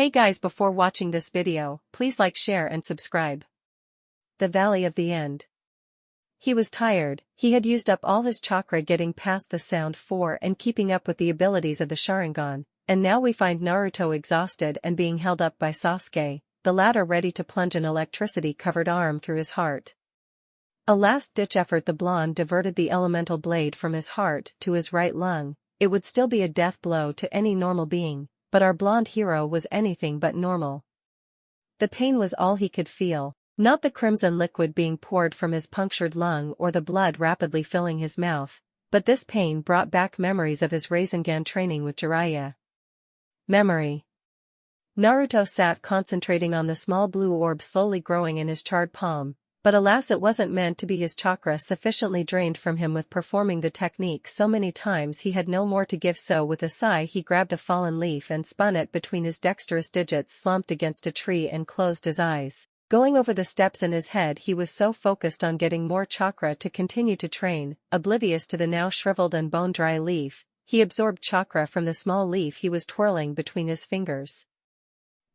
Hey guys, before watching this video, please like, share and subscribe. The Valley of the End. He was tired. He had used up all his chakra getting past the Sound 4 and keeping up with the abilities of the Sharingan, and now we find Naruto exhausted and being held up by Sasuke, the latter ready to plunge an electricity-covered arm through his heart. A last-ditch effort, the blonde diverted the elemental blade from his heart to his right lung. It would still be a death blow to any normal being, but our blonde hero was anything but normal. The pain was all he could feel, not the crimson liquid being poured from his punctured lung or the blood rapidly filling his mouth, but this pain brought back memories of his Rasengan training with Jiraiya. Memory. Naruto sat concentrating on the small blue orb slowly growing in his charred palm, but alas, it wasn't meant to be. His chakra sufficiently drained from him with performing the technique so many times he had no more to give, so with a sigh he grabbed a fallen leaf and spun it between his dexterous digits, slumped against a tree and closed his eyes. Going over the steps in his head, he was so focused on getting more chakra to continue to train, oblivious to the now shriveled and bone-dry leaf. He absorbed chakra from the small leaf he was twirling between his fingers.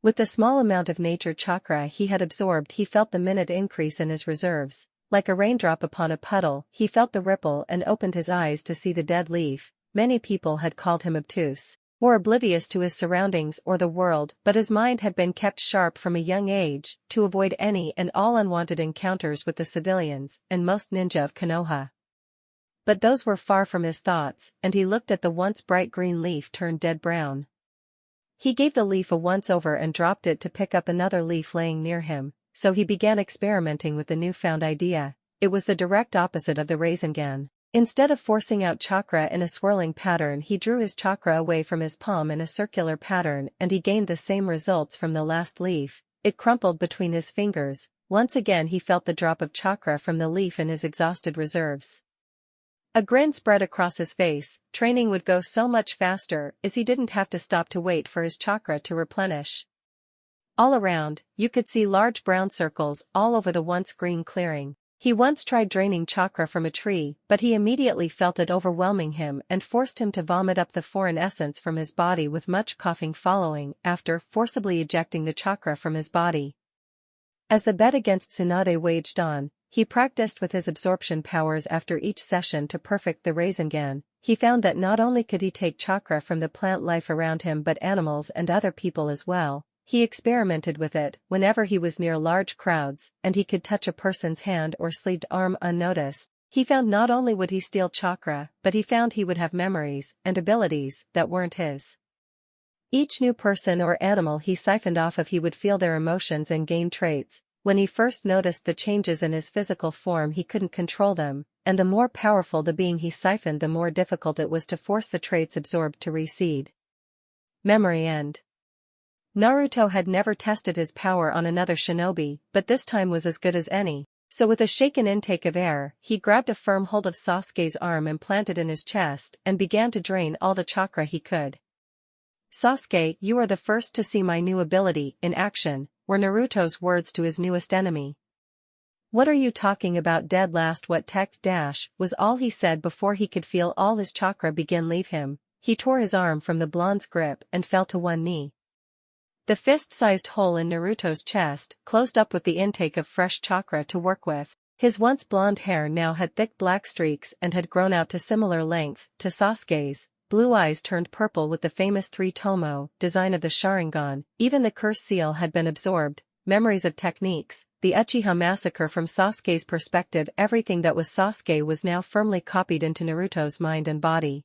With the small amount of nature chakra he had absorbed, he felt the minute increase in his reserves. Like a raindrop upon a puddle, he felt the ripple and opened his eyes to see the dead leaf. Many people had called him obtuse, or oblivious to his surroundings or the world, but his mind had been kept sharp from a young age, to avoid any and all unwanted encounters with the civilians and most ninja of Konoha. But those were far from his thoughts, and he looked at the once bright green leaf turned dead brown. He gave the leaf a once-over and dropped it to pick up another leaf laying near him, so he began experimenting with the newfound idea. It was the direct opposite of the Rasengan. Instead of forcing out chakra in a swirling pattern, he drew his chakra away from his palm in a circular pattern, and he gained the same results from the last leaf. It crumpled between his fingers. Once again he felt the drop of chakra from the leaf in his exhausted reserves. A grin spread across his face. Training would go so much faster, as he didn't have to stop to wait for his chakra to replenish. All around, you could see large brown circles all over the once green clearing. He once tried draining chakra from a tree, but he immediately felt it overwhelming him and forced him to vomit up the foreign essence from his body, with much coughing following after forcibly ejecting the chakra from his body. As the bet against Tsunade waged on, he practiced with his absorption powers after each session to perfect the Rasengan. He found that not only could he take chakra from the plant life around him but animals and other people as well. He experimented with it whenever he was near large crowds, and he could touch a person's hand or sleeved arm unnoticed. He found not only would he steal chakra, but he found he would have memories and abilities that weren't his. Each new person or animal he siphoned off of, he would feel their emotions and gain traits. When he first noticed the changes in his physical form, he couldn't control them, and the more powerful the being he siphoned, the more difficult it was to force the traits absorbed to recede. Memory end. Naruto had never tested his power on another shinobi, but this time was as good as any. So with a shaken intake of air, he grabbed a firm hold of Sasuke's arm and planted in his chest and began to drain all the chakra he could. "Sasuke, you are the first to see my new ability in action," were Naruto's words to his newest enemy. "What are you talking about, dead last? What tech dash?" was all he said before he could feel all his chakra begin leave him. He tore his arm from the blonde's grip and fell to one knee. The fist-sized hole in Naruto's chest closed up with the intake of fresh chakra to work with. His once blonde hair now had thick black streaks and had grown out to similar length to Sasuke's. Blue eyes turned purple with the famous three-tomo design of the Sharingan. Even the curse seal had been absorbed. Memories of techniques, the Uchiha massacre from Sasuke's perspective, everything that was Sasuke was now firmly copied into Naruto's mind and body.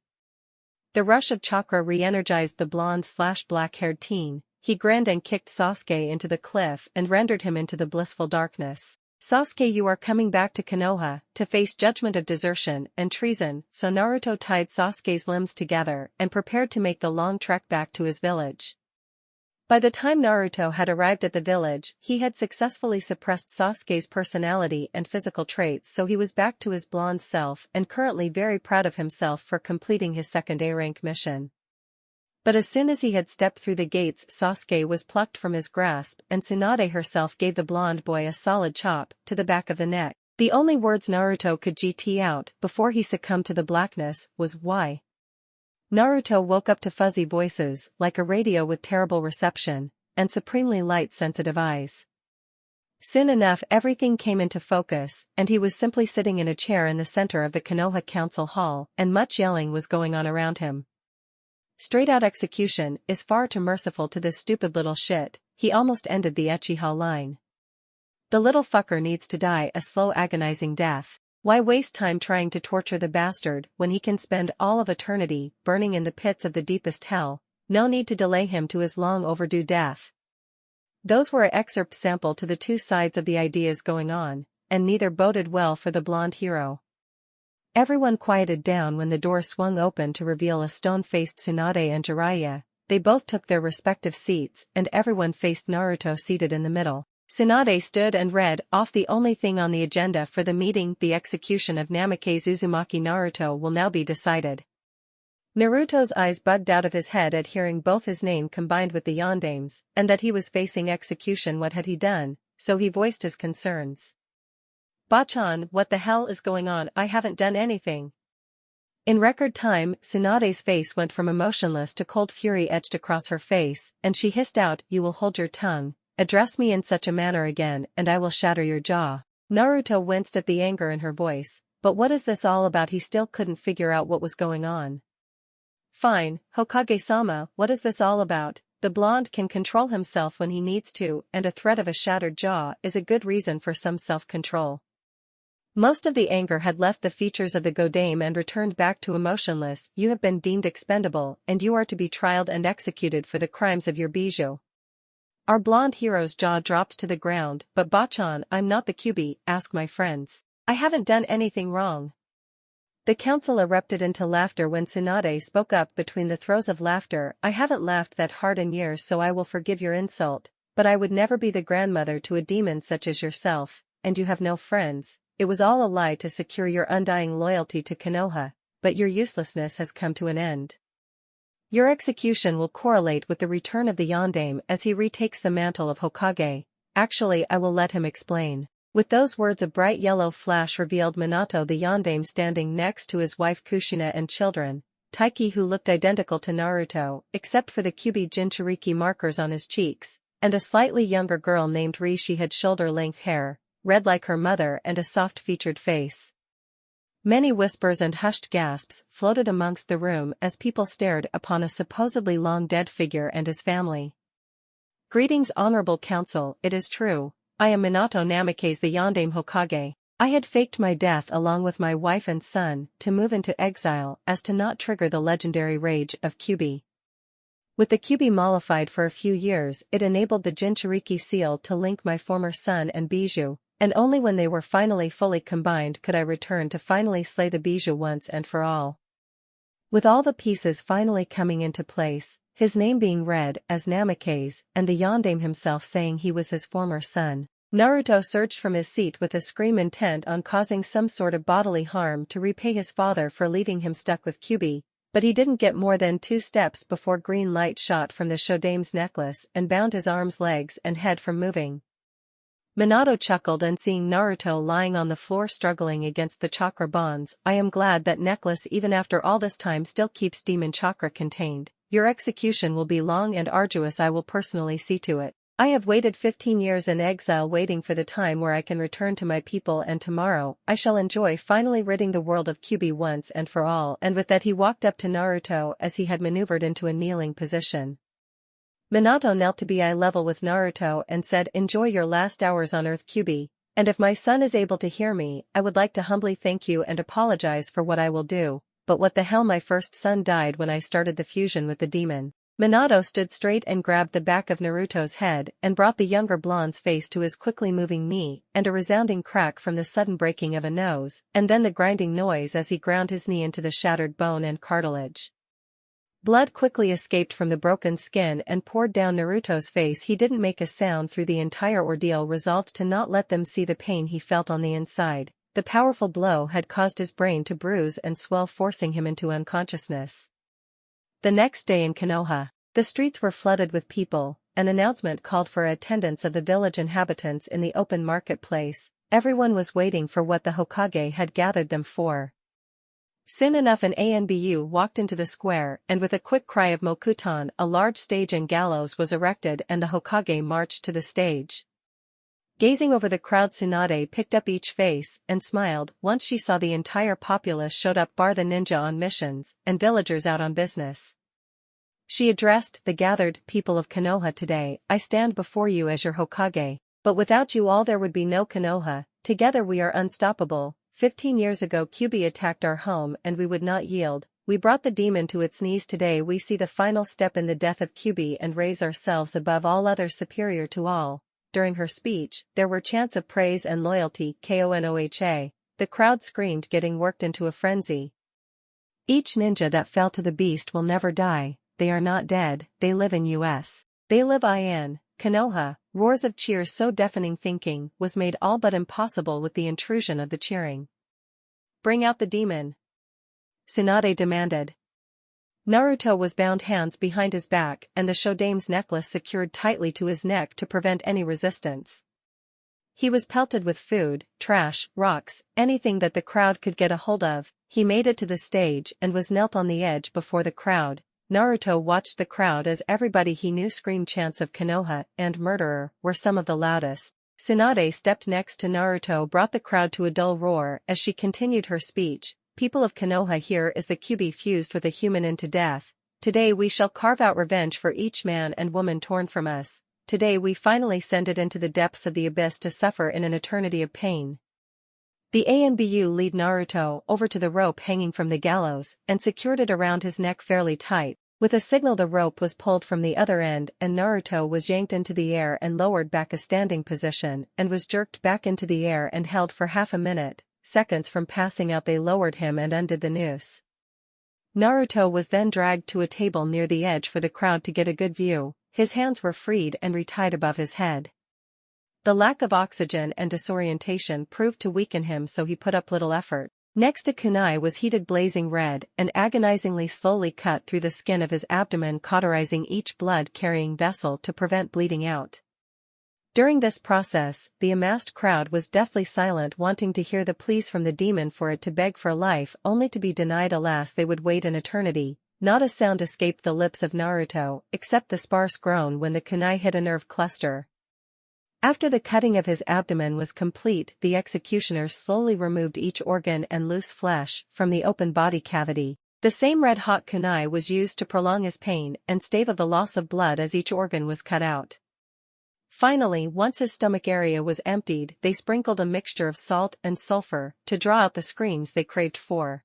The rush of chakra re-energized the blonde/black-haired teen. He grinned and kicked Sasuke into the cliff and rendered him into the blissful darkness. "Sasuke, you are coming back to Konoha to face judgment of desertion and treason." So Naruto tied Sasuke's limbs together and prepared to make the long trek back to his village. By the time Naruto had arrived at the village, he had successfully suppressed Sasuke's personality and physical traits, so he was back to his blonde self and currently very proud of himself for completing his second A-rank mission. But as soon as he had stepped through the gates, Sasuke was plucked from his grasp, and Tsunade herself gave the blonde boy a solid chop to the back of the neck. The only words Naruto could get out before he succumbed to the blackness was "Why?" Naruto woke up to fuzzy voices, like a radio with terrible reception, and supremely light-sensitive eyes. Soon enough everything came into focus, and he was simply sitting in a chair in the center of the Konoha Council Hall, and much yelling was going on around him. Straight-out execution is far too merciful to this stupid little shit, he almost ended the Uchiha line. The little fucker needs to die a slow agonizing death. Why waste time trying to torture the bastard when he can spend all of eternity burning in the pits of the deepest hell? No need to delay him to his long overdue death. Those were an excerpt sample to the two sides of the ideas going on, and neither boded well for the blonde hero. Everyone quieted down when the door swung open to reveal a stone-faced Tsunade and Jiraiya. They both took their respective seats and everyone faced Naruto seated in the middle. Tsunade stood and read off the only thing on the agenda for the meeting: the execution of Namikaze Uzumaki. Naruto will now be decided. Naruto's eyes bugged out of his head at hearing both his name combined with the Yondame's, and that he was facing execution. What had he done? So he voiced his concerns. Bachan, what the hell is going on? I haven't done anything. In record time, Tsunade's face went from emotionless to cold fury etched across her face, and she hissed out, "You will hold your tongue. Address me in such a manner again and I will shatter your jaw." Naruto winced at the anger in her voice. But what is this all about? He still couldn't figure out what was going on. Fine, Hokage-sama, what is this all about? The blonde can control himself when he needs to, and a threat of a shattered jaw is a good reason for some self-control. Most of the anger had left the features of the Godame and returned back to emotionless. You have been deemed expendable, and you are to be trialed and executed for the crimes of your bijou. Our blonde hero's jaw dropped to the ground. But Bachan, I'm not the Kyuubi, ask my friends. I haven't done anything wrong. The council erupted into laughter when Tsunade spoke up between the throes of laughter. I haven't laughed that hard in years, so I will forgive your insult, but I would never be the grandmother to a demon such as yourself, and you have no friends. It was all a lie to secure your undying loyalty to Konoha, but your uselessness has come to an end. Your execution will correlate with the return of the Yondame as he retakes the mantle of Hokage. Actually, I will let him explain. With those words a bright yellow flash revealed Minato the Yondame standing next to his wife Kushina and children, Taiki, who looked identical to Naruto, except for the Kyuubi Jinchuriki markers on his cheeks, and a slightly younger girl named Ri. She had shoulder-length hair, red like her mother, and a soft-featured face. Many whispers and hushed gasps floated amongst the room as people stared upon a supposedly long-dead figure and his family. Greetings, honorable council, it is true. I am Minato Namikaze, the Yondame Hokage. I had faked my death along with my wife and son to move into exile as to not trigger the legendary rage of Kyuubi. With the Kyuubi mollified for a few years, it enabled the Jinchuriki seal to link my former son and bijou, and only when they were finally fully combined could I return to finally slay the bijou once and for all. With all the pieces finally coming into place, his name being read as Namikaze, and the Yondame himself saying he was his former son, Naruto surged from his seat with a scream intent on causing some sort of bodily harm to repay his father for leaving him stuck with Kyuubi, but he didn't get more than 2 steps before green light shot from the Shodame's necklace and bound his arms, legs and head from moving. Minato chuckled, and seeing Naruto lying on the floor struggling against the chakra bonds, I am glad that necklace even after all this time still keeps demon chakra contained. Your execution will be long and arduous. I will personally see to it. I have waited 15 years in exile waiting for the time where I can return to my people, and tomorrow I shall enjoy finally ridding the world of Kyuubi once and for all. And with that he walked up to Naruto as he had maneuvered into a kneeling position. Minato knelt to be eye level with Naruto and said, enjoy your last hours on Earth, Kyuubi, and if my son is able to hear me, I would like to humbly thank you and apologize for what I will do. But what the hell, my first son died when I started the fusion with the demon. Minato stood straight and grabbed the back of Naruto's head and brought the younger blonde's face to his quickly moving knee, and a resounding crack from the sudden breaking of a nose, and then the grinding noise as he ground his knee into the shattered bone and cartilage. Blood quickly escaped from the broken skin and poured down Naruto's face. He didn't make a sound through the entire ordeal, resolved to not let them see the pain he felt on the inside. The powerful blow had caused his brain to bruise and swell, forcing him into unconsciousness. The next day in Konoha, the streets were flooded with people. An announcement called for attendance of the village inhabitants in the open marketplace. Everyone was waiting for what the Hokage had gathered them for. Soon enough an ANBU walked into the square and with a quick cry of Mokutan a large stage and gallows was erected and the Hokage marched to the stage. Gazing over the crowd Tsunade picked up each face and smiled once she saw the entire populace showed up bar the ninja on missions and villagers out on business. She addressed the gathered people of Konoha today. I stand before you as your Hokage, but without you all there would be no Konoha. Together we are unstoppable. 15 years ago Kyuubi attacked our home and we would not yield. We brought the demon to its knees. Today we see the final step in the death of Kyuubi and raise ourselves above all others, superior to all. During her speech, there were chants of praise and loyalty. Konoha. The crowd screamed, getting worked into a frenzy. Each ninja that fell to the beast will never die. They are not dead, they live in us. They live in Konoha. Roars of cheers so deafening thinking was made all but impossible with the intrusion of the cheering. Bring out the demon, Tsunade demanded. Naruto was bound, hands behind his back, and the Shodame's necklace secured tightly to his neck to prevent any resistance. He was pelted with food, trash, rocks, anything that the crowd could get a hold of. He made it to the stage and was knelt on the edge before the crowd. Naruto watched the crowd as everybody he knew screamed chants of Konoha and murderer were some of the loudest. Tsunade stepped next to Naruto, brought the crowd to a dull roar as she continued her speech. People of Konoha, here is the Kyuubi fused with a human into death. Today we shall carve out revenge for each man and woman torn from us. Today we finally send it into the depths of the abyss to suffer in an eternity of pain. The ANBU lead Naruto over to the rope hanging from the gallows and secured it around his neck fairly tight. With a signal the rope was pulled from the other end and Naruto was yanked into the air and lowered back a standing position and was jerked back into the air and held for half a minute. Seconds from passing out they lowered him and undid the noose. Naruto was then dragged to a table near the edge for the crowd to get a good view. His hands were freed and retied above his head. The lack of oxygen and disorientation proved to weaken him, so he put up little effort. Next a kunai was heated blazing red and agonizingly slowly cut through the skin of his abdomen, cauterizing each blood-carrying vessel to prevent bleeding out. During this process, the amassed crowd was deathly silent, wanting to hear the pleas from the demon for it to beg for life, only to be denied. Alas, they would wait an eternity. Not a sound escaped the lips of Naruto, except the sparse groan when the kunai hit a nerve cluster. After the cutting of his abdomen was complete, the executioners slowly removed each organ and loose flesh from the open body cavity. The same red-hot kunai was used to prolong his pain and stave of the loss of blood as each organ was cut out. Finally, once his stomach area was emptied, they sprinkled a mixture of salt and sulfur to draw out the screams they craved for.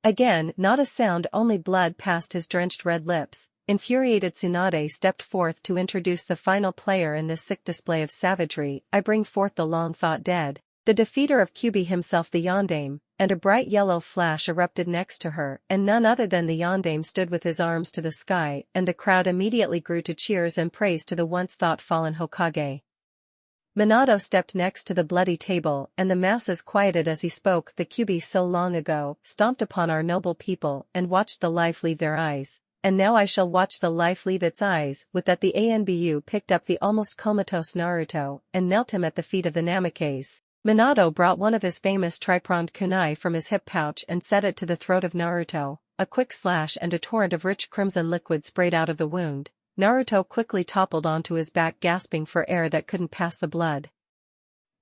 Again, not a sound, only blood passed his drenched red lips. Infuriated Tsunade stepped forth to introduce the final player in this sick display of savagery. I bring forth the long-thought dead, the defeater of Kyuubi himself, the Yondaime, and a bright yellow flash erupted next to her, and none other than the Yondaime stood with his arms to the sky, and the crowd immediately grew to cheers and praise to the once thought-fallen Hokage. Minato stepped next to the bloody table, and the masses quieted as he spoke. The Kyuubi so long ago stomped upon our noble people and watched the life leave their eyes. And now I shall watch the life leave its eyes. With that the ANBU picked up the almost comatose Naruto and knelt him at the feet of the Namikaze. Minato brought one of his famous tri-pronged kunai from his hip pouch and set it to the throat of Naruto. A quick slash and a torrent of rich crimson liquid sprayed out of the wound. Naruto quickly toppled onto his back, gasping for air that couldn't pass the blood.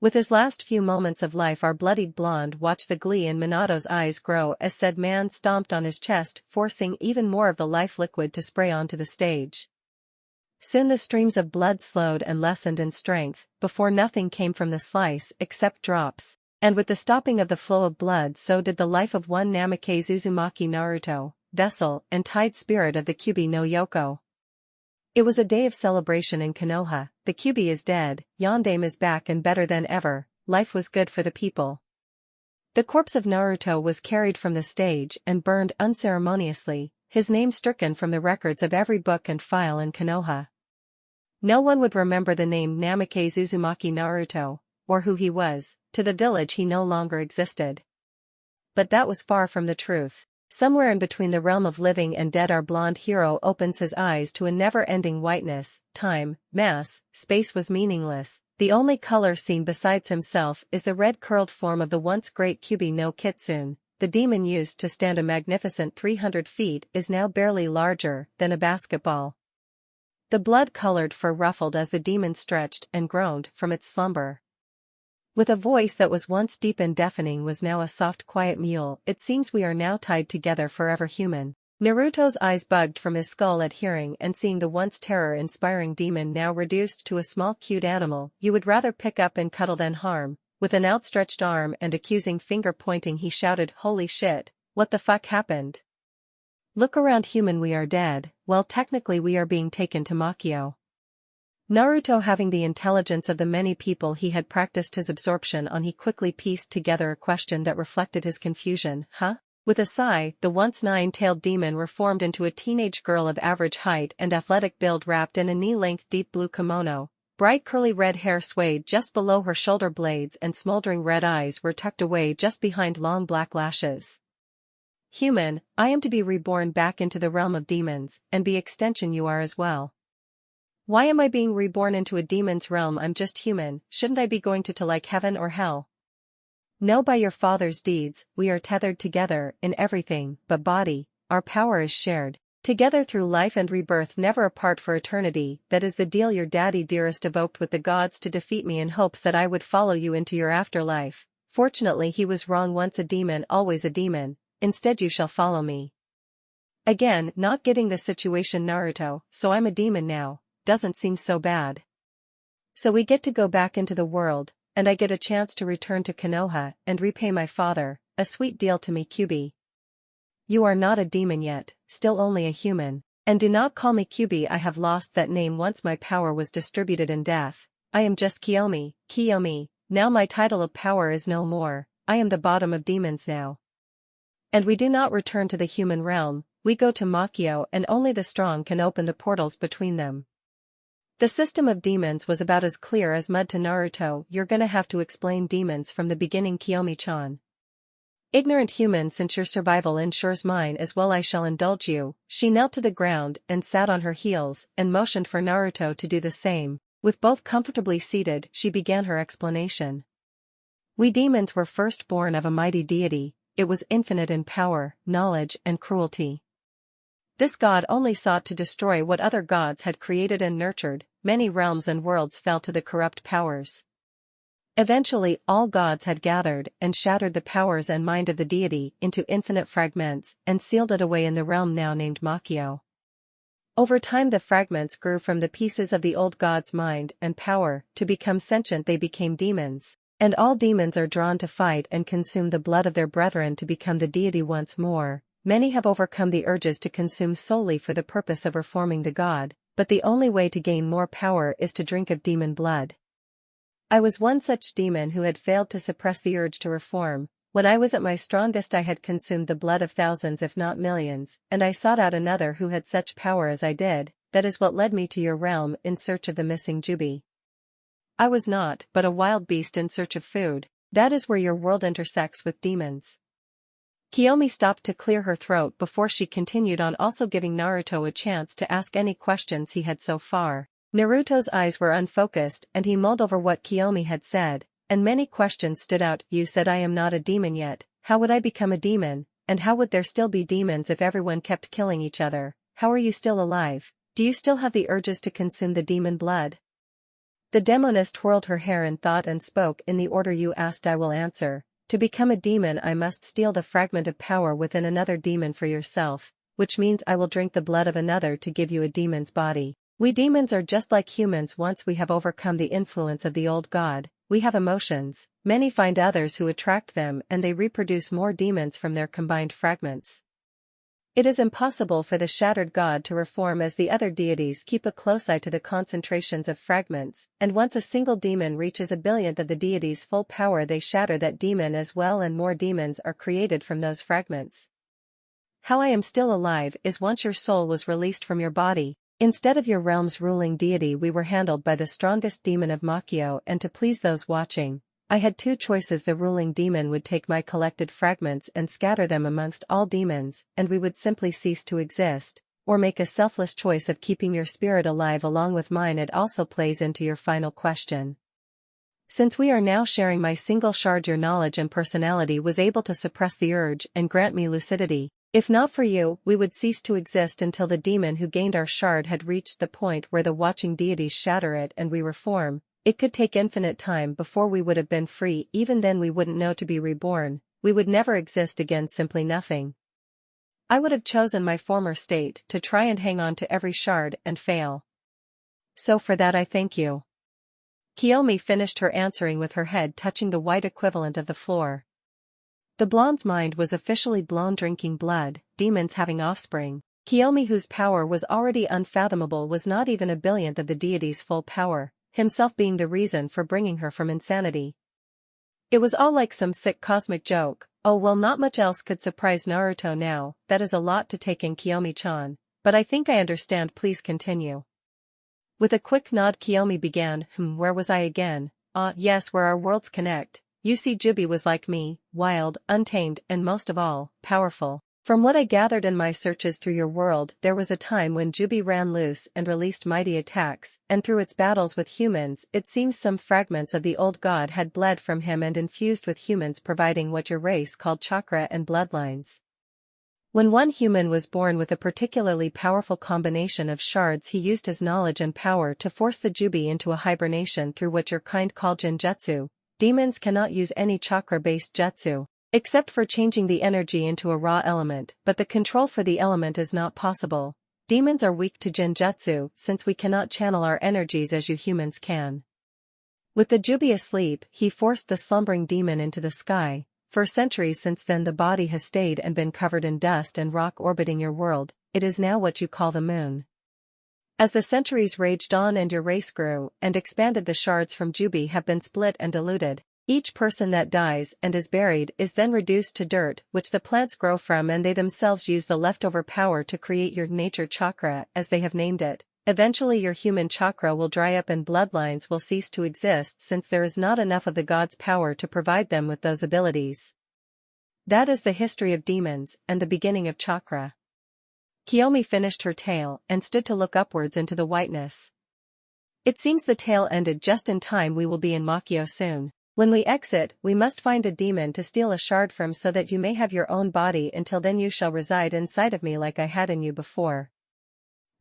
With his last few moments of life, our bloodied blonde watched the glee in Minato's eyes grow as said man stomped on his chest, forcing even more of the life liquid to spray onto the stage. Soon the streams of blood slowed and lessened in strength, before nothing came from the slice except drops, and with the stopping of the flow of blood so did the life of one Namikaze Uzumaki. Naruto, vessel and tide spirit of the Kyuubi no Yoko. It was a day of celebration in Konoha. The Kyuubi is dead, Yondaime is back and better than ever. Life was good for the people. The corpse of Naruto was carried from the stage and burned unceremoniously, his name stricken from the records of every book and file in Konoha. No one would remember the name Namikaze Uzumaki Naruto, or who he was. To the village he no longer existed. But that was far from the truth. Somewhere in between the realm of living and dead our blonde hero opens his eyes to a never-ending whiteness. Time, mass, space was meaningless. The only color seen besides himself is the red curled form of the once great Kyuubi no Kitsune. the demon used to stand a magnificent 300 feet is now barely larger than a basketball. The blood-colored fur ruffled as the demon stretched and groaned from its slumber. With a voice that was once deep and deafening was now a soft quiet mewl. It seems we are now tied together forever, human. Naruto's eyes bugged from his skull at hearing and seeing the once terror-inspiring demon now reduced to a small cute animal you would rather pick up and cuddle than harm. With an outstretched arm and accusing finger pointing he shouted, "Holy shit, what the fuck happened? Look around, human, we are dead." Well, technically we are being taken to Makio. Naruto, having the intelligence of the many people he had practiced his absorption on, he quickly pieced together a question that reflected his confusion. Huh? With a sigh, the once nine-tailed demon reformed into a teenage girl of average height and athletic build wrapped in a knee-length deep blue kimono. Bright curly red hair swayed just below her shoulder blades and smoldering red eyes were tucked away just behind long black lashes. Human, I am to be reborn back into the realm of demons, and by extension you are as well. Why am I being reborn into a demon's realm? I'm just human. Shouldn't I be going to like heaven or hell? No, by your father's deeds, we are tethered together in everything but body. Our power is shared together through life and rebirth, never apart for eternity. That is the deal your daddy dearest evoked with the gods to defeat me in hopes that I would follow you into your afterlife. Fortunately he was wrong. Once a demon, always a demon. Instead you shall follow me. Again, not getting the situation, Naruto. So I'm a demon now. Doesn't seem so bad. So we get to go back into the world, and I get a chance to return to Konoha and repay my father. A sweet deal to me, Kyubi. You are not a demon yet, still only a human. And do not call me Kyubi, I have lost that name once my power was distributed in death. I am just Kiyomi, Kiyomi. Now my title of power is no more. I am the bottom of demons now. And we do not return to the human realm, we go to Makio, and only the strong can open the portals between them. The system of demons was about as clear as mud to Naruto. You're gonna have to explain demons from the beginning, Kiyomi-chan. Ignorant human, since your survival ensures mine as well, I shall indulge you. She knelt to the ground and sat on her heels and motioned for Naruto to do the same. With both comfortably seated, she began her explanation. We demons were first born of a mighty deity. It was infinite in power, knowledge, and cruelty. This god only sought to destroy what other gods had created and nurtured. Many realms and worlds fell to the corrupt powers. Eventually all gods had gathered and shattered the powers and mind of the deity into infinite fragments and sealed it away in the realm now named Makio. Over time the fragments grew from the pieces of the old god's mind and power. To become sentient they became demons, and all demons are drawn to fight and consume the blood of their brethren to become the deity once more. Many have overcome the urges to consume solely for the purpose of reforming the god, but the only way to gain more power is to drink of demon blood. I was one such demon who had failed to suppress the urge to reform. When I was at my strongest I had consumed the blood of thousands if not millions, and I sought out another who had such power as I did. That is what led me to your realm in search of the missing Jubi. I was not but a wild beast in search of food. That is where your world intersects with demons. Kiyomi stopped to clear her throat before she continued on, also giving Naruto a chance to ask any questions he had so far. Naruto's eyes were unfocused and he mulled over what Kiyomi had said, and many questions stood out. You said I am not a demon yet. How would I become a demon, and how would there still be demons if everyone kept killing each other? How are you still alive? Do you still have the urges to consume the demon blood? The demoness twirled her hair in thought and spoke in the order you asked. I will answer. To become a demon I must steal the fragment of power within another demon for yourself, which means I will drink the blood of another to give you a demon's body. We demons are just like humans. Once we have overcome the influence of the old god, we have emotions. Many find others who attract them and they reproduce more demons from their combined fragments. It is impossible for the shattered god to reform as the other deities keep a close eye to the concentrations of fragments, and once a single demon reaches a billionth of the deity's full power they shatter that demon as well and more demons are created from those fragments. How I am still alive is once your soul was released from your body, instead of your realm's ruling deity we were handled by the strongest demon of Makio, and to please those watching, I had two choices. The ruling demon would take my collected fragments and scatter them amongst all demons, and we would simply cease to exist, or make a selfless choice of keeping your spirit alive along with mine. It also plays into your final question. Since we are now sharing my single shard, your knowledge and personality was able to suppress the urge and grant me lucidity. If not for you, we would cease to exist until the demon who gained our shard had reached the point where the watching deities shatter it and we reform. It could take infinite time before we would have been free. Even then we wouldn't know to be reborn. We would never exist again, simply nothing. I would have chosen my former state, to try and hang on to every shard and fail. So for that I thank you. Kiyomi finished her answering with her head touching the white equivalent of the floor. The blonde's mind was officially blown. Drinking blood, demons having offspring. Kiyomi, whose power was already unfathomable, was not even a billionth of the deity's full power, himself being the reason for bringing her from insanity. It was all like some sick cosmic joke. Oh well, not much else could surprise Naruto now. That is a lot to take in, Kiyomi-chan, but I think I understand. Please continue. With a quick nod, Kiyomi began. Where was I again? Yes, where our worlds connect. You see, Jubi was like me, wild, untamed, and most of all, powerful. From what I gathered in my searches through your world, there was a time when Jubi ran loose and released mighty attacks, and through its battles with humans, it seems some fragments of the old god had bled from him and infused with humans, providing what your race called chakra and bloodlines. When one human was born with a particularly powerful combination of shards, he used his knowledge and power to force the Jubi into a hibernation through what your kind call genjutsu. Demons cannot use any chakra-based jutsu, except for changing the energy into a raw element, but the control for the element is not possible. Demons are weak to genjutsu, since we cannot channel our energies as you humans can. With the Jubi asleep, he forced the slumbering demon into the sky. For centuries since then the body has stayed and been covered in dust and rock orbiting your world. It is now what you call the moon. As the centuries raged on and your race grew and expanded, the shards from Jubi have been split and diluted. Each person that dies and is buried is then reduced to dirt, which the plants grow from, and they themselves use the leftover power to create your nature chakra, as they have named it. Eventually your human chakra will dry up and bloodlines will cease to exist, since there is not enough of the god's power to provide them with those abilities. That is the history of demons and the beginning of chakra. Kiyomi finished her tale and stood to look upwards into the whiteness. It seems the tale ended just in time. We will be in Makio soon. When we exit, we must find a demon to steal a shard from, so that you may have your own body. Until then you shall reside inside of me like I had in you before.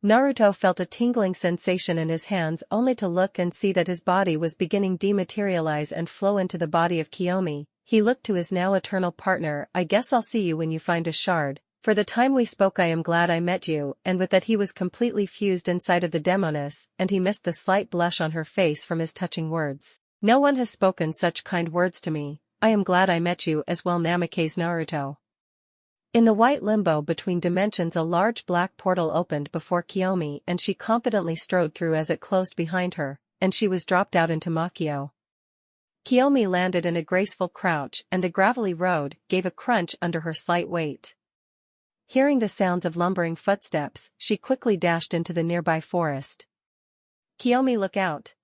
Naruto felt a tingling sensation in his hands, only to look and see that his body was beginning to dematerialize and flow into the body of Kiyomi. He looked to his now eternal partner. I guess I'll see you when you find a shard. For the time we spoke I am glad I met you, and with that he was completely fused inside of the demoness, and he missed the slight blush on her face from his touching words. No one has spoken such kind words to me. I am glad I met you as well, Namikaze Naruto. In the white limbo between dimensions a large black portal opened before Kiyomi, and she confidently strode through as it closed behind her, and she was dropped out into Makio. Kiyomi landed in a graceful crouch, and the gravelly road gave a crunch under her slight weight. Hearing the sounds of lumbering footsteps, she quickly dashed into the nearby forest. Kiyomi, look out!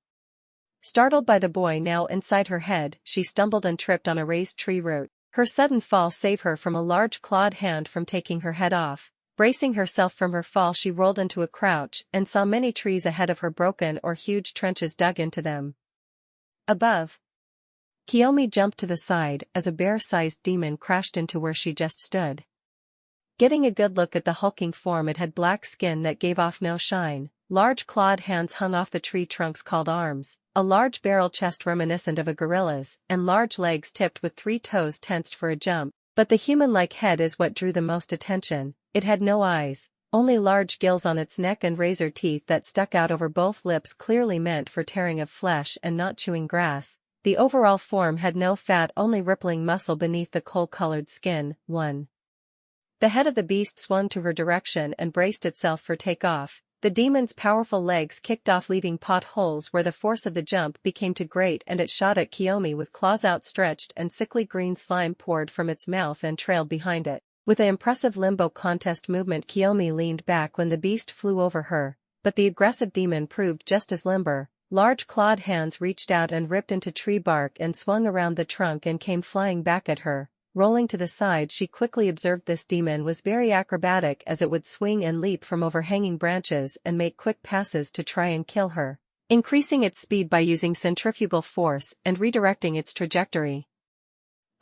Startled by the boy now inside her head, she stumbled and tripped on a raised tree root. Her sudden fall saved her from a large clawed hand from taking her head off. Bracing herself from her fall, she rolled into a crouch and saw many trees ahead of her, broken or huge trenches dug into them. Above, Kiyomi jumped to the side as a bear-sized demon crashed into where she just stood. Getting a good look at the hulking form, it had black skin that gave off no shine. Large clawed hands hung off the tree trunks called arms, a large barrel chest reminiscent of a gorilla's, and large legs tipped with 3 toes tensed for a jump. But the human-like head is what drew the most attention. It had no eyes, only large gills on its neck and razor teeth that stuck out over both lips, clearly meant for tearing of flesh and not chewing grass. The overall form had no fat, only rippling muscle beneath the coal-colored skin. 1. The head of the beast swung to her direction and braced itself for takeoff. The demon's powerful legs kicked off, leaving potholes where the force of the jump became too great, and it shot at Kiyomi with claws outstretched, and sickly green slime poured from its mouth and trailed behind it. With an impressive limbo contest movement, Kiyomi leaned back when the beast flew over her, but the aggressive demon proved just as limber. Large clawed hands reached out and ripped into tree bark and swung around the trunk and came flying back at her. Rolling to the side, she quickly observed this demon was very acrobatic, as it would swing and leap from overhanging branches and make quick passes to try and kill her. increasing its speed by using centrifugal force and redirecting its trajectory,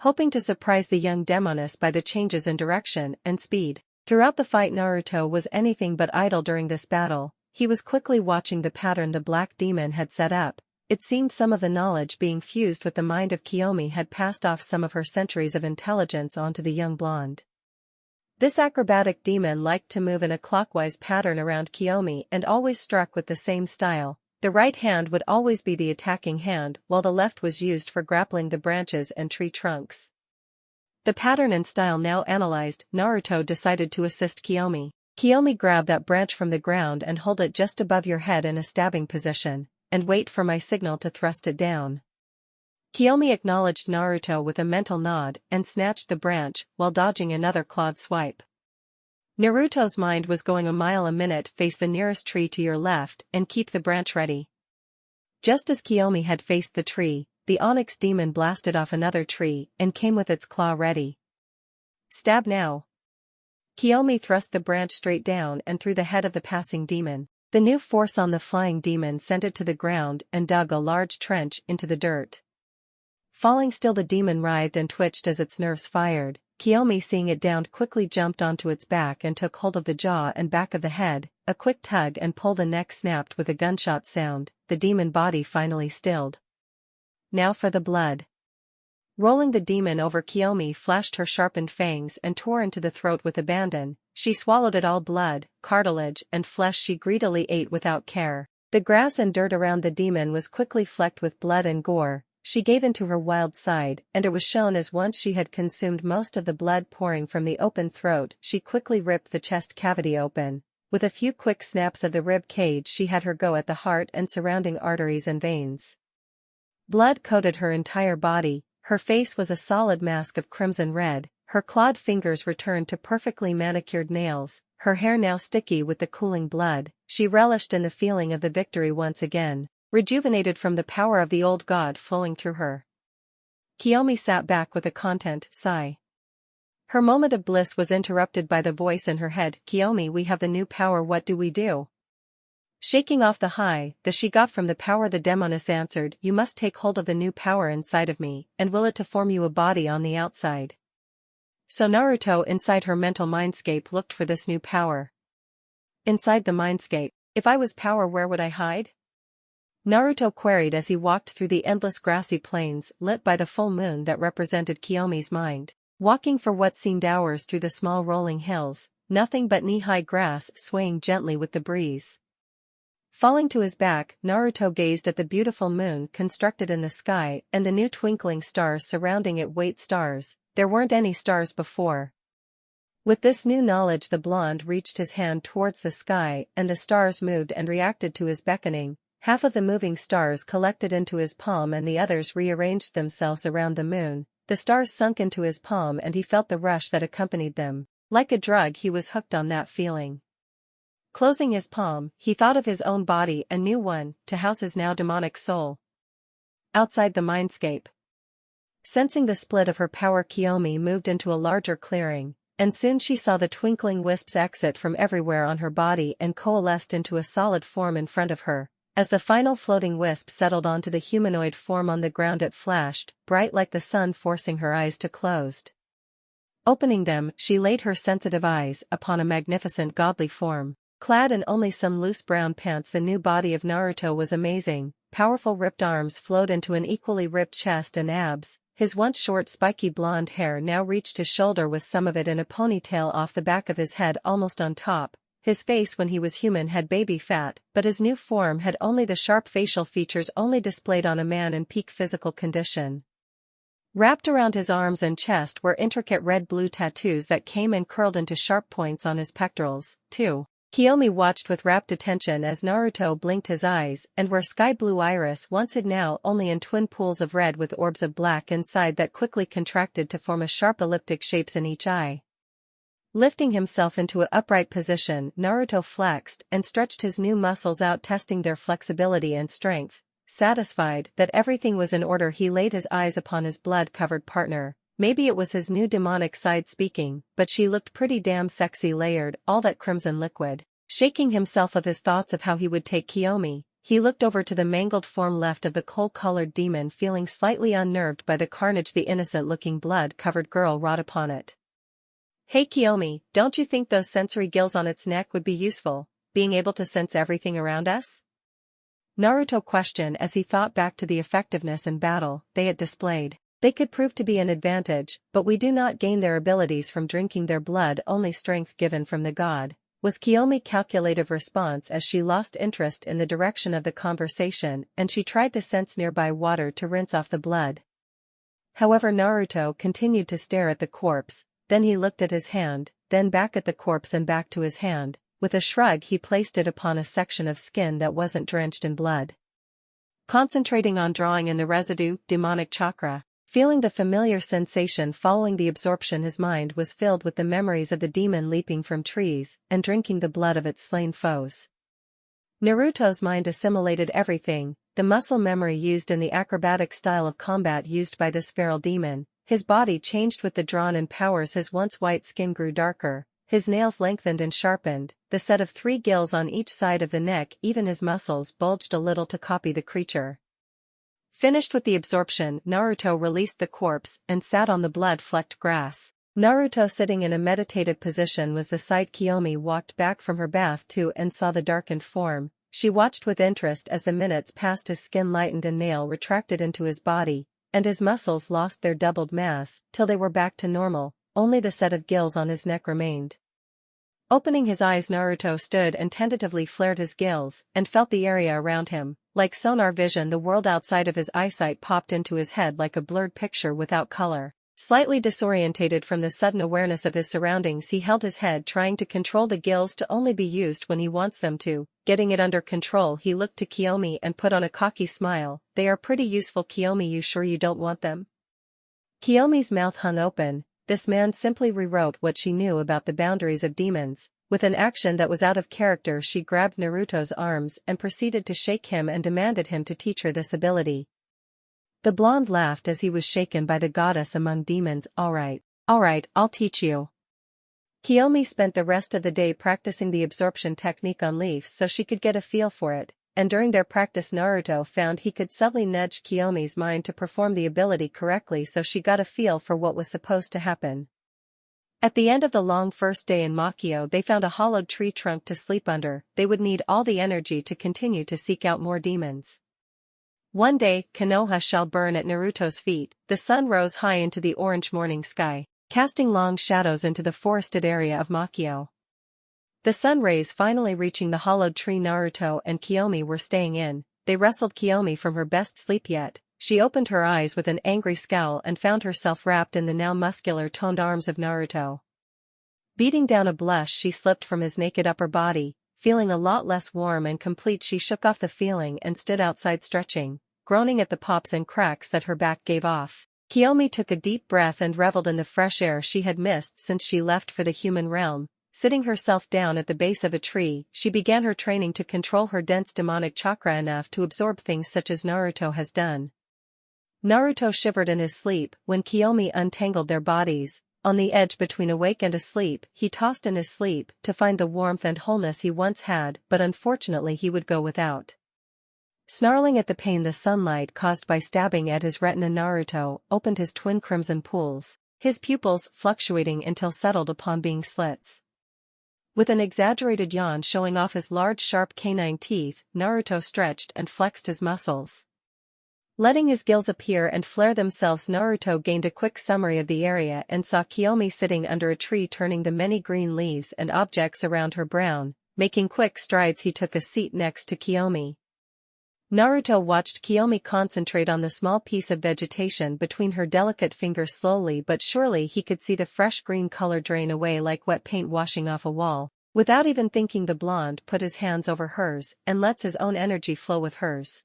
hoping to surprise the young demoness by the changes in direction and speed. Throughout the fight, Naruto was anything but idle during this battle. He was quickly watching the pattern the black demon had set up. It seemed some of the knowledge being fused with the mind of Kiyomi had passed off some of her centuries of intelligence onto the young blonde. This acrobatic demon liked to move in a clockwise pattern around Kiyomi and always struck with the same style. The right hand would always be the attacking hand, while the left was used for grappling the branches and tree trunks. The pattern and style now analyzed, Naruto decided to assist Kiyomi. Kiyomi, grab that branch from the ground and hold it just above your head in a stabbing position, and wait for my signal to thrust it down. Kiyomi acknowledged Naruto with a mental nod and snatched the branch while dodging another clawed swipe. Naruto's mind was going a mile a minute. Face the nearest tree to your left and keep the branch ready. Just as Kiyomi had faced the tree, the onyx demon blasted off another tree and came with its claw ready. Stab now. Kiyomi thrust the branch straight down and through the head of the passing demon. The new force on the flying demon sent it to the ground and dug a large trench into the dirt. Falling still, the demon writhed and twitched as its nerves fired. Kiyomi, seeing it downed, quickly jumped onto its back and took hold of the jaw and back of the head. A quick tug and pull, the neck snapped with a gunshot sound. The demon body finally stilled. Now for the blood. Rolling the demon over, Kiyomi flashed her sharpened fangs and tore into the throat with abandon. She swallowed it all, blood, cartilage, and flesh she greedily ate without care. The grass and dirt around the demon was quickly flecked with blood and gore. She gave into her wild side, and it was shown as once she had consumed most of the blood pouring from the open throat. She quickly ripped the chest cavity open. With a few quick snaps of the rib cage, she had her go at the heart and surrounding arteries and veins. Blood coated her entire body. Her face was a solid mask of crimson red. Her clawed fingers returned to perfectly manicured nails, her hair now sticky with the cooling blood. She relished in the feeling of the victory once again, rejuvenated from the power of the old god flowing through her. Kiyomi sat back with a content sigh. Her moment of bliss was interrupted by the voice in her head. Kiyomi, we have the new power, what do we do? Shaking off the high that she got from the power, the demoness answered, you must take hold of the new power inside of me, and will it to form you a body on the outside. So Naruto, inside her mental mindscape, looked for this new power. Inside the mindscape, if I was power, where would I hide? Naruto queried as he walked through the endless grassy plains lit by the full moon that represented Kiyomi's mind. Walking for what seemed hours through the small rolling hills, nothing but knee-high grass swaying gently with the breeze. Falling to his back, Naruto gazed at the beautiful moon constructed in the sky and the new twinkling stars surrounding it. Wait, stars? There weren't any stars before. With this new knowledge, the blonde reached his hand towards the sky and the stars moved and reacted to his beckoning. Half of the moving stars collected into his palm and the others rearranged themselves around the moon. The stars sunk into his palm and he felt the rush that accompanied them. Like a drug, he was hooked on that feeling. Closing his palm, he thought of his own body, a new one, to house his now demonic soul. Outside the mindscape. Sensing the split of her power, Kiyomi moved into a larger clearing, and soon she saw the twinkling wisps exit from everywhere on her body and coalesced into a solid form in front of her. As the final floating wisp settled onto the humanoid form on the ground, it flashed, bright like the sun, forcing her eyes to close. Opening them, she laid her sensitive eyes upon a magnificent godly form. Clad in only some loose brown pants, the new body of Naruto was amazing. Powerful ripped arms flowed into an equally ripped chest and abs. His once short spiky blonde hair now reached his shoulder, with some of it in a ponytail off the back of his head almost on top. His face when he was human had baby fat, but his new form had only the sharp facial features only displayed on a man in peak physical condition. Wrapped around his arms and chest were intricate red-blue tattoos that came and curled into sharp points on his pectorals, too. Kiyomi watched with rapt attention as Naruto blinked his eyes, and where sky-blue iris once hid, now only in twin pools of red with orbs of black inside that quickly contracted to form a sharp elliptic shapes in each eye. Lifting himself into an upright position, Naruto flexed and stretched his new muscles out, testing their flexibility and strength. Satisfied that everything was in order, he laid his eyes upon his blood-covered partner. Maybe it was his new demonic side speaking, but she looked pretty damn sexy, layered, all that crimson liquid. Shaking himself of his thoughts of how he would take Kiyomi, he looked over to the mangled form left of the coal-colored demon, feeling slightly unnerved by the carnage the innocent-looking blood-covered girl wrought upon it. "Hey Kiyomi, don't you think those sensory gills on its neck would be useful, being able to sense everything around us?" Naruto questioned as he thought back to the effectiveness in battle they had displayed. "They could prove to be an advantage, but we do not gain their abilities from drinking their blood, only strength given from the god," was Kiyomi's calculative response as she lost interest in the direction of the conversation and she tried to sense nearby water to rinse off the blood. However, Naruto continued to stare at the corpse, then he looked at his hand, then back at the corpse and back to his hand. With a shrug he placed it upon a section of skin that wasn't drenched in blood. Concentrating on drawing in the residue, demonic chakra. Feeling the familiar sensation following the absorption, his mind was filled with the memories of the demon leaping from trees and drinking the blood of its slain foes. Naruto's mind assimilated everything, the muscle memory used in the acrobatic style of combat used by this feral demon. His body changed with the drawn-in powers, his once white skin grew darker, his nails lengthened and sharpened, the set of 3 gills on each side of the neck, even his muscles bulged a little to copy the creature. Finished with the absorption, Naruto released the corpse and sat on the blood-flecked grass. Naruto sitting in a meditative position was the sight Kiyomi walked back from her bath to and saw the darkened form. She watched with interest as the minutes passed, his skin lightened and nail retracted into his body, and his muscles lost their doubled mass, till they were back to normal, only the set of gills on his neck remained. Opening his eyes, Naruto stood and tentatively flared his gills, and felt the area around him. Like sonar vision, the world outside of his eyesight popped into his head like a blurred picture without color. Slightly disorientated from the sudden awareness of his surroundings, he held his head, trying to control the gills to only be used when he wants them to. Getting it under control, he looked to Kiyomi and put on a cocky smile. "They are pretty useful, Kiyomi, you sure you don't want them?" Kiyomi's mouth hung open. This man simply rewrote what she knew about the boundaries of demons. With an action that was out of character, she grabbed Naruto's arms and proceeded to shake him and demanded him to teach her this ability. The blonde laughed as he was shaken by the goddess among demons. All right, I'll teach you." Kiyomi spent the rest of the day practicing the absorption technique on leaves so she could get a feel for it, and during their practice Naruto found he could subtly nudge Kiyomi's mind to perform the ability correctly, so she got a feel for what was supposed to happen. At the end of the long first day in Makio, they found a hollowed tree trunk to sleep under. They would need all the energy to continue to seek out more demons. One day, Konoha shall burn at Naruto's feet. The sun rose high into the orange morning sky, casting long shadows into the forested area of Makio. The sun rays finally reaching the hollowed tree Naruto and Kiyomi were staying in. They wrestled Kiyomi from her best sleep yet. She opened her eyes with an angry scowl and found herself wrapped in the now muscular-toned arms of Naruto. Beating down a blush, she slipped from his naked upper body. Feeling a lot less warm and complete, she shook off the feeling and stood outside stretching, groaning at the pops and cracks that her back gave off. Kiyomi took a deep breath and reveled in the fresh air she had missed since she left for the human realm. Sitting herself down at the base of a tree, she began her training to control her dense demonic chakra enough to absorb things such as Naruto has done. Naruto shivered in his sleep when Kiyomi untangled their bodies. On the edge between awake and asleep, he tossed in his sleep to find the warmth and wholeness he once had, but unfortunately he would go without. Snarling at the pain the sunlight caused by stabbing at his retina, Naruto opened his twin crimson pools, his pupils fluctuating until settled upon being slits. With an exaggerated yawn showing off his large sharp canine teeth, Naruto stretched and flexed his muscles. Letting his gills appear and flare themselves, Naruto gained a quick summary of the area and saw Kiyomi sitting under a tree, turning the many green leaves and objects around her brown. Making quick strides, he took a seat next to Kiyomi. Naruto watched Kiyomi concentrate on the small piece of vegetation between her delicate fingers. Slowly but surely he could see the fresh green color drain away like wet paint washing off a wall. Without even thinking, the blonde put his hands over hers and lets his own energy flow with hers.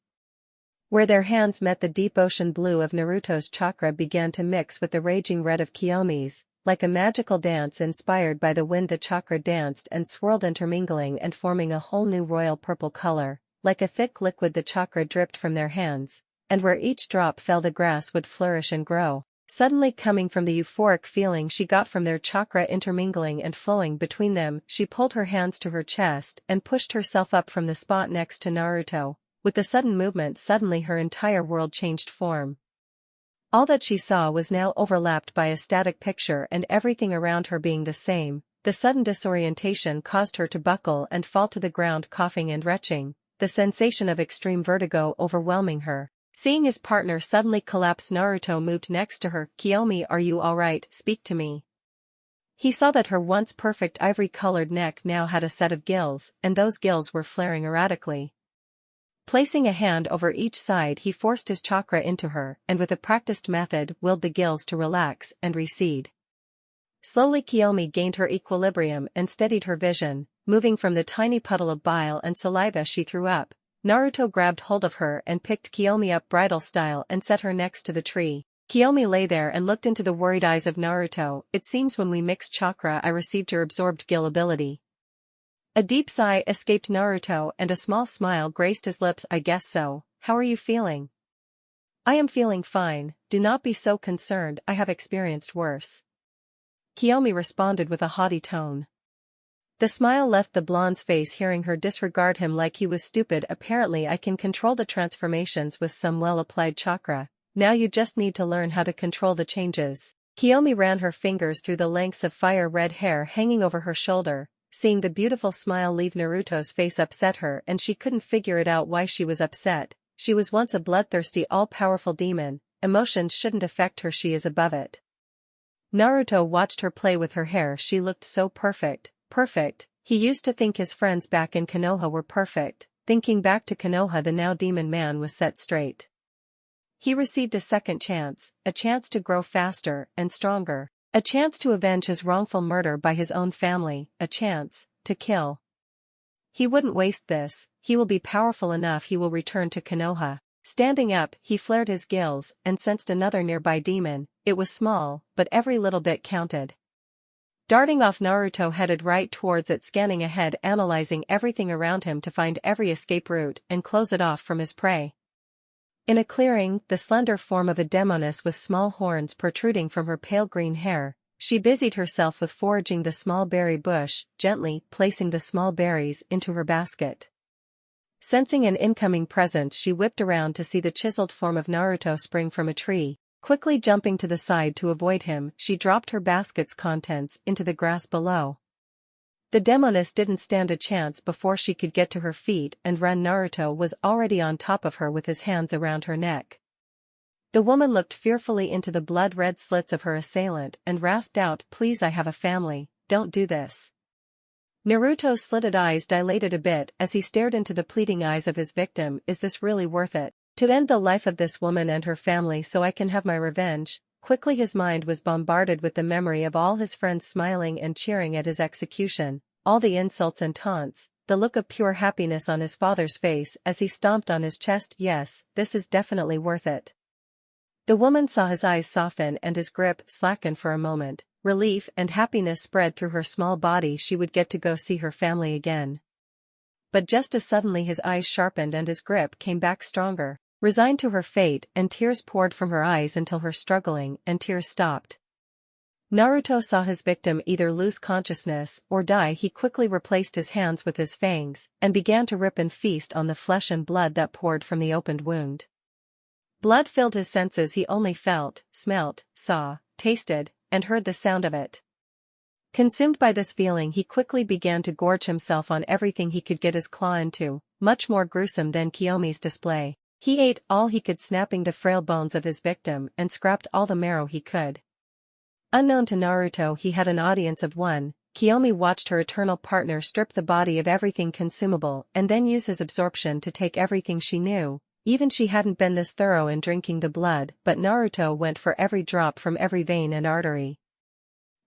Where their hands met, the deep ocean blue of Naruto's chakra began to mix with the raging red of Kiyomi's. Like a magical dance inspired by the wind, the chakra danced and swirled, intermingling and forming a whole new royal purple color. Like a thick liquid, the chakra dripped from their hands, and where each drop fell the grass would flourish and grow. Suddenly, coming from the euphoric feeling she got from their chakra intermingling and flowing between them, she pulled her hands to her chest and pushed herself up from the spot next to Naruto. With the sudden movement suddenly her entire world changed form. All that she saw was now overlapped by a static picture and everything around her being the same. The sudden disorientation caused her to buckle and fall to the ground coughing and retching, the sensation of extreme vertigo overwhelming her. Seeing his partner suddenly collapse, Naruto moved next to her. "Kiyomi, are you alright? Speak to me." He saw that her once perfect ivory-colored neck now had a set of gills, and those gills were flaring erratically. Placing a hand over each side, he forced his chakra into her, and with a practiced method willed the gills to relax and recede. Slowly Kiyomi gained her equilibrium and steadied her vision, moving from the tiny puddle of bile and saliva she threw up. Naruto grabbed hold of her and picked Kiyomi up bridal style and set her next to the tree. Kiyomi lay there and looked into the worried eyes of Naruto. "It seems when we mixed chakra I received your absorbed gil ability." A deep sigh escaped Naruto and a small smile graced his lips. "I guess so. How are you feeling?" "I am feeling fine, do not be so concerned, I have experienced worse," Kiyomi responded with a haughty tone. The smile left the blonde's face hearing her disregard him like he was stupid. "Apparently I can control the transformations with some well-applied chakra. Now you just need to learn how to control the changes." Kiyomi ran her fingers through the lengths of fire-red hair hanging over her shoulder. Seeing the beautiful smile leave Naruto's face upset her and she couldn't figure it out why she was upset. She was once a bloodthirsty all-powerful demon, emotions shouldn't affect her, she is above it. Naruto watched her play with her hair. She looked so perfect, perfect. He used to think his friends back in Konoha were perfect. Thinking back to Konoha, the now demon man was set straight. He received a second chance, a chance to grow faster and stronger. A chance to avenge his wrongful murder by his own family, a chance to kill. He wouldn't waste this. He will be powerful enough, he will return to Konoha. Standing up, he flared his gills and sensed another nearby demon. It was small, but every little bit counted. Darting off, Naruto headed right towards it, scanning ahead, analyzing everything around him to find every escape route and close it off from his prey. In a clearing, the slender form of a demoness with small horns protruding from her pale green hair, she busied herself with foraging the small berry bush, gently placing the small berries into her basket. Sensing an incoming presence, she whipped around to see the chiseled form of Naruto spring from a tree. Quickly jumping to the side to avoid him, she dropped her basket's contents into the grass below. The demoness didn't stand a chance before she could get to her feet and run. Naruto was already on top of her with his hands around her neck. The woman looked fearfully into the blood-red slits of her assailant and rasped out, "Please, I have a family, don't do this." Naruto's slitted eyes dilated a bit as he stared into the pleading eyes of his victim. "Is this really worth it? To end the life of this woman and her family so I can have my revenge?" Quickly his mind was bombarded with the memory of all his friends smiling and cheering at his execution, all the insults and taunts, the look of pure happiness on his father's face as he stomped on his chest. "Yes, this is definitely worth it." The woman saw his eyes soften and his grip slacken for a moment. Relief and happiness spread through her small body. She would get to go see her family again. But just as suddenly his eyes sharpened and his grip came back stronger. Resigned to her fate, and tears poured from her eyes until her struggling and tears stopped. Naruto saw his victim either lose consciousness or die. He quickly replaced his hands with his fangs and began to rip and feast on the flesh and blood that poured from the opened wound. Blood filled his senses. He only felt, smelt, saw, tasted, and heard the sound of it. Consumed by this feeling, he quickly began to gorge himself on everything he could get his claw into, much more gruesome than Kiyomi's display. He ate all he could, snapping the frail bones of his victim and scrapped all the marrow he could. Unknown to Naruto, he had an audience of one. Kiyomi watched her eternal partner strip the body of everything consumable and then use his absorption to take everything she knew. Even she hadn't been this thorough in drinking the blood, but Naruto went for every drop from every vein and artery.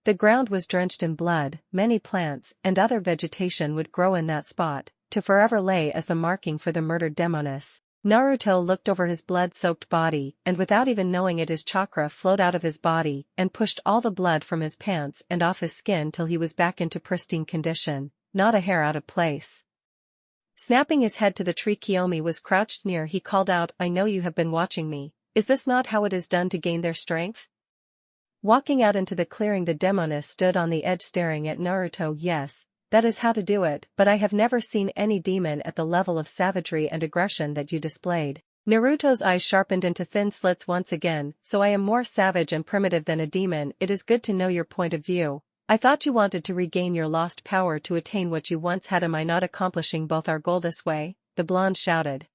The ground was drenched in blood. Many plants and other vegetation would grow in that spot, to forever lay as the marking for the murdered demoness. Naruto looked over his blood-soaked body, and without even knowing it, his chakra flowed out of his body and pushed all the blood from his pants and off his skin till he was back into pristine condition, not a hair out of place. Snapping his head to the tree Kiyomi was crouched near, he called out, "I know you have been watching me. Is this not how it is done to gain their strength?" Walking out into the clearing, the demoness stood on the edge staring at Naruto. "Yes, that is how to do it, but I have never seen any demon at the level of savagery and aggression that you displayed. Naruto's eyes sharpened into thin slits once again, so I am more savage and primitive than a demon. It is good to know your point of view. I thought you wanted to regain your lost power to attain what you once had. Am I not accomplishing both our goal this way? The blonde shouted.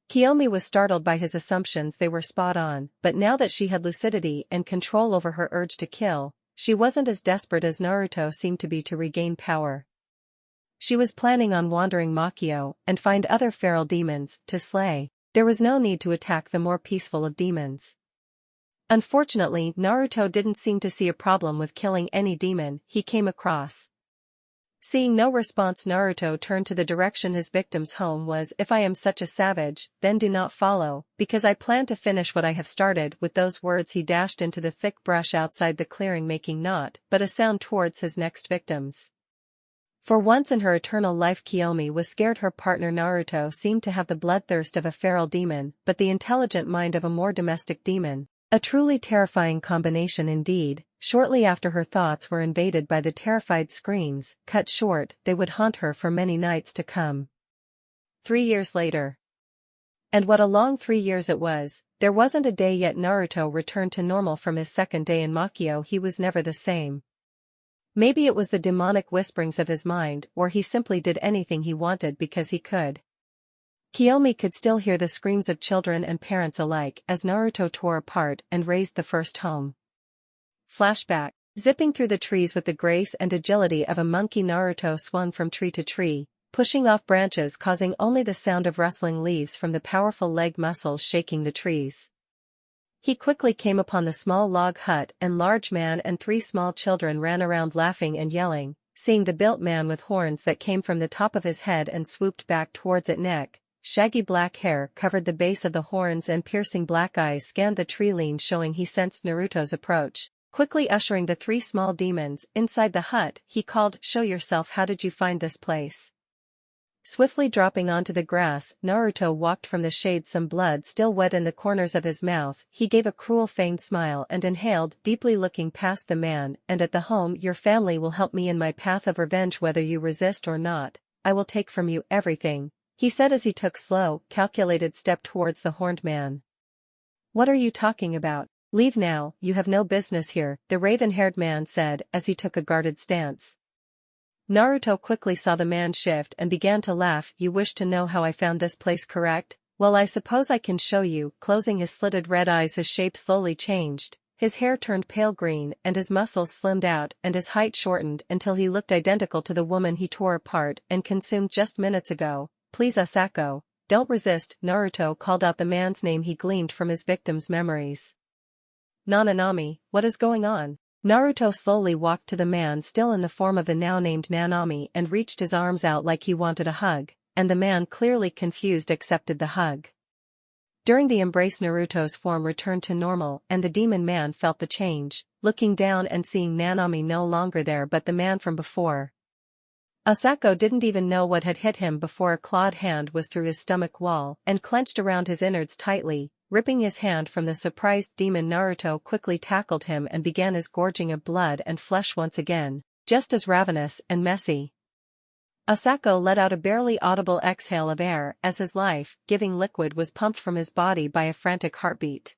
Kiyomi was startled by his assumptions. They were spot on, but now that she had lucidity and control over her urge to kill, she wasn't as desperate as Naruto seemed to be to regain power. She was planning on wandering Makio and find other feral demons to slay. There was no need to attack the more peaceful of demons. Unfortunately, Naruto didn't seem to see a problem with killing any demon he came across. Seeing no response, Naruto turned to the direction his victim's home was. If I am such a savage, then do not follow, because I plan to finish what I have started. With those words he dashed into the thick brush outside the clearing, making not but a sound towards his next victims. For once in her eternal life, Kiyomi was scared. Her partner Naruto seemed to have the bloodthirst of a feral demon, but the intelligent mind of a more domestic demon. A truly terrifying combination indeed. Shortly after, her thoughts were invaded by the terrified screams. Cut short, they would haunt her for many nights to come. 3 years later. And what a long 3 years it was. There wasn't a day yet Naruto returned to normal from his second day in Makio. He was never the same. Maybe it was the demonic whisperings of his mind, or he simply did anything he wanted because he could. Kiyomi could still hear the screams of children and parents alike as Naruto tore apart and razed the first home. Flashback. Zipping through the trees with the grace and agility of a monkey, Naruto swung from tree to tree, pushing off branches, causing only the sound of rustling leaves from the powerful leg muscles shaking the trees. He quickly came upon the small log hut, and large man and 3 small children ran around laughing and yelling. Seeing the built man with horns that came from the top of his head and swooped back towards its neck, shaggy black hair covered the base of the horns and piercing black eyes scanned the tree line, showing he sensed Naruto's approach. Quickly ushering the 3 small demons inside the hut, he called, "Show yourself. How did you find this place?" Swiftly dropping onto the grass, Naruto walked from the shade, some blood still wet in the corners of his mouth. He gave a cruel feigned smile and inhaled deeply, looking past the man. "And at the home, your family will help me in my path of revenge. Whether you resist or not, I will take from you everything," he said as he took slow, calculated step towards the horned man. "What are you talking about? Leave now, you have no business here," the raven-haired man said as he took a guarded stance. Naruto quickly saw the man shift and began to laugh. "You wish to know how I found this place, correct? Well, I suppose I can show you." Closing his slitted red eyes, his shape slowly changed, his hair turned pale green and his muscles slimmed out and his height shortened until he looked identical to the woman he tore apart and consumed just minutes ago. "Please, Asako, don't resist." Naruto called out the man's name. He gleamed from his victim's memories. "Nanami, what is going on?" Naruto slowly walked to the man still in the form of the now named Nanami and reached his arms out like he wanted a hug, and the man, clearly confused, accepted the hug. During the embrace, Naruto's form returned to normal and the demon man felt the change, looking down and seeing Nanami no longer there but the man from before. Asako didn't even know what had hit him before a clawed hand was through his stomach wall and clenched around his innards tightly. Ripping his hand from the surprised demon, Naruto quickly tackled him and began his gorging of blood and flesh once again, just as ravenous and messy. Asako let out a barely audible exhale of air as his life-giving liquid was pumped from his body by a frantic heartbeat.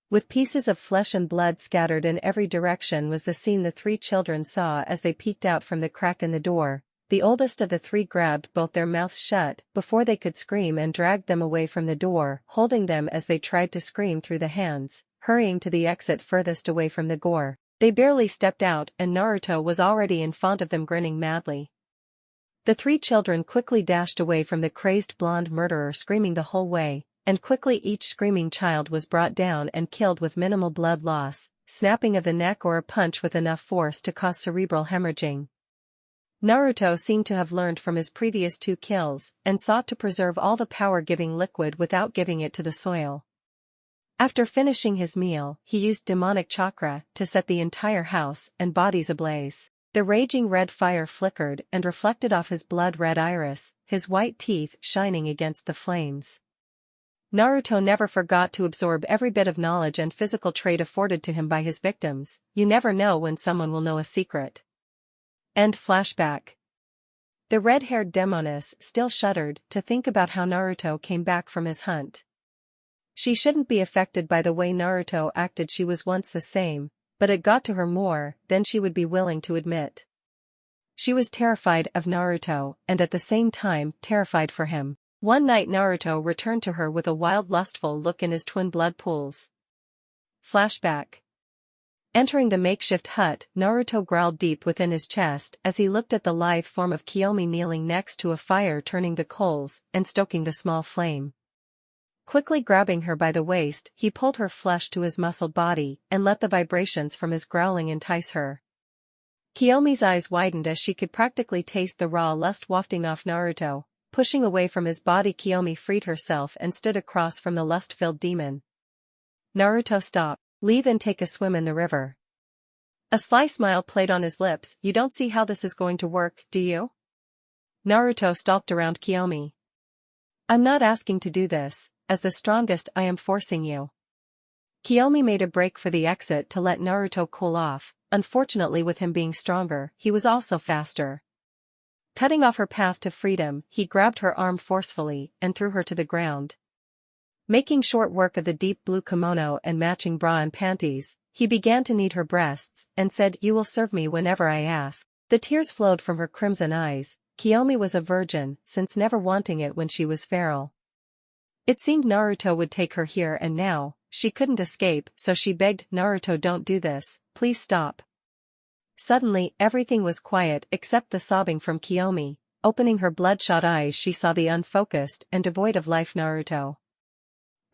With pieces of flesh and blood scattered in every direction was the scene the 3 children saw as they peeked out from the crack in the door. The oldest of the 3 grabbed both their mouths shut before they could scream and dragged them away from the door, holding them as they tried to scream through the hands, hurrying to the exit furthest away from the gore. They barely stepped out and Naruto was already in front of them, grinning madly. The 3 children quickly dashed away from the crazed blonde murderer, screaming the whole way, and quickly each screaming child was brought down and killed with minimal blood loss, snapping of the neck or a punch with enough force to cause cerebral hemorrhaging. Naruto seemed to have learned from his previous 2 kills and sought to preserve all the power-giving liquid without giving it to the soil. After finishing his meal, he used demonic chakra to set the entire house and bodies ablaze. The raging red fire flickered and reflected off his blood-red iris, his white teeth shining against the flames. Naruto never forgot to absorb every bit of knowledge and physical trait afforded to him by his victims. You never know when someone will know a secret. End flashback. The red-haired demoness still shuddered to think about how Naruto came back from his hunt. She shouldn't be affected by the way Naruto acted. She was once the same, but it got to her more than she would be willing to admit. She was terrified of Naruto and at the same time terrified for him. One night Naruto returned to her with a wild lustful look in his twin blood pools. Flashback. Entering the makeshift hut, Naruto growled deep within his chest as he looked at the lithe form of Kiyomi kneeling next to a fire, turning the coals and stoking the small flame. Quickly grabbing her by the waist, he pulled her flesh to his muscled body and let the vibrations from his growling entice her. Kiyomi's eyes widened as she could practically taste the raw lust wafting off Naruto. Pushing away from his body, Kiyomi freed herself and stood across from the lust-filled demon. Naruto, stop. Leave and take a swim in the river. A sly smile played on his lips. You don't see how this is going to work, do you? Naruto stalked around Kiyomi. I'm not asking to do this. As the strongest, I am forcing you. Kiyomi made a break for the exit to let Naruto cool off. Unfortunately, with him being stronger, he was also faster. Cutting off her path to freedom, he grabbed her arm forcefully and threw her to the ground. Making short work of the deep blue kimono and matching bra and panties, he began to knead her breasts and said, "You will serve me whenever I ask." The tears flowed from her crimson eyes. Kiyomi was a virgin, since never wanting it when she was feral. It seemed Naruto would take her here and now. She couldn't escape, so she begged, "Naruto, don't do this, please stop." Suddenly, everything was quiet except the sobbing from Kiyomi. Opening her bloodshot eyes, she saw the unfocused and devoid of life Naruto.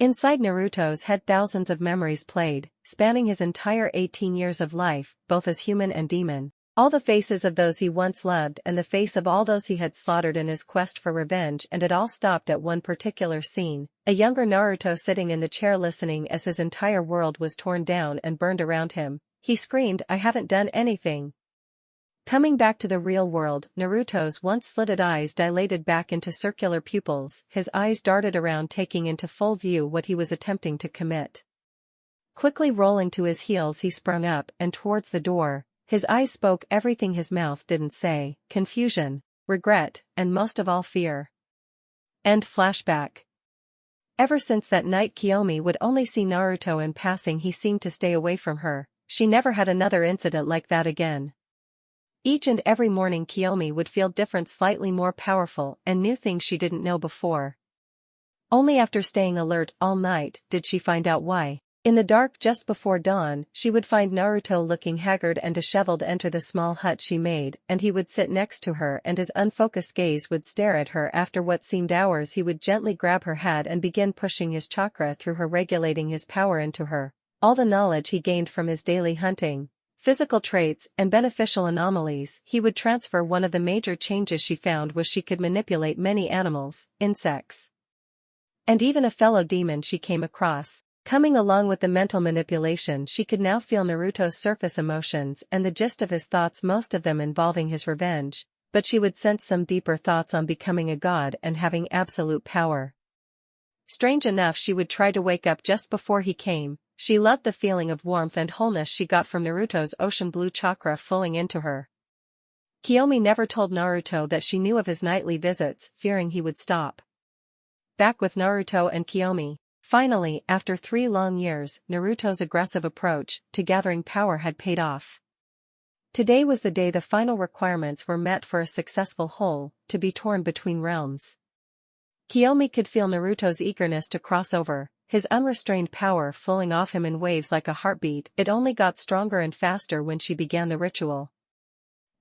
Inside Naruto's head, thousands of memories played, spanning his entire 18 years of life, both as human and demon. All the faces of those he once loved and the face of all those he had slaughtered in his quest for revenge, and it all stopped at one particular scene, a younger Naruto sitting in the chair listening as his entire world was torn down and burned around him. He screamed, "I haven't done anything." Coming back to the real world, Naruto's once slitted eyes dilated back into circular pupils. His eyes darted around, taking into full view what he was attempting to commit. Quickly rolling to his heels, he sprung up and towards the door. His eyes spoke everything his mouth didn't say: confusion, regret, and most of all fear. End flashback. Ever since that night, Kiyomi would only see Naruto in passing. He seemed to stay away from her. She never had another incident like that again. Each and every morning Kiyomi would feel different, slightly more powerful, and new things she didn't know before. Only after staying alert all night did she find out why. In the dark just before dawn, she would find Naruto looking haggard and disheveled enter the small hut she made, and he would sit next to her and his unfocused gaze would stare at her. After what seemed hours, he would gently grab her hand and begin pushing his chakra through her, regulating his power into her. All the knowledge he gained from his daily hunting, physical traits, and beneficial anomalies, he would transfer. One of the major changes she found was she could manipulate many animals, insects, and even a fellow demon she came across. Coming along with the mental manipulation, she could now feel Naruto's surface emotions and the gist of his thoughts, most of them involving his revenge, but she would sense some deeper thoughts on becoming a god and having absolute power. Strange enough, she would try to wake up just before he came. She loved the feeling of warmth and wholeness she got from Naruto's ocean blue chakra flowing into her. Kiyomi never told Naruto that she knew of his nightly visits, fearing he would stop. Back with Naruto and Kiyomi. Finally, after 3 long years, Naruto's aggressive approach to gathering power had paid off. Today was the day the final requirements were met for a successful whole, to be torn between realms. Kiyomi could feel Naruto's eagerness to cross over, his unrestrained power flowing off him in waves like a heartbeat. It only got stronger and faster when she began the ritual.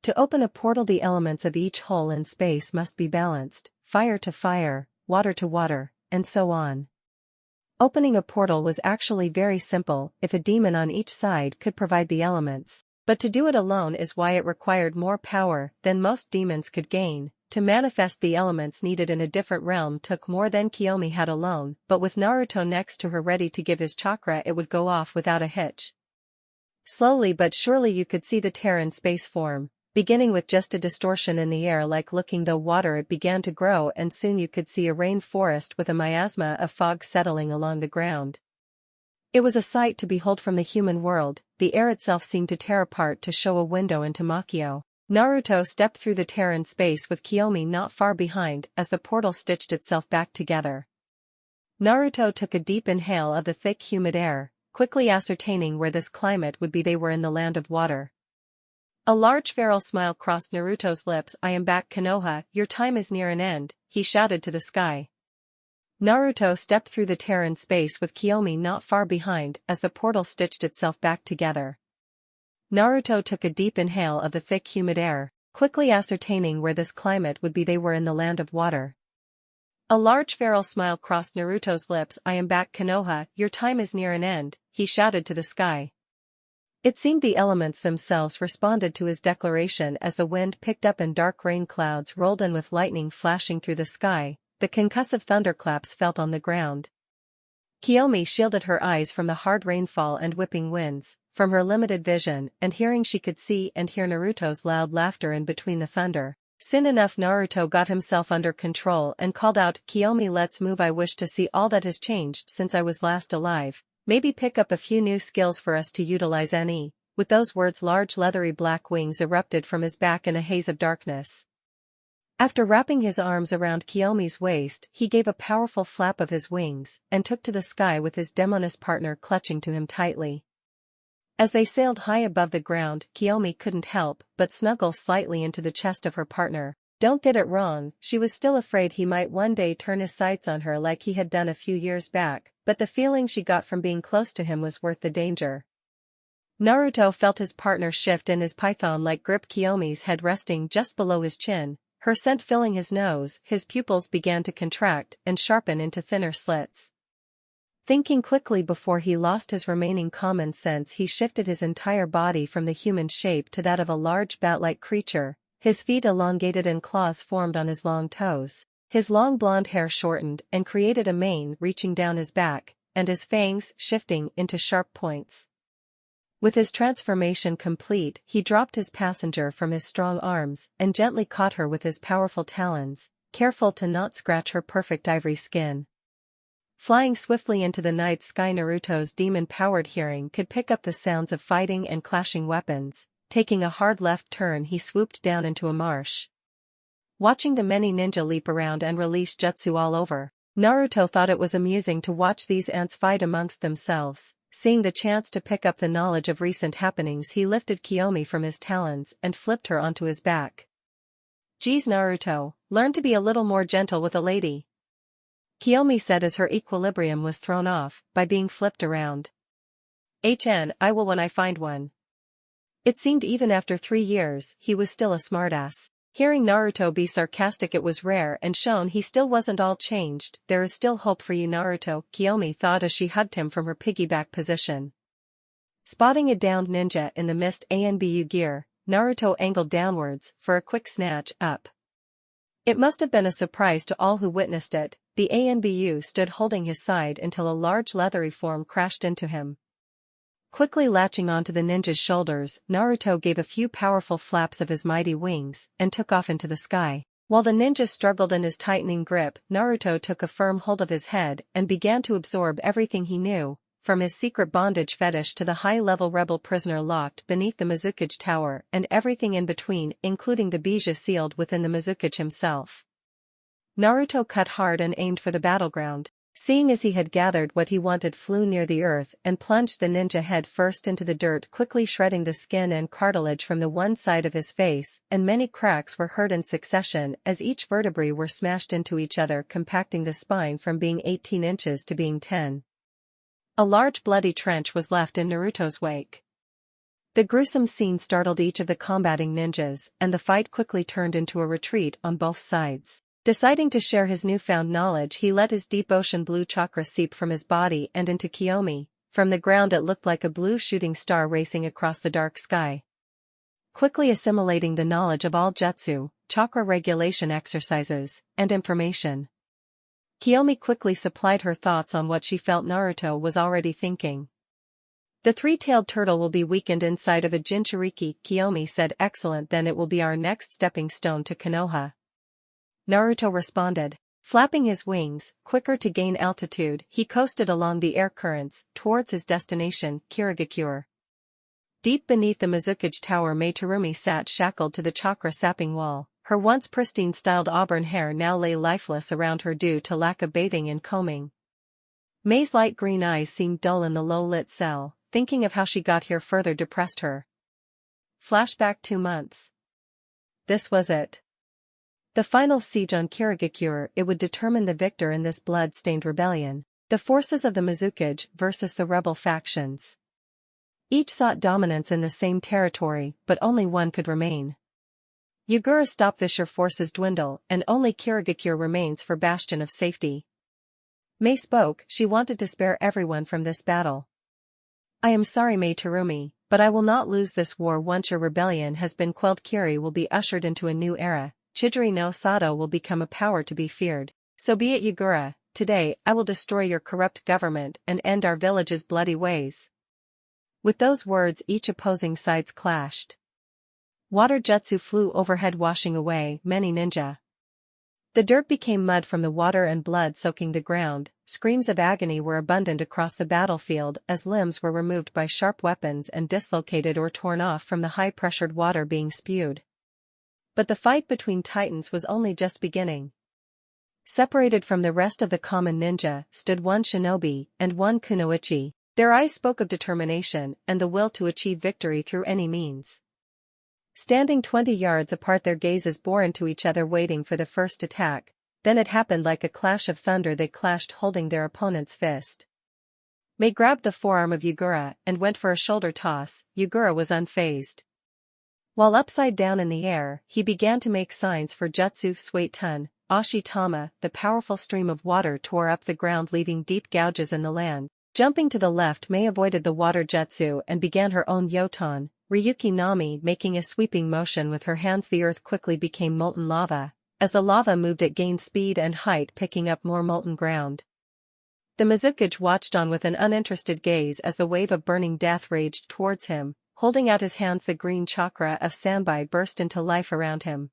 To open a portal, the elements of each hole in space must be balanced, fire to fire, water to water, and so on. Opening a portal was actually very simple if a demon on each side could provide the elements, but to do it alone is why it required more power than most demons could gain. To manifest the elements needed in a different realm took more than Kiyomi had alone, but with Naruto next to her ready to give his chakra, it would go off without a hitch. Slowly but surely you could see the tear in space form. Beginning with just a distortion in the air like looking though water, it began to grow, and soon you could see a rain forest with a miasma of fog settling along the ground. It was a sight to behold from the human world. The air itself seemed to tear apart to show a window into Makio. Naruto stepped through the tear in space with Kiyomi not far behind as the portal stitched itself back together. Naruto took a deep inhale of the thick humid air, quickly ascertaining where this climate would be. They were in the land of water. A large feral smile crossed Naruto's lips. I am back, Konoha, your time is near an end, he shouted to the sky. Naruto stepped through the tear in space with Kiyomi not far behind as the portal stitched itself back together. Naruto took a deep inhale of the thick humid air, quickly ascertaining where this climate would be. They were in the land of water. A large feral smile crossed Naruto's lips. I am back, Konoha, your time is near an end, he shouted to the sky. It seemed the elements themselves responded to his declaration as the wind picked up and dark rain clouds rolled in with lightning flashing through the sky. The concussive thunderclaps felt on the ground. Kiyomi shielded her eyes from the hard rainfall and whipping winds. From her limited vision and hearing she could see and hear Naruto's loud laughter in between the thunder. Soon enough Naruto got himself under control and called out, Kiyomi, let's move. I wish to see all that has changed since I was last alive. Maybe pick up a few new skills for us to utilize any. With those words large leathery black wings erupted from his back in a haze of darkness. After wrapping his arms around Kiyomi's waist, he gave a powerful flap of his wings and took to the sky with his demoness partner clutching to him tightly. As they sailed high above the ground, Kiyomi couldn't help but snuggle slightly into the chest of her partner. Don't get it wrong, she was still afraid he might one day turn his sights on her like he had done a few years back, but the feeling she got from being close to him was worth the danger. Naruto felt his partner shift in his python-like grip, Kiyomi's head resting just below his chin, her scent filling his nose. His pupils began to contract and sharpen into thinner slits. Thinking quickly before he lost his remaining common sense, he shifted his entire body from the human shape to that of a large bat-like creature, his feet elongated and claws formed on his long toes. His long blonde hair shortened and created a mane reaching down his back, and his fangs shifting into sharp points. With his transformation complete, he dropped his passenger from his strong arms and gently caught her with his powerful talons, careful to not scratch her perfect ivory skin. Flying swiftly into the night sky, Naruto's demon-powered hearing could pick up the sounds of fighting and clashing weapons. Taking a hard left turn, he swooped down into a marsh. Watching the many ninja leap around and release jutsu all over, Naruto thought it was amusing to watch these ants fight amongst themselves. Seeing the chance to pick up the knowledge of recent happenings, he lifted Kiyomi from his talons and flipped her onto his back. Geez, Naruto, learn to be a little more gentle with a lady, Kiyomi said as her equilibrium was thrown off by being flipped around. I will when I find one. It seemed even after 3 years, he was still a smartass. Hearing Naruto be sarcastic, it was rare and shown he still wasn't all changed. There is still hope for you, Naruto, Kiyomi thought as she hugged him from her piggyback position. Spotting a downed ninja in the mist ANBU gear, Naruto angled downwards for a quick snatch up. It must have been a surprise to all who witnessed it. The ANBU stood holding his side until a large leathery form crashed into him. Quickly latching onto the ninja's shoulders, Naruto gave a few powerful flaps of his mighty wings and took off into the sky. While the ninja struggled in his tightening grip, Naruto took a firm hold of his head and began to absorb everything he knew, from his secret bondage fetish to the high-level rebel prisoner locked beneath the Mizukage Tower and everything in between, including the Bija sealed within the Mizukage himself. Naruto cut hard and aimed for the battleground. Seeing as he had gathered what he wanted, flew near the earth and plunged the ninja head first into the dirt, quickly shredding the skin and cartilage from the one side of his face, and many cracks were heard in succession as each vertebrae were smashed into each other, compacting the spine from being 18 inches to being 10. A large bloody trench was left in Naruto's wake. The gruesome scene startled each of the combating ninjas, and the fight quickly turned into a retreat on both sides. Deciding to share his newfound knowledge, he let his deep ocean blue chakra seep from his body and into Kiyomi. From the ground it looked like a blue shooting star racing across the dark sky. Quickly assimilating the knowledge of all jutsu, chakra regulation exercises, and information, Kiyomi quickly supplied her thoughts on what she felt Naruto was already thinking. The three-tailed turtle will be weakened inside of a Jinchuriki, Kiyomi said. Excellent, then it will be our next stepping stone to Konoha, Naruto responded. Flapping his wings, quicker to gain altitude, he coasted along the air currents towards his destination, Kirigakure. Deep beneath the Mizukage tower Mei Terumi sat shackled to the chakra-sapping wall. Her once pristine-styled auburn hair now lay lifeless around her due to lack of bathing and combing. Mei's light green eyes seemed dull in the low-lit cell, thinking of how she got here further depressed her. Flashback 2 months. This was it. The final siege on Kirigakure. It would determine the victor in this blood-stained rebellion. The forces of the Mizukage versus the rebel factions. Each sought dominance in the same territory, but only one could remain. Yugura stopped the sheer forces dwindle, and only Kirigakure remains for bastion of safety. Mei spoke. She wanted to spare everyone from this battle. I am sorry, Mei Terumi, but I will not lose this war. Once your rebellion has been quelled, Kiri will be ushered into a new era. Chidori no Sato will become a power to be feared. So be it, Yugura. Today, I will destroy your corrupt government and end our village's bloody ways. With those words, each opposing sides clashed. Water jutsu flew overhead, washing away many ninja. The dirt became mud from the water and blood soaking the ground. Screams of agony were abundant across the battlefield as limbs were removed by sharp weapons and dislocated or torn off from the high-pressured water being spewed. But the fight between titans was only just beginning. Separated from the rest of the common ninja stood one shinobi and one kunoichi. Their eyes spoke of determination and the will to achieve victory through any means. Standing 20 yards apart, their gazes bore into each other, waiting for the first attack. Then it happened like a clash of thunder. They clashed, holding their opponent's fist. Mei grabbed the forearm of Yugura and went for a shoulder toss. Yugura was unfazed. While upside down in the air, he began to make signs for jutsu suetun, ashitama. The powerful stream of water tore up the ground, leaving deep gouges in the land. Jumping to the left, Mei avoided the water jutsu and began her own yoton, Ryuki Nami, making a sweeping motion with her hands. The earth quickly became molten lava. As the lava moved, it gained speed and height, picking up more molten ground. The Mizukage watched on with an uninterested gaze as the wave of burning death raged towards him. Holding out his hands, the green chakra of Sanbai burst into life around him.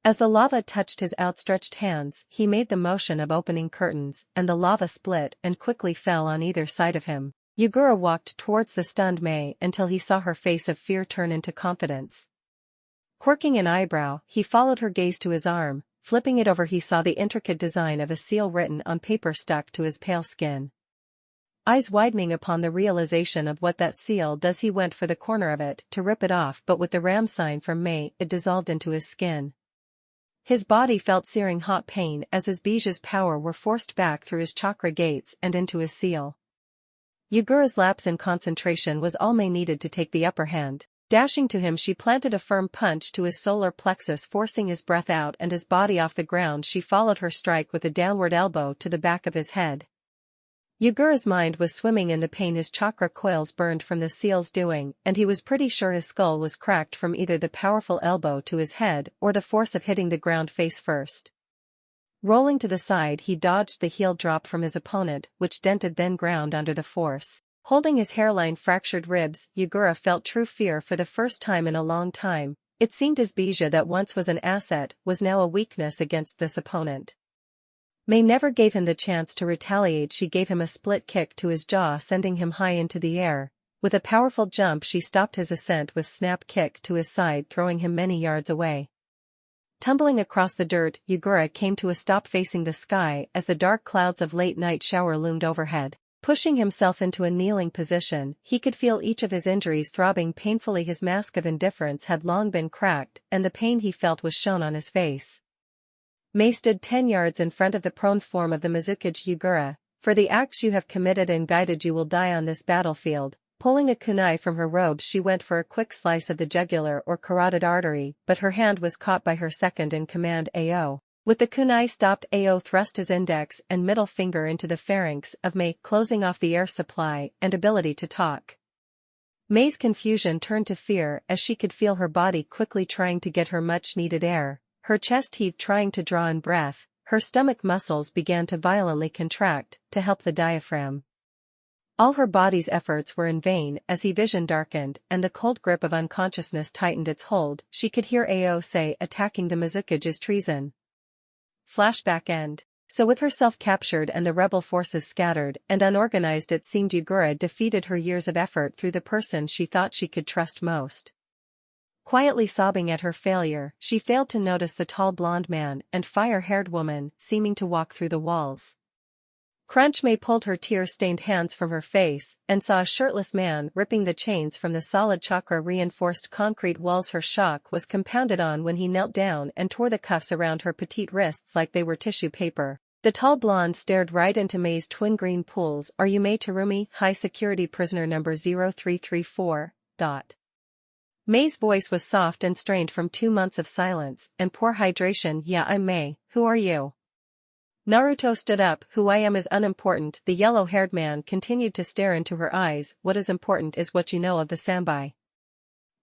As the lava touched his outstretched hands, he made the motion of opening curtains, and the lava split and quickly fell on either side of him. Yugura walked towards the stunned Mei until he saw her face of fear turn into confidence. Quirking an eyebrow, he followed her gaze to his arm. Flipping it over, he saw the intricate design of a seal written on paper stuck to his pale skin. Eyes widening upon the realization of what that seal does, he went for the corner of it to rip it off, but with the ram sign from Mei, it dissolved into his skin. His body felt searing hot pain as his Biju's power were forced back through his chakra gates and into his seal. Yugura's lapse in concentration was all Mei needed to take the upper hand. Dashing to him, she planted a firm punch to his solar plexus, forcing his breath out and his body off the ground. She followed her strike with a downward elbow to the back of his head. Yugura's mind was swimming in the pain his chakra coils burned from the seal's doing, and he was pretty sure his skull was cracked from either the powerful elbow to his head or the force of hitting the ground face first. Rolling to the side, he dodged the heel drop from his opponent, which dented then ground under the force. Holding his hairline fractured ribs, Yugura felt true fear for the first time in a long time. It seemed his Biju that once was an asset was now a weakness against this opponent. Mei never gave him the chance to retaliate. She gave him a split kick to his jaw, sending him high into the air. With a powerful jump, she stopped his ascent with snap kick to his side, throwing him many yards away. Tumbling across the dirt, Yugura came to a stop, facing the sky as the dark clouds of late night shower loomed overhead. Pushing himself into a kneeling position, he could feel each of his injuries throbbing painfully. His mask of indifference had long been cracked, and the pain he felt was shown on his face. Mei stood 10 yards in front of the prone form of the Mizukage. Yugura, for the acts you have committed and guided, you will die on this battlefield. Pulling a kunai from her robe, she went for a quick slice of the jugular or carotid artery, but her hand was caught by her second-in-command Ao. With the kunai stopped, Ao thrust his index and middle finger into the pharynx of Mei, closing off the air supply and ability to talk. Mei's confusion turned to fear as she could feel her body quickly trying to get her much-needed air. Her chest heaved, trying to draw in breath. Her stomach muscles began to violently contract to help the diaphragm. All her body's efforts were in vain as his vision darkened and the cold grip of unconsciousness tightened its hold. She could hear Ao say attacking the Mizukage is treason. Flashback end. So with herself captured and the rebel forces scattered and unorganized, it seemed Yugura defeated her years of effort through the person she thought she could trust most. Quietly sobbing at her failure, she failed to notice the tall blonde man and fire-haired woman seeming to walk through the walls. Crunch May pulled her tear-stained hands from her face and saw a shirtless man ripping the chains from the solid chakra-reinforced concrete walls. Her shock was compounded on when he knelt down and tore the cuffs around her petite wrists like they were tissue paper. The tall blonde stared right into May's twin green pools. "Are you May Terumi, high security prisoner number 0334? May's voice was soft and strained from 2 months of silence and poor hydration. "Yeah, I'm May. Who are you?" Naruto stood up. "Who I am is unimportant." The yellow-haired man continued to stare into her eyes. "What is important is what you know of the Sambai."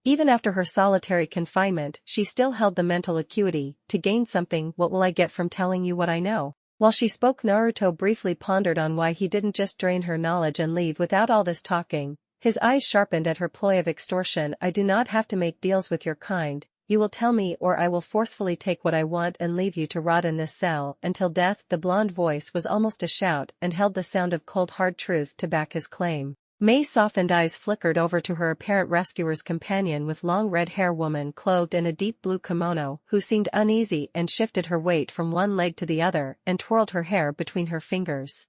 Even after her solitary confinement, she still held the mental acuity to gain something. "What will I get from telling you what I know?" While she spoke, Naruto briefly pondered on why he didn't just drain her knowledge and leave without all this talking. His eyes sharpened at her ploy of extortion. "I do not have to make deals with your kind. You will tell me, or I will forcefully take what I want and leave you to rot in this cell until death." The blonde voice was almost a shout and held the sound of cold hard truth to back his claim. May's softened eyes flickered over to her apparent rescuer's companion with long red hair, woman clothed in a deep blue kimono, who seemed uneasy and shifted her weight from one leg to the other and twirled her hair between her fingers.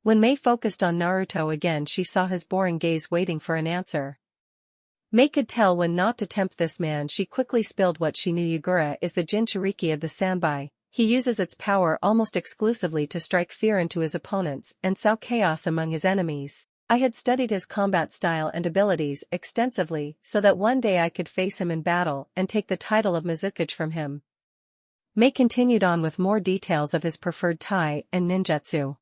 When May focused on Naruto again, she saw his boring gaze waiting for an answer. May could tell when not to tempt this man. She quickly spilled what she knew. "Yugura is the Jinchuriki of the Sambai. He uses its power almost exclusively to strike fear into his opponents and sow chaos among his enemies. I had studied his combat style and abilities extensively so that one day I could face him in battle and take the title of Mizukage from him." May continued on with more details of his preferred tai and ninjutsu.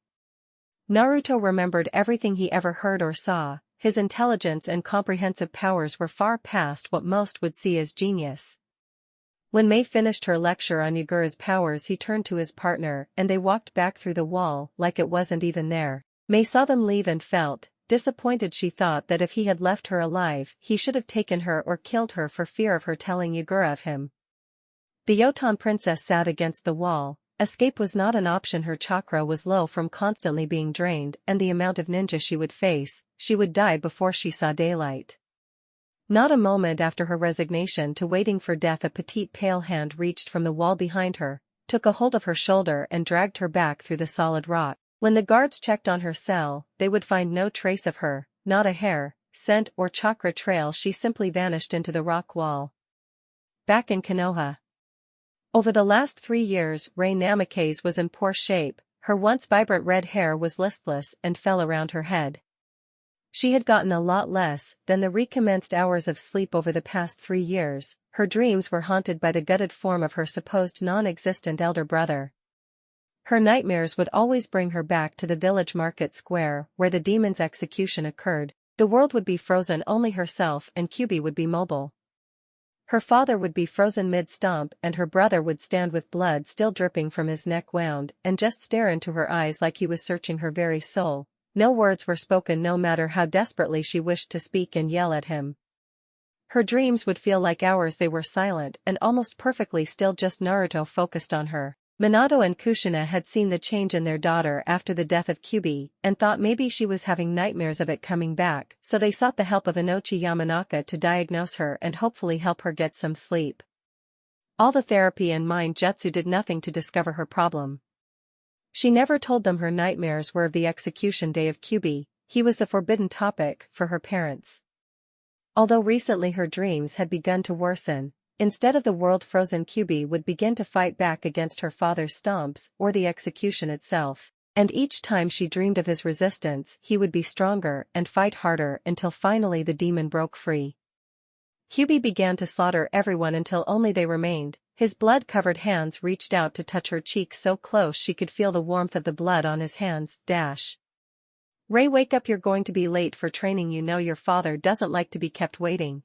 Naruto remembered everything he ever heard or saw. His intelligence and comprehensive powers were far past what most would see as genius. When May finished her lecture on Yugura's powers, he turned to his partner and they walked back through the wall like it wasn't even there. May saw them leave and felt disappointed. She thought that if he had left her alive, he should have taken her or killed her for fear of her telling Yugura of him. The Yotan princess sat against the wall. Escape was not an option. Her chakra was low from constantly being drained, and the amount of ninja she would face, she would die before she saw daylight. Not a moment after her resignation to waiting for death, a petite pale hand reached from the wall behind her, took a hold of her shoulder and dragged her back through the solid rock. When the guards checked on her cell, they would find no trace of her, not a hair, scent or chakra trail. She simply vanished into the rock wall. Back in Konoha. Over the last 3 years, Rei Namikaze was in poor shape. Her once vibrant red hair was listless and fell around her head. She had gotten a lot less than the recommenced hours of sleep over the past 3 years. Her dreams were haunted by the gutted form of her supposed non-existent elder brother. Her nightmares would always bring her back to the village market square where the demon's execution occurred. The world would be frozen, only herself and Kyubi would be mobile. Her father would be frozen mid-stomp and her brother would stand with blood still dripping from his neck wound and just stare into her eyes like he was searching her very soul. No words were spoken, no matter how desperately she wished to speak and yell at him. Her dreams would feel like hours. They were silent and almost perfectly still, just Naruto focused on her. Minato and Kushina had seen the change in their daughter after the death of Kyubi and thought maybe she was having nightmares of it coming back, so they sought the help of Inochi Yamanaka to diagnose her and hopefully help her get some sleep. All the therapy and mind jutsu did nothing to discover her problem. She never told them her nightmares were of the execution day of Kyubi. He was the forbidden topic for her parents. Although recently her dreams had begun to worsen, instead of the world frozen, Kyubi would begin to fight back against her father's stomps or the execution itself, and each time she dreamed of his resistance, he would be stronger and fight harder until finally the demon broke free. Kyubi began to slaughter everyone until only they remained. His blood-covered hands reached out to touch her cheek so close she could feel the warmth of the blood on his hands. Rei, wake up, you're going to be late for training. You know your father doesn't like to be kept waiting.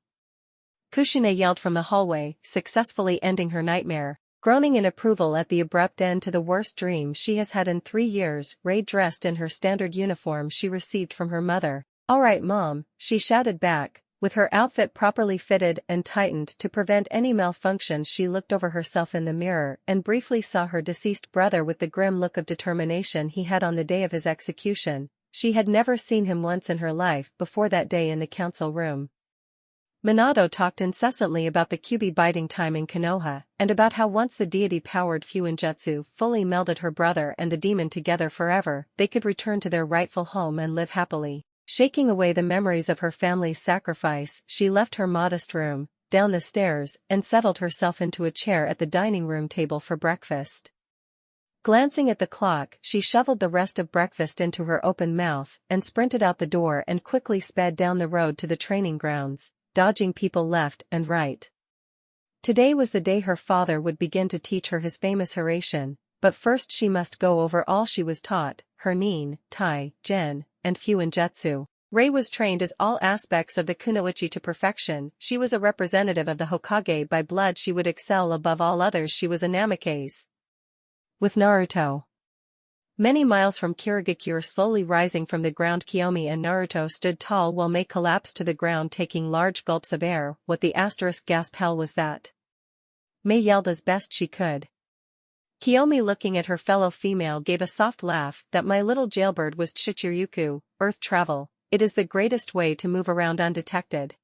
Kushina yelled from the hallway, successfully ending her nightmare. Groaning in approval at the abrupt end to the worst dream she has had in 3 years, Rei dressed in her standard uniform she received from her mother. "All right, Mom," she shouted back, With her outfit properly fitted and tightened to prevent any malfunctions, she looked over herself in the mirror and briefly saw her deceased brother with the grim look of determination he had on the day of his execution. She had never seen him once in her life before that day in the council room. Minato talked incessantly about the Kyuubi biding time in Konoha, and about how once the deity-powered Fuinjutsu fully melded her brother and the demon together forever, they could return to their rightful home and live happily. Shaking away the memories of her family's sacrifice, she left her modest room, down the stairs, and settled herself into a chair at the dining room table for breakfast. Glancing at the clock, she shoveled the rest of breakfast into her open mouth and sprinted out the door and quickly sped down the road to the training grounds, dodging people left and right. Today was the day her father would begin to teach her his famous Hiraishin, but first she must go over all she was taught, her Nin, Tai, Gen, and Fuinjutsu. Rei was trained as all aspects of the kunoichi to perfection. She was a representative of the Hokage by blood. She would excel above all others. She was a Namikaze. With Naruto. Many miles from Kirigakure, slowly rising from the ground, Kiyomi and Naruto stood tall while Mei collapsed to the ground, taking large gulps of air. What the asterisk gasp hell was that? Mei yelled as best she could. Kiyomi, looking at her fellow female, gave a soft laugh. That my little jailbird was Chichiryuku, earth travel. It is the greatest way to move around undetected.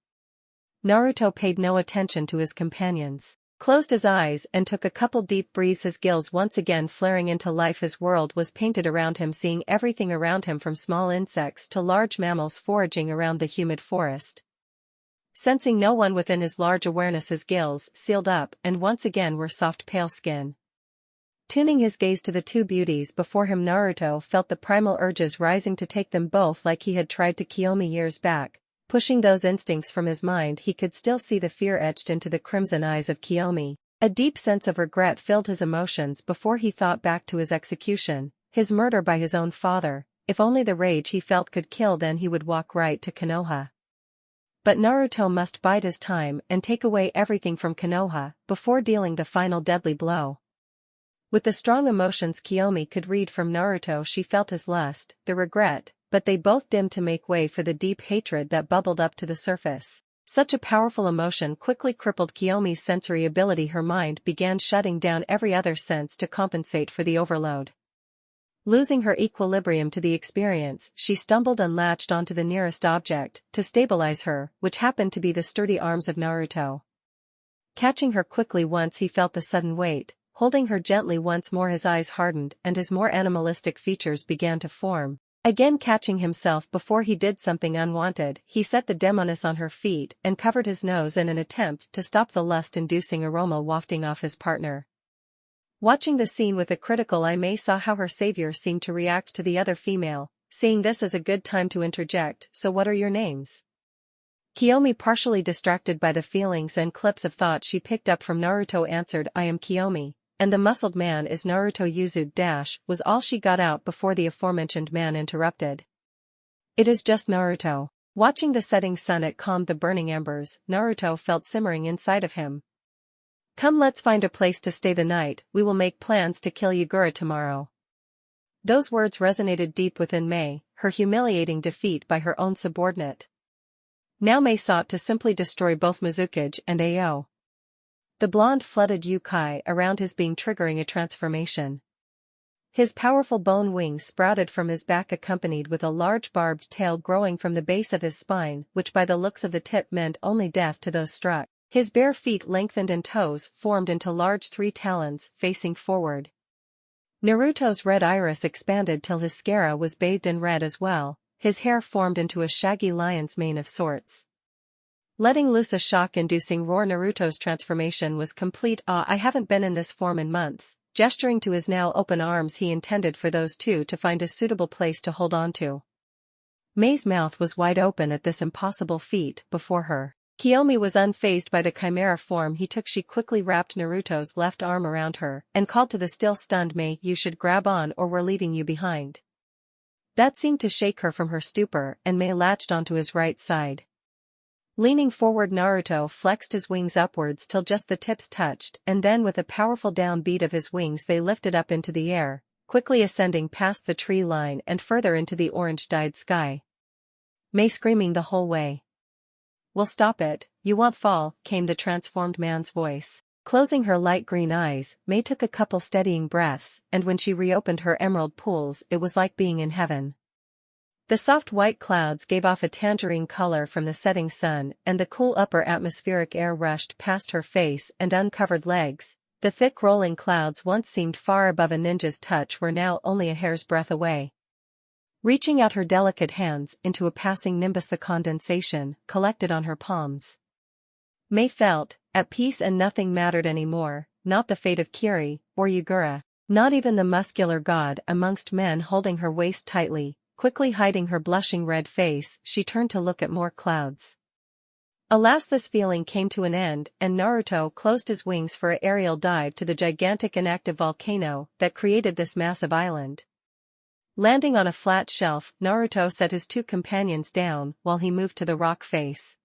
Naruto paid no attention to his companions, closed his eyes and took a couple deep breaths, his gills once again flaring into life. His world was painted around him, seeing everything around him from small insects to large mammals foraging around the humid forest. Sensing no one within his large awareness, his gills sealed up and once again were soft pale skin. Tuning his gaze to the two beauties before him, Naruto felt the primal urges rising to take them both like he had tried to Kiyomi years back. Pushing those instincts from his mind, he could still see the fear etched into the crimson eyes of Kiyomi. A deep sense of regret filled his emotions before he thought back to his execution, his murder by his own father. If only the rage he felt could kill, then he would walk right to Konoha. But Naruto must bide his time and take away everything from Konoha before dealing the final deadly blow. With the strong emotions Kiyomi could read from Naruto, she felt his lust, the regret, but they both dimmed to make way for the deep hatred that bubbled up to the surface. Such a powerful emotion quickly crippled Kiyomi's sensory ability. Her mind began shutting down every other sense to compensate for the overload. Losing her equilibrium to the experience, she stumbled and latched onto the nearest object to stabilize her, which happened to be the sturdy arms of Naruto. Catching her quickly once he felt the sudden weight, holding her gently once more his eyes hardened and his more animalistic features began to form. Again catching himself before he did something unwanted, he set the demoness on her feet and covered his nose in an attempt to stop the lust-inducing aroma wafting off his partner. Watching the scene with a critical eye, Mei saw how her savior seemed to react to the other female, seeing this as a good time to interject. So what are your names? Kiyomi, partially distracted by the feelings and clips of thought she picked up from Naruto, answered, I am Kiyomi. And the muscled man is Naruto Uzud was all she got out before the aforementioned man interrupted. It is just Naruto. Watching the setting sun, it calmed the burning embers Naruto felt simmering inside of him. Come, let's find a place to stay the night. We will make plans to kill Yagura tomorrow. Those words resonated deep within Mei, her humiliating defeat by her own subordinate. Now Mei sought to simply destroy both Mizukage and Ao. The blonde flooded Yukai around his being, triggering a transformation. His powerful bone wings sprouted from his back, accompanied with a large barbed tail growing from the base of his spine, which by the looks of the tip meant only death to those struck. His bare feet lengthened and toes formed into large 3 talons, facing forward. Naruto's red iris expanded till his sclera was bathed in red as well. His hair formed into a shaggy lion's mane of sorts. Letting loose a shock-inducing roar, Naruto's transformation was complete. I haven't been in this form in months. Gesturing to his now open arms, he intended for those two to find a suitable place to hold on to. Mei's mouth was wide open at this impossible feat before her. Kiyomi was unfazed by the chimera form he took. She quickly wrapped Naruto's left arm around her and called to the still stunned Mei, you should grab on or we're leaving you behind. That seemed to shake her from her stupor, and Mei latched onto his right side. Leaning forward, Naruto flexed his wings upwards till just the tips touched, and then with a powerful downbeat of his wings they lifted up into the air, quickly ascending past the tree line and further into the orange-dyed sky. Mei screaming the whole way. we'll stop it, you won't fall, came the transformed man's voice. Closing her light green eyes, May took a couple steadying breaths, and when she reopened her emerald pools it was like being in heaven. The soft white clouds gave off a tangerine color from the setting sun, and the cool upper atmospheric air rushed past her face and uncovered legs. The thick rolling clouds once seemed far above a ninja's touch were now only a hair's breadth away. Reaching out her delicate hands into a passing nimbus, the condensation collected on her palms. May felt at peace, and nothing mattered anymore, not the fate of Kiri or Yugura, not even the muscular god amongst men holding her waist tightly. Quickly hiding her blushing red face, she turned to look at more clouds. Alas, this feeling came to an end, and Naruto closed his wings for an aerial dive to the gigantic inactive volcano that created this massive island. Landing on a flat shelf, Naruto set his two companions down while he moved to the rock face.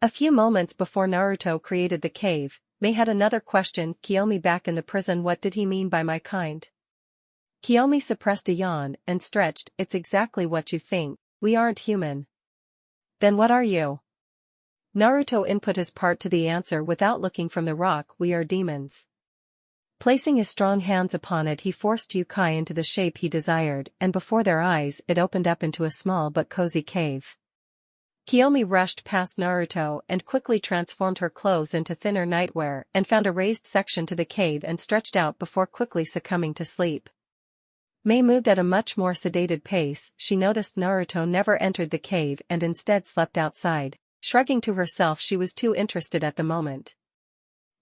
A few moments before Naruto created the cave, May had another question. Kiyomi back in the prison, what did he mean by my kind? Kiyomi suppressed a yawn and stretched, it's exactly what you think, we aren't human. Then what are you? Naruto input his part to the answer without looking from the rock, we are demons. Placing his strong hands upon it, he forced Yukai into the shape he desired, and before their eyes it opened up into a small but cozy cave. Kiyomi rushed past Naruto and quickly transformed her clothes into thinner nightwear and found a raised section to the cave and stretched out before quickly succumbing to sleep. May moved at a much more sedated pace. She noticed Naruto never entered the cave and instead slept outside. Shrugging to herself, she was too interested at the moment.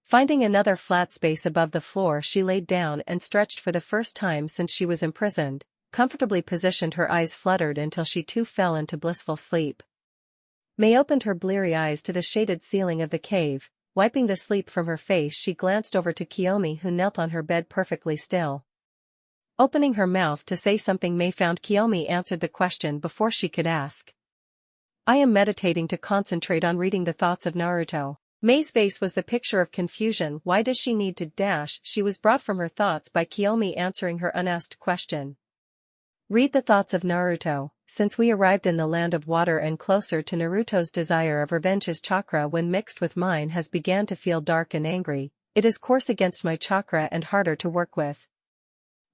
Finding another flat space above the floor, she laid down and stretched for the first time since she was imprisoned, comfortably positioned. Her eyes fluttered until she too fell into blissful sleep. May opened her bleary eyes to the shaded ceiling of the cave. Wiping the sleep from her face, she glanced over to Kiyomi, who knelt on her bed perfectly still. Opening her mouth to say something, May found Kiyomi answered the question before she could ask. I am meditating to concentrate on reading the thoughts of Naruto. May's face was the picture of confusion. Why does she need to dash? She was brought from her thoughts by Kiyomi answering her unasked question. Read the thoughts of Naruto. Since we arrived in the land of water and closer to Naruto's desire of revenge, his chakra when mixed with mine has began to feel dark and angry. It is coarse against my chakra and harder to work with.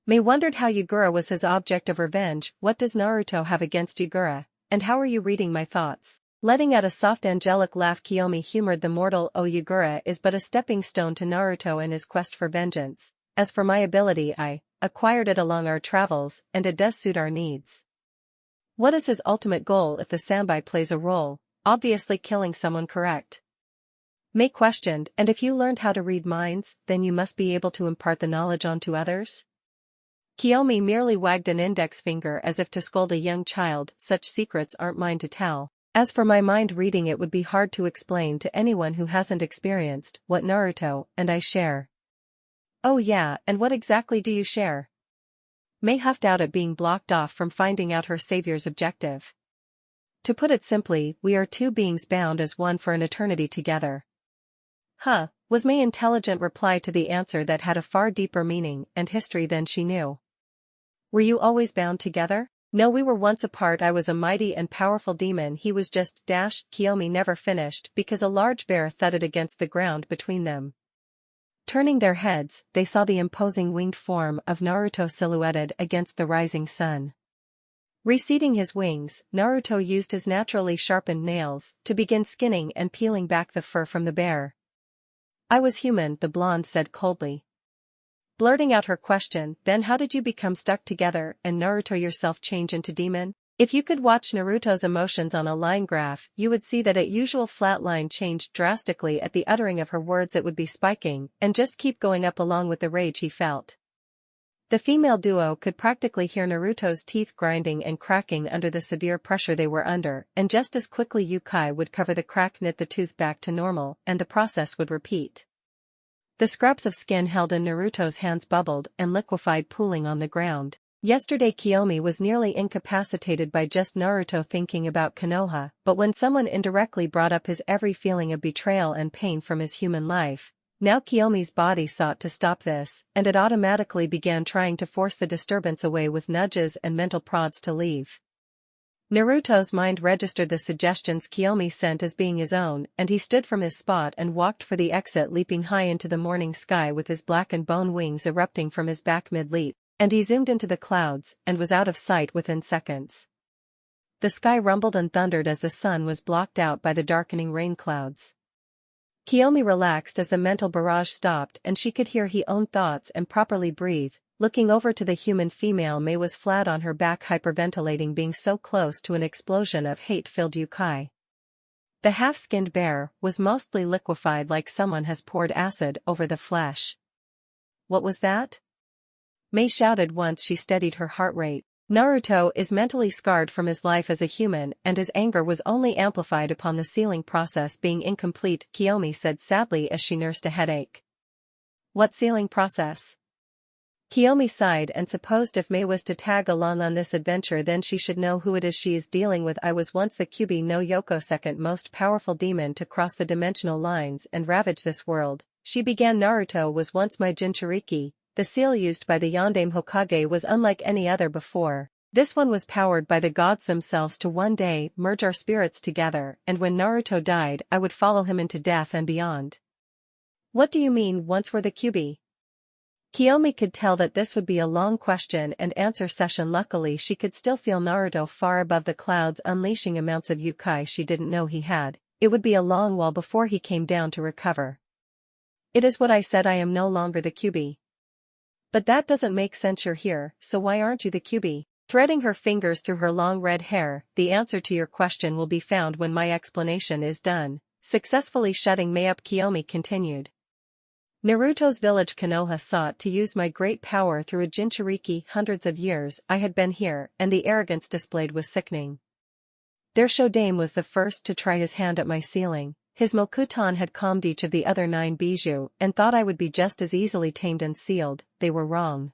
May wondered how Yugura was his object of revenge. What does Naruto have against Yugura? And how are you reading my thoughts? Letting out a soft angelic laugh, Kiyomi humored the mortal. Oh, Yugura is but a stepping stone to Naruto in his quest for vengeance. As for my ability, I acquired it along our travels, and it does suit our needs. What is his ultimate goal if the samurai plays a role? Obviously killing someone, correct? May questioned, and if you learned how to read minds, then you must be able to impart the knowledge onto others? Kiyomi merely wagged an index finger as if to scold a young child. Such secrets aren't mine to tell. As for my mind reading, it would be hard to explain to anyone who hasn't experienced what Naruto and I share. Oh yeah, and what exactly do you share? May huffed out at being blocked off from finding out her savior's objective. To put it simply, we are two beings bound as one for an eternity together. Huh, was May's intelligent reply to the answer that had a far deeper meaning and history than she knew. Were you always bound together? No, we were once apart. I was a mighty and powerful demon, he was just Kiyomi never finished because a large bear thudded against the ground between them. Turning their heads, they saw the imposing winged form of Naruto silhouetted against the rising sun. Reseating his wings, Naruto used his naturally sharpened nails to begin skinning and peeling back the fur from the bear. I was human, the blonde said coldly. Blurting out her question, then how did you become stuck together and Naruto yourself change into demon? If you could watch Naruto's emotions on a line graph, you would see that its usual flat line changed drastically at the uttering of her words. It would be spiking, and just keep going up along with the rage he felt. The female duo could practically hear Naruto's teeth grinding and cracking under the severe pressure they were under, and just as quickly Yukai would cover the crack, knit the tooth back to normal, and the process would repeat. The scraps of skin held in Naruto's hands bubbled and liquefied, pooling on the ground. Yesterday Kiyomi was nearly incapacitated by just Naruto thinking about Konoha, but when someone indirectly brought up his every feeling of betrayal and pain from his human life, now Kiyomi's body sought to stop this, and it automatically began trying to force the disturbance away with nudges and mental prods to leave. Naruto's mind registered the suggestions Kiyomi sent as being his own, and he stood from his spot and walked for the exit, leaping high into the morning sky with his black and bone wings erupting from his back mid-leap, and he zoomed into the clouds and was out of sight within seconds. The sky rumbled and thundered as the sun was blocked out by the darkening rain clouds. Kiyomi relaxed as the mental barrage stopped and she could hear her own thoughts and properly breathe. Looking over to the human female, Mei was flat on her back, hyperventilating, being so close to an explosion of hate-filled yokai. The half-skinned bear was mostly liquefied, like someone has poured acid over the flesh. What was that? Mei shouted once she steadied her heart rate. Naruto is mentally scarred from his life as a human, and his anger was only amplified upon the sealing process being incomplete, Kiyomi said sadly as she nursed a headache. What sealing process? Kiyomi sighed and supposed if Mei was to tag along on this adventure then she should know who it is she is dealing with. I was once the Kyuubi no Yoko, second most powerful demon to cross the dimensional lines and ravage this world, she began. Naruto was once my Jinchuriki. The seal used by the Yondaime Hokage was unlike any other before. This one was powered by the gods themselves to one day merge our spirits together, and when Naruto died I would follow him into death and beyond. What do you mean, once were the Kyuubi? Kiyomi could tell that this would be a long question and answer session. Luckily she could still feel Naruto far above the clouds, unleashing amounts of yokai she didn't know he had. It would be a long while before he came down to recover. It is what I said, I am no longer the Kyuubi. But that doesn't make sense, you're here, so why aren't you the Kyuubi? Threading her fingers through her long red hair, the answer to your question will be found when my explanation is done. Successfully shutting Mei up, Kiyomi continued. Naruto's village Konoha sought to use my great power through a Jinchuriki. Hundreds of years I had been here, and the arrogance displayed was sickening. Their Shodaime was the first to try his hand at my sealing. His Mokutan had calmed each of the other 9 bijou and thought I would be just as easily tamed and sealed. They were wrong.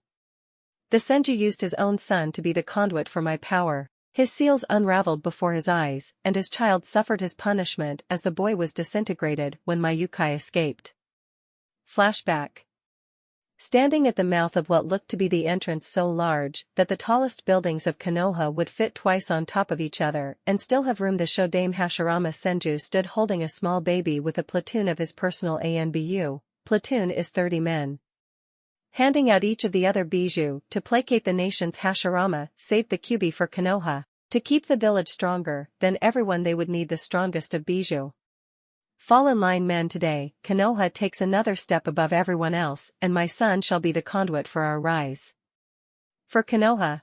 The Senju used his own son to be the conduit for my power. His seals unraveled before his eyes, and his child suffered his punishment as the boy was disintegrated when my yokai escaped. Flashback. Standing at the mouth of what looked to be the entrance, so large that the tallest buildings of Konoha would fit twice on top of each other and still have room, the Shodaime Hashirama Senju stood holding a small baby with a platoon of his personal ANBU. Platoon is 30 men. Handing out each of the other bijou to placate the nation's Hashirama, saved the Kyuubi for Konoha. To keep the village stronger than everyone they would need the strongest of bijou. Fall in line, men. Today, Konoha takes another step above everyone else, and my son shall be the conduit for our rise. For Konoha.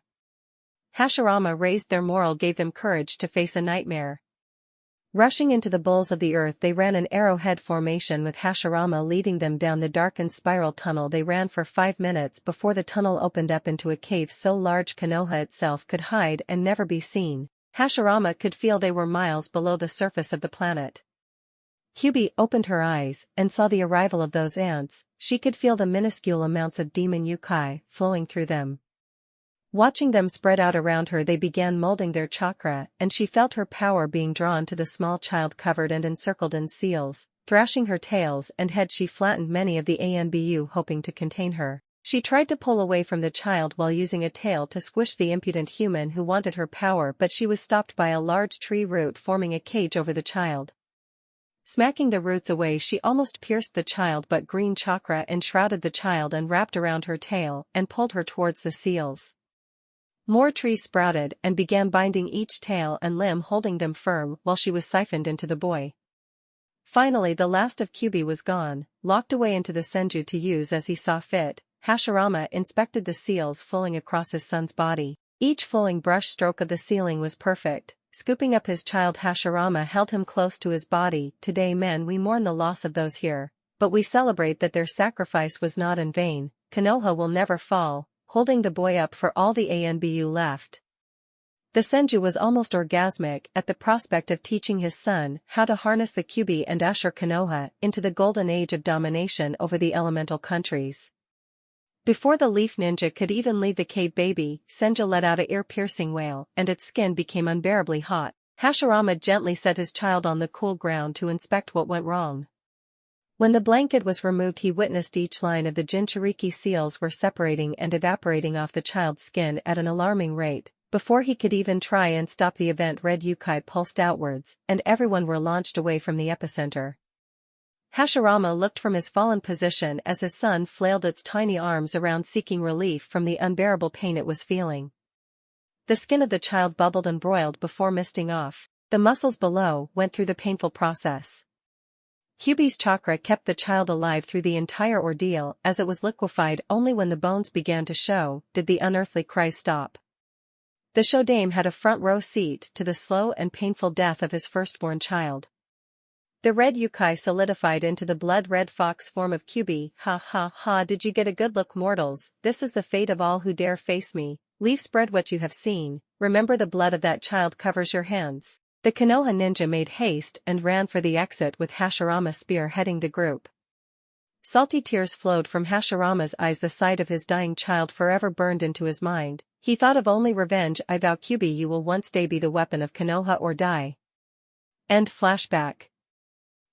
Hashirama raised their morale, gave them courage to face a nightmare. Rushing into the bowls of the earth, they ran an arrowhead formation with Hashirama leading them down the darkened spiral tunnel. They ran for 5 minutes before the tunnel opened up into a cave so large Konoha itself could hide and never be seen. Hashirama could feel they were miles below the surface of the planet. Kyuubi opened her eyes and saw the arrival of those ants. She could feel the minuscule amounts of demon yokai flowing through them. Watching them spread out around her, they began molding their chakra, and she felt her power being drawn to the small child covered and encircled in seals. Thrashing her tails and head, she flattened many of the ANBU, hoping to contain her. She tried to pull away from the child while using a tail to squish the impudent human who wanted her power, but she was stopped by a large tree root forming a cage over the child. Smacking the roots away, she almost pierced the child, but green chakra enshrouded the child and wrapped around her tail and pulled her towards the seals. More trees sprouted and began binding each tail and limb, holding them firm while she was siphoned into the boy. Finally, the last of Kyuubi was gone, locked away into the Senju to use as he saw fit. Hashirama inspected the seals flowing across his son's body. Each flowing brush stroke of the sealing was perfect. Scooping up his child, Hashirama held him close to his body. Today, men, we mourn the loss of those here, but we celebrate that their sacrifice was not in vain. Konoha will never fall, holding the boy up for all the ANBU left. The Senju was almost orgasmic at the prospect of teaching his son how to harness the Kyuubi and usher Konoha into the golden age of domination over the elemental countries. Before the leaf ninja could even lead the cave baby, Senju let out a ear-piercing wail, and its skin became unbearably hot. Hashirama gently set his child on the cool ground to inspect what went wrong. When the blanket was removed, he witnessed each line of the Jinchuriki seals were separating and evaporating off the child's skin at an alarming rate. Before he could even try and stop the event, red yukai pulsed outwards, and everyone were launched away from the epicenter. Hashirama looked from his fallen position as his son flailed its tiny arms around seeking relief from the unbearable pain it was feeling. The skin of the child bubbled and broiled before misting off. The muscles below went through the painful process. Kyuubi's chakra kept the child alive through the entire ordeal, as it was liquefied. Only when the bones began to show did the unearthly cries stop. The shodaime had a front-row seat to the slow and painful death of his firstborn child. The red yukai solidified into the blood-red fox form of Kyuubi. Ha ha ha, did you get a good look, mortals? This is the fate of all who dare face me. Leave spread what you have seen. Remember, the blood of that child covers your hands. The Konoha ninja made haste and ran for the exit with Hashirama spearheading the group. Salty tears flowed from Hashirama's eyes. The sight of his dying child forever burned into his mind. He thought of only revenge. I vow, Kyuubi, you will one day be the weapon of Konoha or die. End flashback.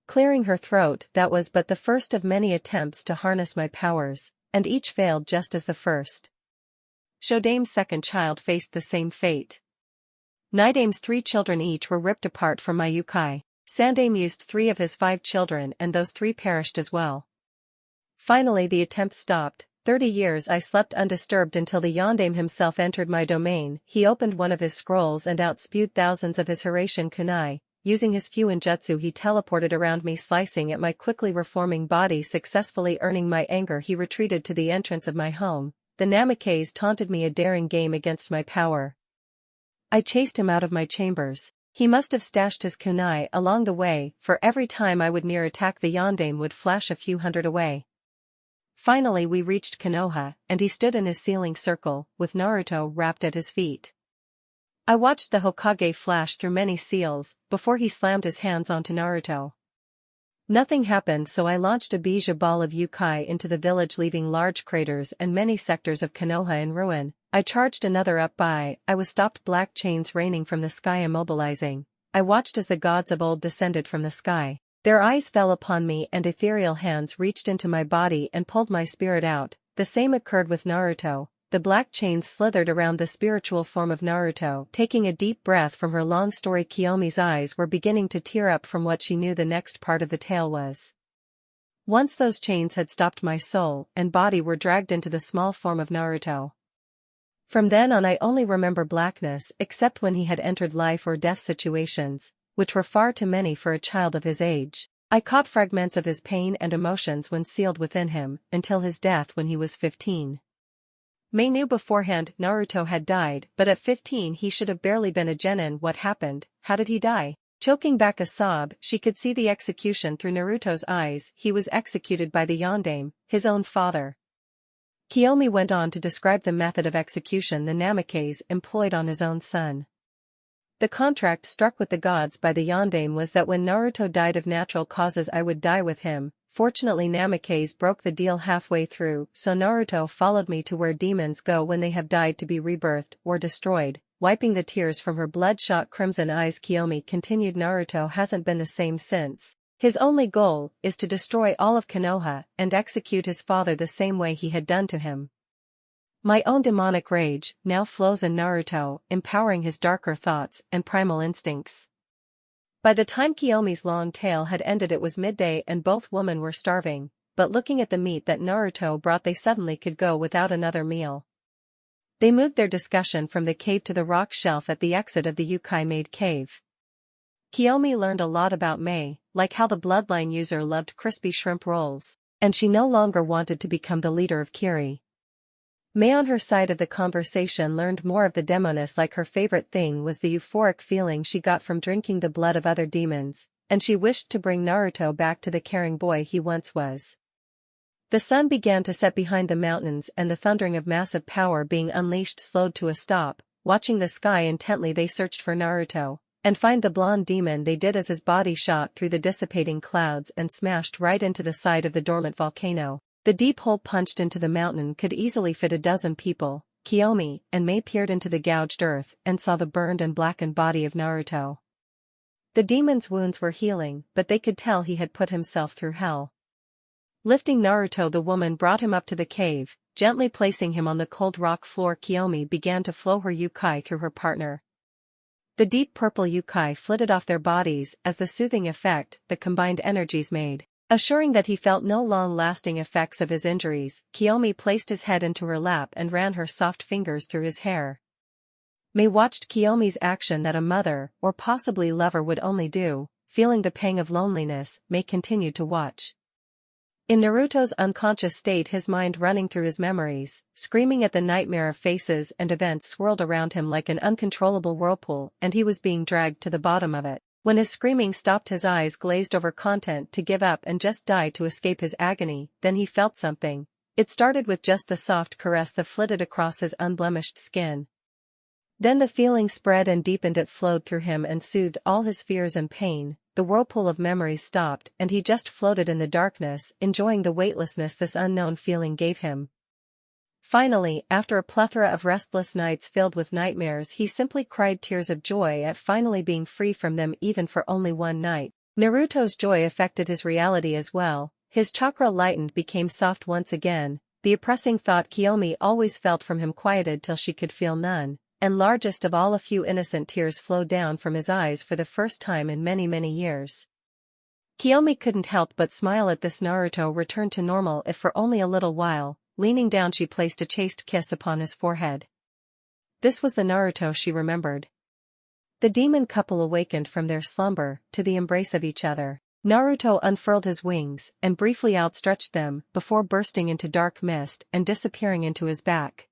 Clearing her throat, that was but the first of many attempts to harness my powers, and each failed just as the first. Shodaime's second child faced the same fate. Nidaime's 3 children each were ripped apart from my yukai. Sandaime used 3 of his 5 children, and those 3 perished as well. Finally the attempt stopped. 30 years I slept undisturbed until the Yondaime himself entered my domain. He opened one of his scrolls and outspewed thousands of his Hiraishin kunai. Using his Fuinjutsu, he teleported around me, slicing at my quickly reforming body. Successfully earning my anger, he retreated to the entrance of my home. The Namikaze taunted me, a daring game against my power. I chased him out of my chambers. He must have stashed his kunai along the way, for every time I would near attack, the Yondaime would flash a few hundred away. Finally we reached Konoha, and he stood in his sealing circle, with Naruto wrapped at his feet. I watched the Hokage flash through many seals, before he slammed his hands onto Naruto. Nothing happened, so I launched a Bija ball of yukai into the village, leaving large craters and many sectors of Konoha in ruin. I charged another up by. I was stopped, black chains raining from the sky, immobilizing. I watched as the gods of old descended from the sky. Their eyes fell upon me, and ethereal hands reached into my body and pulled my spirit out. The same occurred with Naruto. The black chains slithered around the spiritual form of Naruto. Taking a deep breath from her long story, Kiyomi's eyes were beginning to tear up from what she knew the next part of the tale was. Once those chains had stopped, my soul and body were dragged into the small form of Naruto. From then on I only remember blackness, except when he had entered life or death situations, which were far too many for a child of his age. I caught fragments of his pain and emotions when sealed within him, until his death when he was 15. Mei knew beforehand Naruto had died, but at 15 he should have barely been a genin. What happened? How did he die? Choking back a sob, she could see the execution through Naruto's eyes. He was executed by the Yondaime, his own father. Kiyomi went on to describe the method of execution the Namikaze employed on his own son. The contract struck with the gods by the Yondaime was that when Naruto died of natural causes I would die with him. Fortunately Namikaze broke the deal halfway through, so Naruto followed me to where demons go when they have died to be rebirthed or destroyed. Wiping the tears from her bloodshot crimson eyes, Kiyomi continued, Naruto hasn't been the same since. His only goal is to destroy all of Konoha and execute his father the same way he had done to him. My own demonic rage now flows in Naruto, empowering his darker thoughts and primal instincts. By the time Kiyomi's long tale had ended it was midday and both women were starving, but looking at the meat that Naruto brought they suddenly could go without another meal. They moved their discussion from the cave to the rock shelf at the exit of the yukai-made cave. Kiyomi learned a lot about Mei, like how the bloodline user loved crispy shrimp rolls, and she no longer wanted to become the leader of Kiri. Mei on her side of the conversation learned more of the demoness, like her favorite thing was the euphoric feeling she got from drinking the blood of other demons, and she wished to bring Naruto back to the caring boy he once was. The sun began to set behind the mountains and the thundering of massive power being unleashed slowed to a stop. Watching the sky intently they searched for Naruto, and find the blonde demon they did as his body shot through the dissipating clouds and smashed right into the side of the dormant volcano. The deep hole punched into the mountain could easily fit a dozen people. Kiyomi and Mei peered into the gouged earth and saw the burned and blackened body of Naruto. The demon's wounds were healing, but they could tell he had put himself through hell. Lifting Naruto, the woman brought him up to the cave. gently placing him on the cold rock floor. Kiyomi began to flow her yukai through her partner. The deep purple yukai flitted off their bodies as the soothing effect the combined energies made. Assuring that he felt no long-lasting effects of his injuries, Kiyomi placed his head into her lap and ran her soft fingers through his hair. Mei watched Kiyomi's action that a mother, or possibly lover, would only do. Feeling the pang of loneliness, Mei continued to watch. In Naruto's unconscious state, his mind running through his memories, screaming at the nightmare of faces and events swirled around him like an uncontrollable whirlpool, and he was being dragged to the bottom of it. When his screaming stopped, his eyes glazed over, content to give up and just die to escape his agony. Then he felt something. It started with just the soft caress that flitted across his unblemished skin. Then the feeling spread and deepened. It flowed through him and soothed all his fears and pain. The whirlpool of memories stopped and he just floated in the darkness, enjoying the weightlessness this unknown feeling gave him. Finally, after a plethora of restless nights filled with nightmares, he simply cried tears of joy at finally being free from them, even for only one night. Naruto's joy affected his reality as well. His chakra lightened, became soft once again. The oppressing thought Kiyomi always felt from him quieted till she could feel none. And largest of all, a few innocent tears flowed down from his eyes for the first time in many years. Kiyomi couldn't help but smile at this. Naruto returned to normal, if for only a little while. Leaning down, she placed a chaste kiss upon his forehead. This was the Naruto she remembered. The demon couple awakened from their slumber to the embrace of each other. Naruto unfurled his wings and briefly outstretched them before bursting into dark mist and disappearing into his back.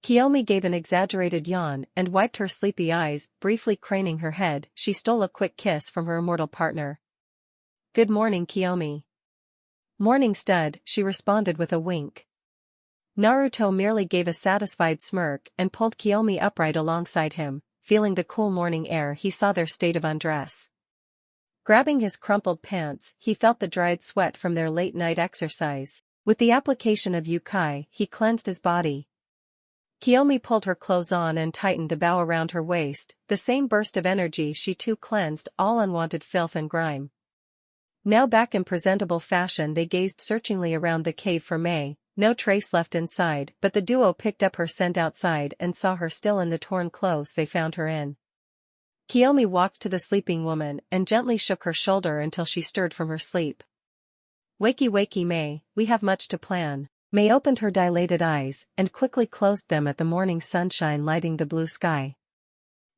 Kiyomi gave an exaggerated yawn and wiped her sleepy eyes. Briefly craning her head, she stole a quick kiss from her immortal partner. "Good morning, Kiyomi." "Morning, stud," she responded with a wink. Naruto merely gave a satisfied smirk and pulled Kiyomi upright alongside him. Feeling the cool morning air, he saw their state of undress. Grabbing his crumpled pants, he felt the dried sweat from their late-night exercise. With the application of yukai, he cleansed his body. Kiyomi pulled her clothes on and tightened the bow around her waist. The same burst of energy, she too cleansed all unwanted filth and grime. Now back in presentable fashion, they gazed searchingly around the cave for Mei. No trace left inside, but the duo picked up her scent outside and saw her still in the torn clothes they found her in. Kiyomi walked to the sleeping woman and gently shook her shoulder until she stirred from her sleep. "Wakey wakey, Mei, we have much to plan." Mei opened her dilated eyes and quickly closed them at the morning sunshine lighting the blue sky.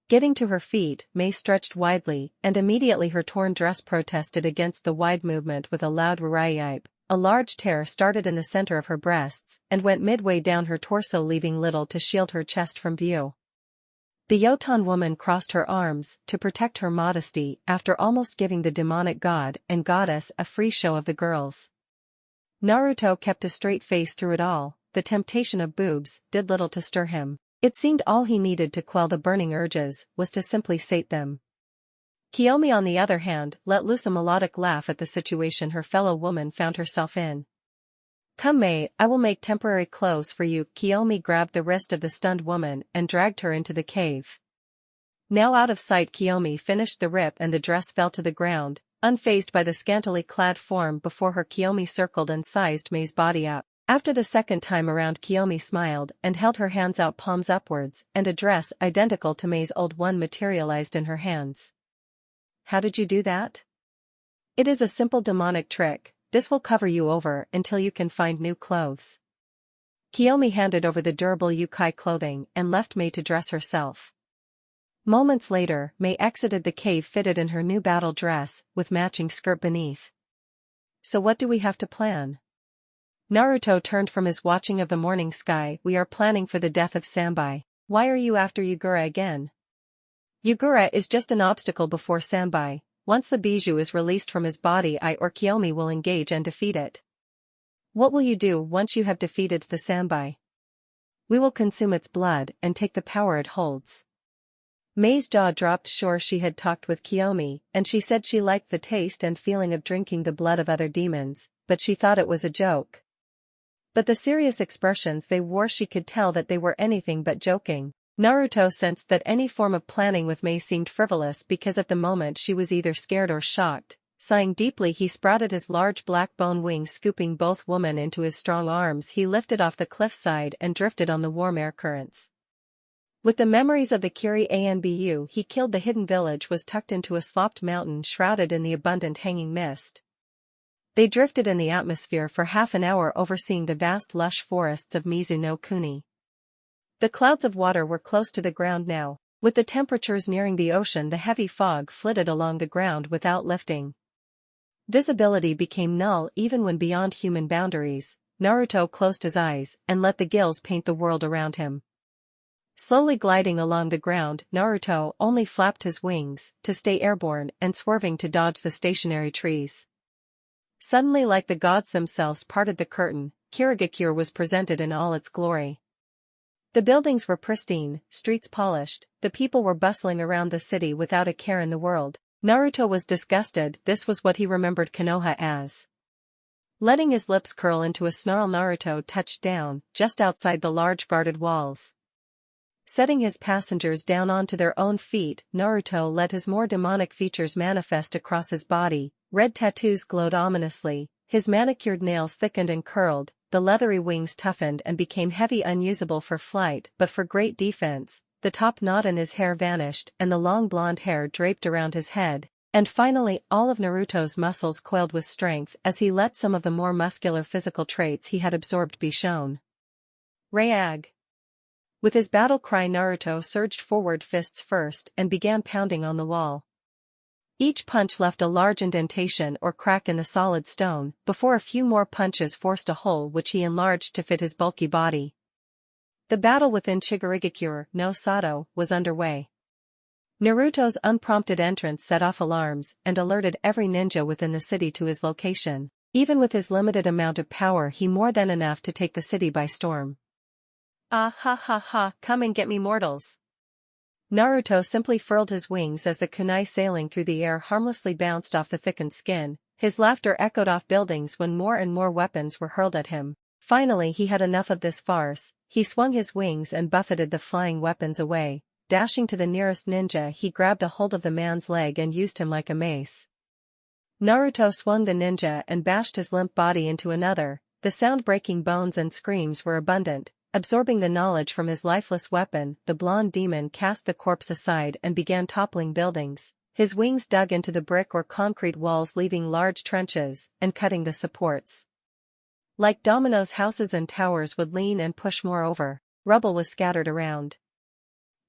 Getting to her feet, Mei stretched widely, and immediately her torn dress protested against the wide movement with a loud "raiyipe." A large tear started in the center of her breasts and went midway down her torso, leaving little to shield her chest from view. The Yotan woman crossed her arms to protect her modesty after almost giving the demonic god and goddess a free show of the girls. Naruto kept a straight face through it all. The temptation of boobs did little to stir him. It seemed all he needed to quell the burning urges was to simply sate them. Kiyomi, on the other hand, let loose a melodic laugh at the situation her fellow woman found herself in. "Come, Mei, I will make temporary clothes for you." Kiyomi grabbed the wrist of the stunned woman and dragged her into the cave. Now out of sight, Kiyomi finished the rip and the dress fell to the ground. Unfazed by the scantily clad form before her, Kiyomi circled and sized Mei's body up. After the second time around, Kiyomi smiled and held her hands out, palms upwards, and a dress identical to Mei's old one materialized in her hands. "How did you do that?" "It is a simple demonic trick. This will cover you over until you can find new clothes." Kiyomi handed over the durable yukai clothing and left Mei to dress herself. Moments later, Mei exited the cave fitted in her new battle dress, with matching skirt beneath. "So what do we have to plan?" Naruto turned from his watching of the morning sky. "We are planning for the death of Sambai." "Why are you after Yugura again?" "Yugura is just an obstacle before Sambai. Once the bijou is released from his body, I or Kiyomi will engage and defeat it." "What will you do once you have defeated the Sambai?" "We will consume its blood and take the power it holds." Mei's jaw dropped. Sure, she had talked with Kiyomi, and she said she liked the taste and feeling of drinking the blood of other demons, but she thought it was a joke. But the serious expressions they wore, she could tell that they were anything but joking. Naruto sensed that any form of planning with Mei seemed frivolous because at the moment she was either scared or shocked. Sighing deeply, he sprouted his large black bone wings, scooping both women into his strong arms. He lifted off the cliffside and drifted on the warm air currents. With the memories of the Kiri Anbu he killed, the hidden village was tucked into a sloped mountain shrouded in the abundant hanging mist. They drifted in the atmosphere for half an hour, overseeing the vast lush forests of Mizu no Kuni. The clouds of water were close to the ground now. With the temperatures nearing the ocean, the heavy fog flitted along the ground without lifting. Visibility became null even when beyond human boundaries. Naruto closed his eyes and let the gills paint the world around him. Slowly gliding along the ground, Naruto only flapped his wings to stay airborne and swerving to dodge the stationary trees. Suddenly, like the gods themselves parted the curtain, Kirigakure was presented in all its glory. The buildings were pristine, streets polished, the people were bustling around the city without a care in the world. Naruto was disgusted. This was what he remembered Konoha as. Letting his lips curl into a snarl, Naruto touched down, just outside the large guarded walls. Setting his passengers down onto their own feet, Naruto let his more demonic features manifest across his body. Red tattoos glowed ominously, his manicured nails thickened and curled, the leathery wings toughened and became heavy, unusable for flight but for great defense. The top knot in his hair vanished and the long blonde hair draped around his head, and finally all of Naruto's muscles coiled with strength as he let some of the more muscular physical traits he had absorbed be shown. Reag! With his battle cry, Naruto surged forward, fists first, and began pounding on the wall. Each punch left a large indentation or crack in the solid stone, before a few more punches forced a hole which he enlarged to fit his bulky body. The battle within Shigurigakure no Sato was underway. Naruto's unprompted entrance set off alarms and alerted every ninja within the city to his location. Even with his limited amount of power, he more than enough to take the city by storm. Ah ha ha ha, come and get me, mortals! Naruto simply furled his wings as the kunai sailing through the air harmlessly bounced off the thickened skin. His laughter echoed off buildings when more and more weapons were hurled at him. Finally he had enough of this farce. He swung his wings and buffeted the flying weapons away. Dashing to the nearest ninja, he grabbed a hold of the man's leg and used him like a mace. Naruto swung the ninja and bashed his limp body into another. The sound-breaking bones and screams were abundant. Absorbing the knowledge from his lifeless weapon, the blonde demon cast the corpse aside and began toppling buildings. His wings dug into the brick or concrete walls, leaving large trenches and cutting the supports. Like dominoes, houses and towers would lean and push. Moreover, rubble was scattered around.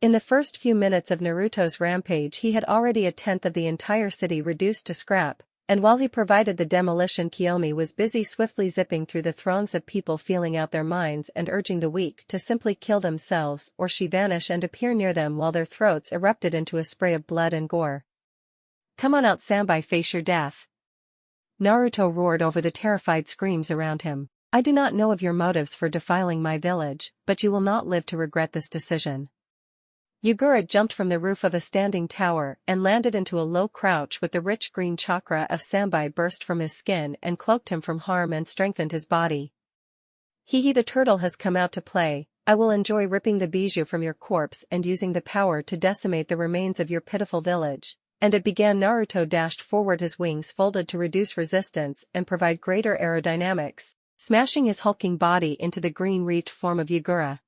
In the first few minutes of Naruto's rampage, he had already a tenth of the entire city reduced to scrap, and while he provided the demolition, Kiyomi was busy swiftly zipping through the throngs of people, feeling out their minds and urging the weak to simply kill themselves, or she vanish and appear near them while their throats erupted into a spray of blood and gore. Come on out, Sambai, face your death! Naruto roared over the terrified screams around him. I do not know of your motives for defiling my village, but you will not live to regret this decision. Yugura jumped from the roof of a standing tower and landed into a low crouch with the rich green chakra of Sambai burst from his skin and cloaked him from harm and strengthened his body. He the turtle has come out to play. I will enjoy ripping the bijou from your corpse and using the power to decimate the remains of your pitiful village. And it began. Naruto dashed forward, his wings folded to reduce resistance and provide greater aerodynamics, smashing his hulking body into the green-wreathed form of Yugura.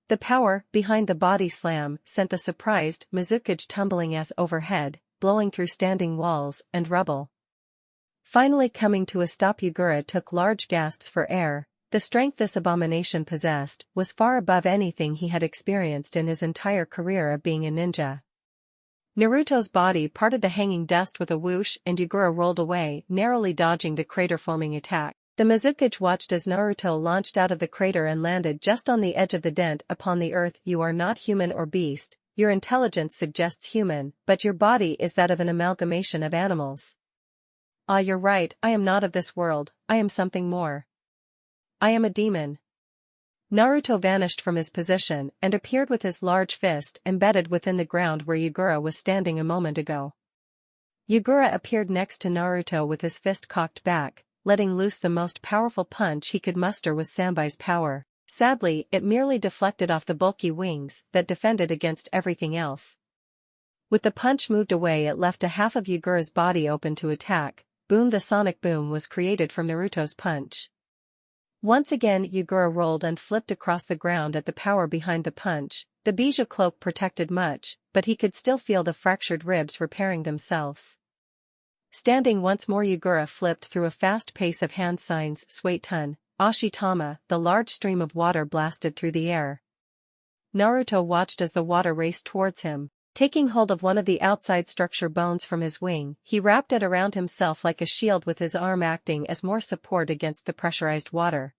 The power behind the body slam sent the surprised Mizukage tumbling ass overhead, blowing through standing walls and rubble. Finally coming to a stop, Yugura took large gasps for air. The strength this abomination possessed was far above anything he had experienced in his entire career of being a ninja. Naruto's body parted the hanging dust with a whoosh and Yugura rolled away, narrowly dodging the crater-forming attack. The Mizukage watched as Naruto launched out of the crater and landed just on the edge of the dent upon the earth. You are not human or beast. Your intelligence suggests human, but your body is that of an amalgamation of animals. Ah, you're right, I am not of this world, I am something more. I am a demon. Naruto vanished from his position and appeared with his large fist embedded within the ground where Yugura was standing a moment ago. Yugura appeared next to Naruto with his fist cocked back, letting loose the most powerful punch he could muster with Sambai's power. Sadly, it merely deflected off the bulky wings that defended against everything else. With the punch moved away, it left a half of Yugura's body open to attack. Boom! The sonic boom was created from Naruto's punch. Once again Yugura rolled and flipped across the ground at the power behind the punch. The bijou cloak protected much, but he could still feel the fractured ribs repairing themselves. Standing once more, Yugura flipped through a fast pace of hand signs. Suiton, Ashitama, the large stream of water blasted through the air. Naruto watched as the water raced towards him. Taking hold of one of the outside structure bones from his wing, he wrapped it around himself like a shield, with his arm acting as more support against the pressurized water.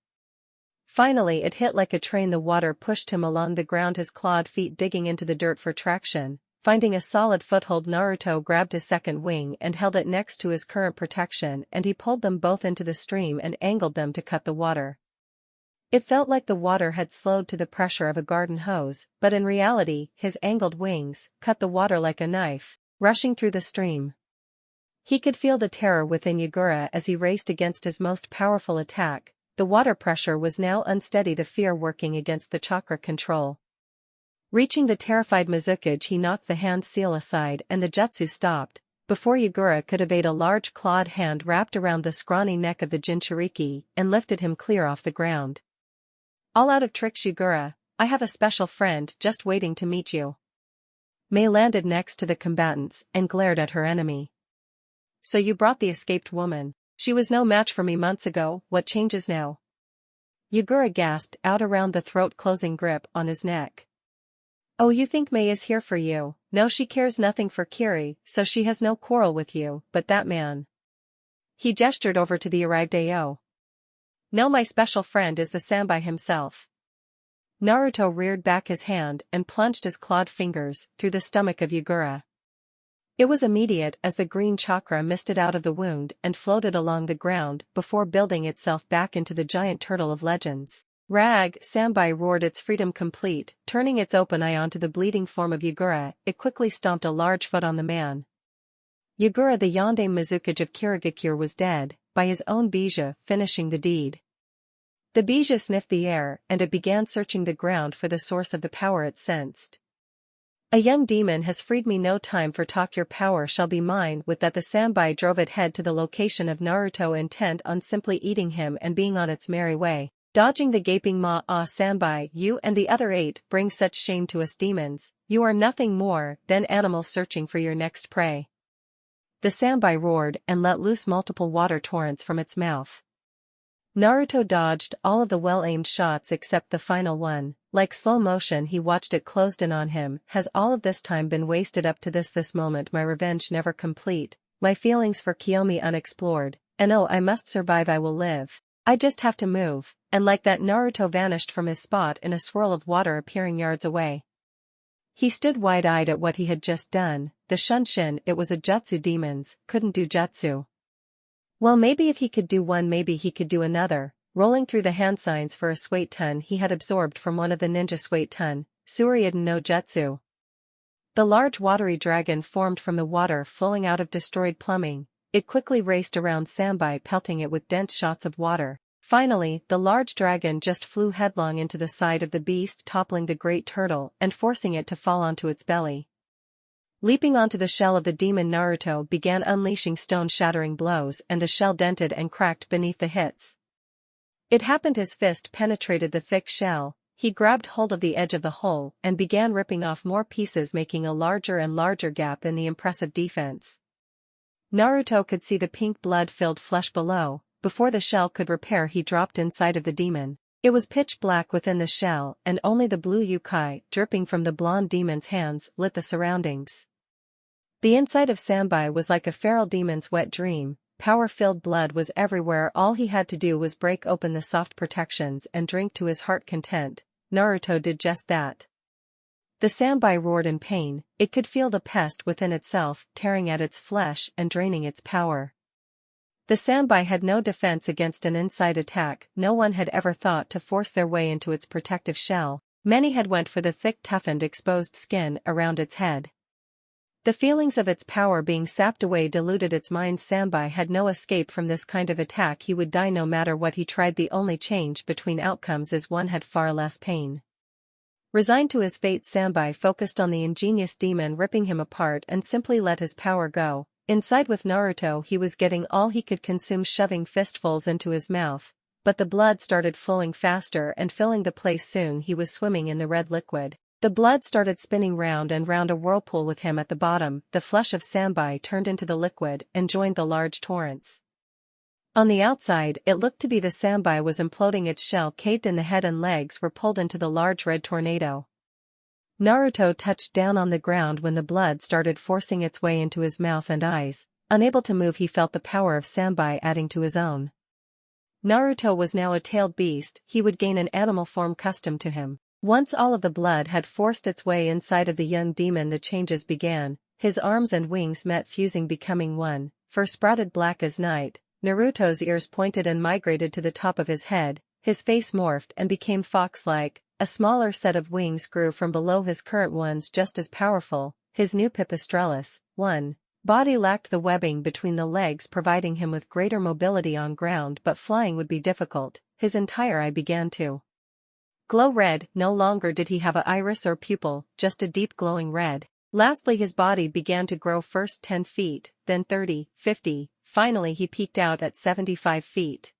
Finally it hit like a train. The water pushed him along the ground, his clawed feet digging into the dirt for traction. Finding a solid foothold, Naruto grabbed his second wing and held it next to his current protection, and he pulled them both into the stream and angled them to cut the water. It felt like the water had slowed to the pressure of a garden hose, but in reality, his angled wings cut the water like a knife, rushing through the stream. He could feel the terror within Yugura as he raced against his most powerful attack. The water pressure was now unsteady, the fear working against the chakra control. Reaching the terrified Mizukage, he knocked the hand seal aside and the jutsu stopped. Before Yugura could evade, a large clawed hand wrapped around the scrawny neck of the Jinchuriki and lifted him clear off the ground. All out of tricks, Yugura, I have a special friend just waiting to meet you. Mei landed next to the combatants and glared at her enemy. So you brought the escaped woman. She was no match for me months ago, what changes now? Yugura gasped out around the throat, closing grip on his neck. Oh, you think Mei is here for you? No, she cares nothing for Kiri, so she has no quarrel with you, but that man. He gestured over to the arrived AO. No, my special friend is the Sanbai himself. Naruto reared back his hand and plunged his clawed fingers through the stomach of Yugura. It was immediate as the green chakra misted out of the wound and floated along the ground before building itself back into the giant turtle of legends. Rag! Sanbai roared, its freedom complete. Turning its open eye onto the bleeding form of Yugura, it quickly stomped a large foot on the man. Yugura, the Yondaime Mizukage of Kirigakure, was dead, by his own bijou, finishing the deed. The bijou sniffed the air, and it began searching the ground for the source of the power it sensed. A young demon has freed me, no time for talk, your power shall be mine. With that, the Sanbai drove it head to the location of Naruto, intent on simply eating him and being on its merry way. Dodging the gaping maw. Ah, Sanbai, you and the other 8 bring such shame to us demons. You are nothing more than animals searching for your next prey. The Sanbai roared and let loose multiple water torrents from its mouth. Naruto dodged all of the well-aimed shots except the final one. Like slow motion, he watched it closed in on him. Has all of this time been wasted up to this moment? My revenge never complete, my feelings for Kiyomi unexplored, and oh, I must survive, I will live. I just have to move. And like that, Naruto vanished from his spot in a swirl of water, appearing yards away. He stood wide-eyed at what he had just done. The Shunshin, it was a jutsu, demons couldn't do jutsu. Well, maybe if he could do one, maybe he could do another. Rolling through the hand signs for a Suiton he had absorbed from one of the ninja Suiton, Suryudan no Jutsu. The large watery dragon formed from the water flowing out of destroyed plumbing. It quickly raced around Sanbai, pelting it with dense shots of water. Finally, the large dragon just flew headlong into the side of the beast, toppling the great turtle and forcing it to fall onto its belly. Leaping onto the shell of the demon, Naruto began unleashing stone-shattering blows, and the shell dented and cracked beneath the hits. It happened, his fist penetrated the thick shell. He grabbed hold of the edge of the hole and began ripping off more pieces, making a larger and larger gap in the impressive defense. Naruto could see the pink blood-filled flesh below. Before the shell could repair, he dropped inside of the demon. It was pitch black within the shell, and only the blue yukai, dripping from the blonde demon's hands, lit the surroundings. The inside of Sanbai was like a feral demon's wet dream. Power-filled blood was everywhere. All he had to do was break open the soft protections and drink to his heart content. Naruto did just that. The Sanbai roared in pain. It could feel the pest within itself, tearing at its flesh and draining its power. The Sanbai had no defense against an inside attack. No one had ever thought to force their way into its protective shell. Many had went for the thick, toughened, exposed skin around its head. The feelings of its power being sapped away deluded its mind. Sanbai had no escape from this kind of attack. He would die no matter what he tried. The only change between outcomes is one had far less pain. Resigned to his fate, Sambai focused on the ingenious demon ripping him apart and simply let his power go. Inside with Naruto, he was getting all he could consume, shoving fistfuls into his mouth, but the blood started flowing faster and filling the place. Soon he was swimming in the red liquid. The blood started spinning round and round, a whirlpool with him at the bottom. The flesh of Sambai turned into the liquid and joined the large torrents. On the outside, it looked to be the Sambai was imploding. Its shell caved in, the head and legs were pulled into the large red tornado. Naruto touched down on the ground when the blood started forcing its way into his mouth and eyes. Unable to move, he felt the power of Sambai adding to his own. Naruto was now a tailed beast. He would gain an animal form custom to him. Once all of the blood had forced its way inside of the young demon, the changes began. His arms and wings met, fusing, becoming one. Fur sprouted black as night. Naruto's ears pointed and migrated to the top of his head. His face morphed and became fox-like. A smaller set of wings grew from below his current ones, just as powerful. His new Pipistrellus, one body, lacked the webbing between the legs, providing him with greater mobility on ground, but flying would be difficult. His entire eye began to glow red. No longer did he have an iris or pupil, just a deep glowing red. Lastly, his body began to grow, first 10 feet, then 30, 50, finally he peaked out at 75 feet.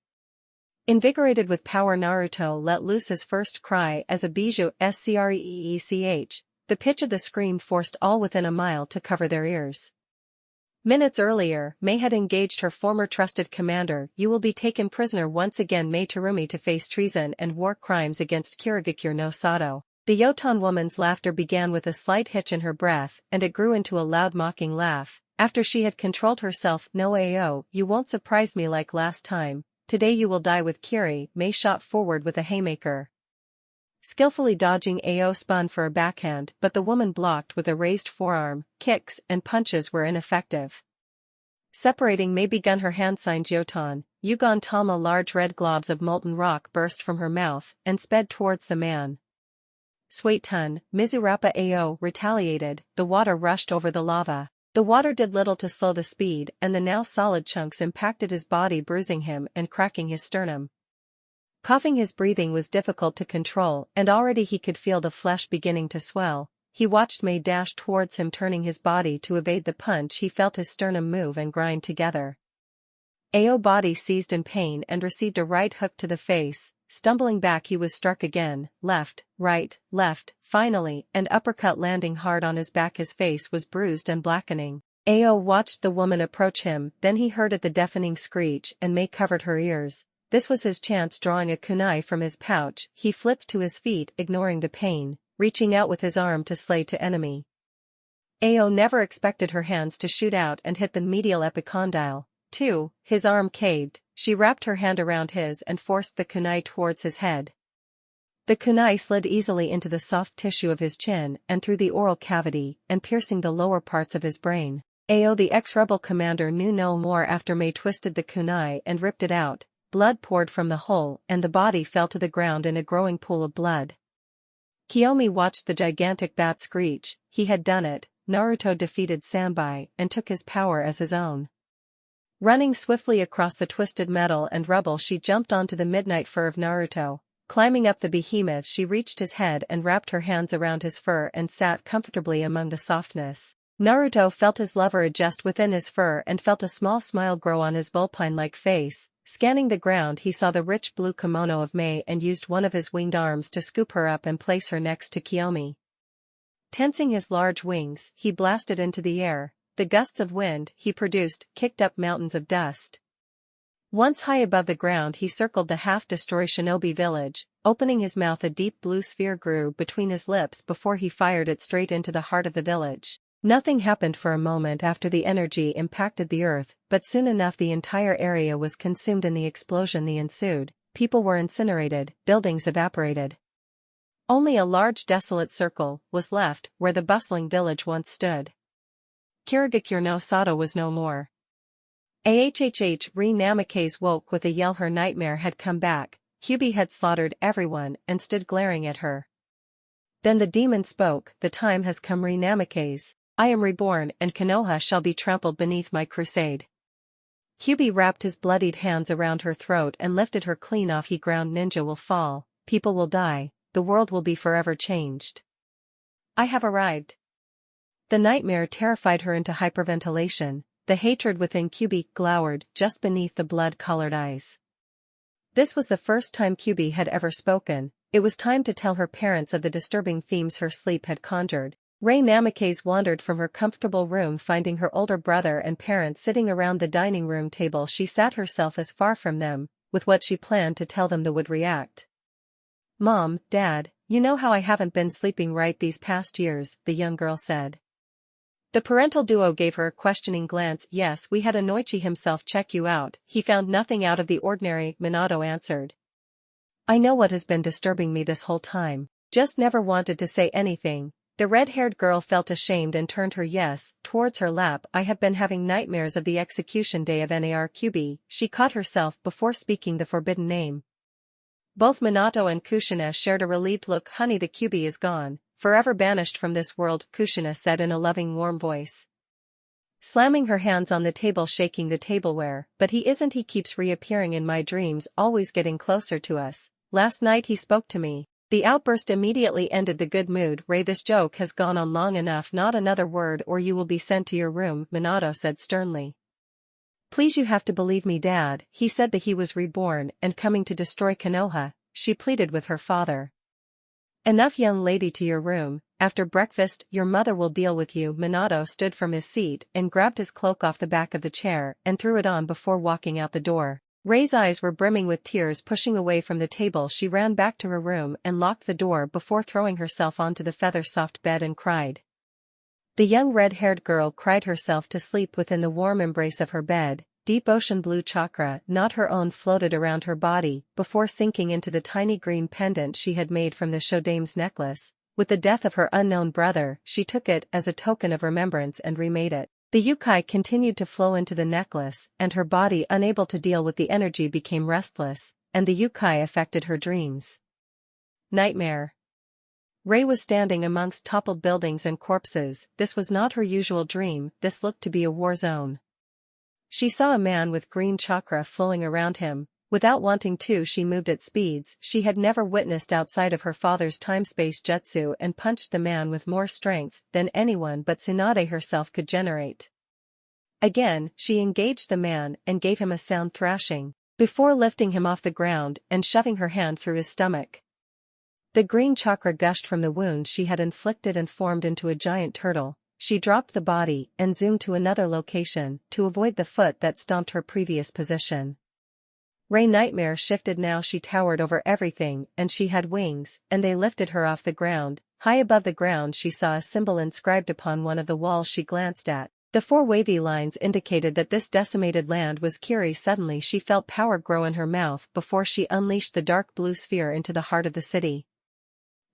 Invigorated with power, Naruto let loose his first cry as a bijou screech. The pitch of the scream forced all within a mile to cover their ears. Minutes earlier, Mei had engaged her former trusted commander. You will be taken prisoner once again, Mei Terumi, to face treason and war crimes against Kirigakure no Sato. The Yotan woman's laughter began with a slight hitch in her breath, and it grew into a loud mocking laugh. After she had controlled herself, no Ao, you won't surprise me like last time. Today you will die with Kiri. Mei shot forward with a haymaker. Skillfully dodging, Ao spun for a backhand, but the woman blocked with a raised forearm. Kicks and punches were ineffective. Separating Mei begun her hand signs Yotan, Yugon Tama. Large red globs of molten rock burst from her mouth and sped towards the man. Suetun, Mizurapa. Ao retaliated. The water rushed over the lava. The water did little to slow the speed, and the now solid chunks impacted his body, bruising him and cracking his sternum. Coughing, his breathing was difficult to control, and already he could feel the flesh beginning to swell. He watched Mei dash towards him, turning his body to evade the punch. He felt his sternum move and grind together. Ao body seized in pain and received a right hook to the face. Stumbling back, he was struck again, left, left, finally, and uppercut landing hard on his back. His face was bruised and blackening. Ao watched the woman approach him, then he heard the deafening screech, and Mei covered her ears. This was his chance. Drawing a kunai from his pouch, he flipped to his feet, ignoring the pain, reaching out with his arm to slay to enemy. Ao never expected her hands to shoot out and hit the medial epicondyle. 2. His arm caved. She wrapped her hand around his and forced the kunai towards his head. The kunai slid easily into the soft tissue of his chin and through the oral cavity, and piercing the lower parts of his brain. Ao, the ex-rebel commander, knew no more after Mei twisted the kunai and ripped it out. Blood poured from the hole, and the body fell to the ground in a growing pool of blood. Kiyomi watched the gigantic bat screech. He had done it. Naruto defeated Sambai and took his power as his own. Running swiftly across the twisted metal and rubble, she jumped onto the midnight fur of Naruto. Climbing up the behemoth, she reached his head and wrapped her hands around his fur and sat comfortably among the softness. Naruto felt his lover adjust within his fur and felt a small smile grow on his vulpine-like face. Scanning the ground, he saw the rich blue kimono of Mei and used one of his winged arms to scoop her up and place her next to Kiyomi. Tensing his large wings, he blasted into the air. The gusts of wind he produced kicked up mountains of dust. Once high above the ground, he circled the half-destroyed shinobi village. Opening his mouth, a deep blue sphere grew between his lips before he fired it straight into the heart of the village. Nothing happened for a moment after the energy impacted the earth, but soon enough the entire area was consumed in the explosion that ensued. People were incinerated, buildings evaporated. Only a large desolate circle was left where the bustling village once stood. Kirigakure no Sato was no more. Ri Namikaze woke with a yell. Her nightmare had come back. Kyubi had slaughtered everyone and stood glaring at her. Then the demon spoke. The time has come, Ri Namikaze. I am reborn, and Konoha shall be trampled beneath my crusade. Kyubi wrapped his bloodied hands around her throat and lifted her clean off. He ground. Ninja will fall, people will die, the world will be forever changed. I have arrived. The nightmare terrified her into hyperventilation, the hatred within Kyubi glowered just beneath the blood-colored eyes. This was the first time Kyubi had ever spoken. It was time to tell her parents of the disturbing themes her sleep had conjured. Rei Namikaze wandered from her comfortable room, finding her older brother and parents sitting around the dining room table. She sat herself as far from them, with what she planned to tell them. They would react. "Mom, Dad, you know how I haven't been sleeping right these past years," the young girl said. The parental duo gave her a questioning glance. "Yes, we had Anoichi himself check you out. He found nothing out of the ordinary," Minato answered. "I know what has been disturbing me this whole time. Just never wanted to say anything." The red-haired girl felt ashamed and turned her yes towards her lap. "I have been having nightmares of the execution day of Narqb." She caught herself before speaking the forbidden name. Both Minato and Kushina shared a relieved look. "Honey, the Kyubi is gone, forever banished from this world," Kushina said in a loving warm voice. Slamming her hands on the table, shaking the tableware. "But he isn't. He keeps reappearing in my dreams, always getting closer to us. Last night he spoke to me." The outburst immediately ended the good mood. "Rei, this joke has gone on long enough. Not another word or you will be sent to your room," Minato said sternly. "Please, you have to believe me, Dad. He said that he was reborn and coming to destroy Konoha," she pleaded with her father. "Enough, young lady, to your room. After breakfast, your mother will deal with you." Minato stood from his seat and grabbed his cloak off the back of the chair and threw it on before walking out the door. Rei's eyes were brimming with tears. Pushing away from the table, she ran back to her room and locked the door before throwing herself onto the feather-soft bed and cried. The young red-haired girl cried herself to sleep within the warm embrace of her bed. Deep ocean blue chakra, not her own, floated around her body before sinking into the tiny green pendant she had made from the Shodame's necklace. With the death of her unknown brother, she took it as a token of remembrance and remade it. The yukai continued to flow into the necklace, and her body, unable to deal with the energy, became restless, and the yukai affected her dreams. Nightmare. Rei was standing amongst toppled buildings and corpses. This was not her usual dream. This looked to be a war zone. She saw a man with green chakra flowing around him. Without wanting to, she moved at speeds she had never witnessed outside of her father's time-space jutsu and punched the man with more strength than anyone but Tsunade herself could generate. Again, she engaged the man and gave him a sound thrashing, before lifting him off the ground and shoving her hand through his stomach. The green chakra gushed from the wound she had inflicted and formed into a giant turtle. She dropped the body and zoomed to another location to avoid the foot that stomped her previous position. Rei Nightmare shifted now. She towered over everything, and she had wings, and they lifted her off the ground. High above the ground she saw a symbol inscribed upon one of the walls. She glanced at. The 4 wavy lines indicated that this decimated land was Kiri. Suddenly she felt power grow in her mouth before she unleashed the dark blue sphere into the heart of the city.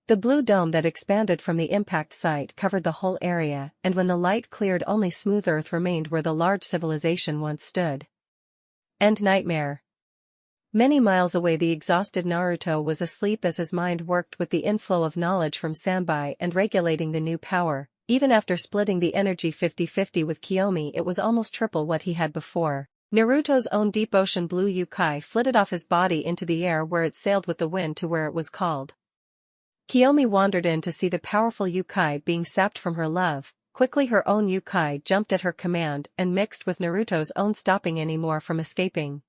The blue dome that expanded from the impact site covered the whole area, and when the light cleared, only smooth earth remained where the large civilization once stood. End nightmare. Many miles away, the exhausted Naruto was asleep as his mind worked with the inflow of knowledge from Sanbai and regulating the new power. Even after splitting the energy 50-50 with Kiyomi, it was almost triple what he had before. Naruto's own deep ocean blue yukai flitted off his body into the air, where it sailed with the wind to where it was called. Kiyomi wandered in to see the powerful yukai being sapped from her love. Quickly her own yukai jumped at her command and mixed with Naruto's own, stopping any more from escaping.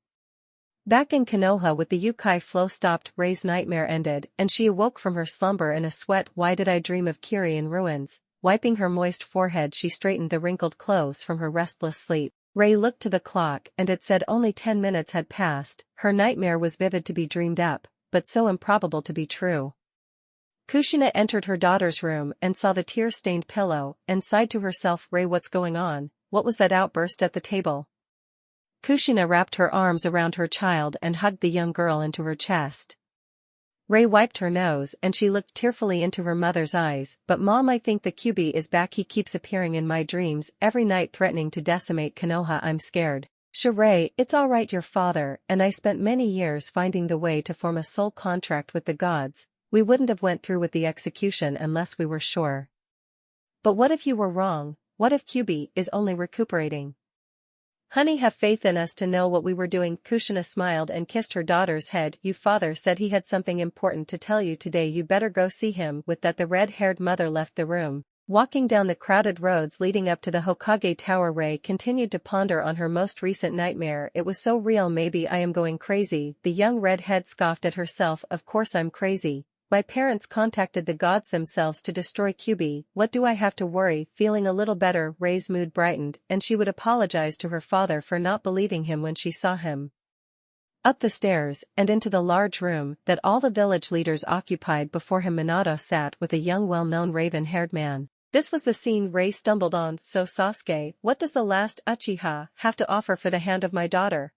Back in Konoha, with the yukai flow stopped, Rei's nightmare ended, and she awoke from her slumber in a sweat. Why did I dream of Kiri in ruins? Wiping her moist forehead, she straightened the wrinkled clothes from her restless sleep. Rei looked to the clock, and it said only 10 minutes had passed. Her nightmare was vivid to be dreamed up, but so improbable to be true. Kushina entered her daughter's room and saw the tear-stained pillow, and sighed to herself. "Rei, what's going on? What was that outburst at the table?" Kushina wrapped her arms around her child and hugged the young girl into her chest. Rei wiped her nose and she looked tearfully into her mother's eyes. "But Mom, I think the Kyubi is back. He keeps appearing in my dreams every night, threatening to decimate Konoha. I'm scared." "Rei, it's all right. Your father and I spent many years finding the way to form a soul contract with the gods. We wouldn't have went through with the execution unless we were sure." "But what if you were wrong? What if Kyubi is only recuperating?" Honey, have faith in us to know what we were doing. Kushina smiled and kissed her daughter's head. Your father said he had something important to tell you today. You better go see him. With that, the red-haired mother left the room. Walking down the crowded roads leading up to the Hokage Tower, Rei continued to ponder on her most recent nightmare. It was so real. Maybe I am going crazy. The young redhead scoffed at herself. Of course I'm crazy. My parents contacted the gods themselves to destroy Kyuubi. What do I have to worry? Feeling a little better, Rei's mood brightened, and she would apologize to her father for not believing him when she saw him. Up the stairs, and into the large room that all the village leaders occupied. Before him Minato sat with a young well-known raven-haired man. This was the scene Rei stumbled on. So Sasuke, what does the last Uchiha have to offer for the hand of my daughter?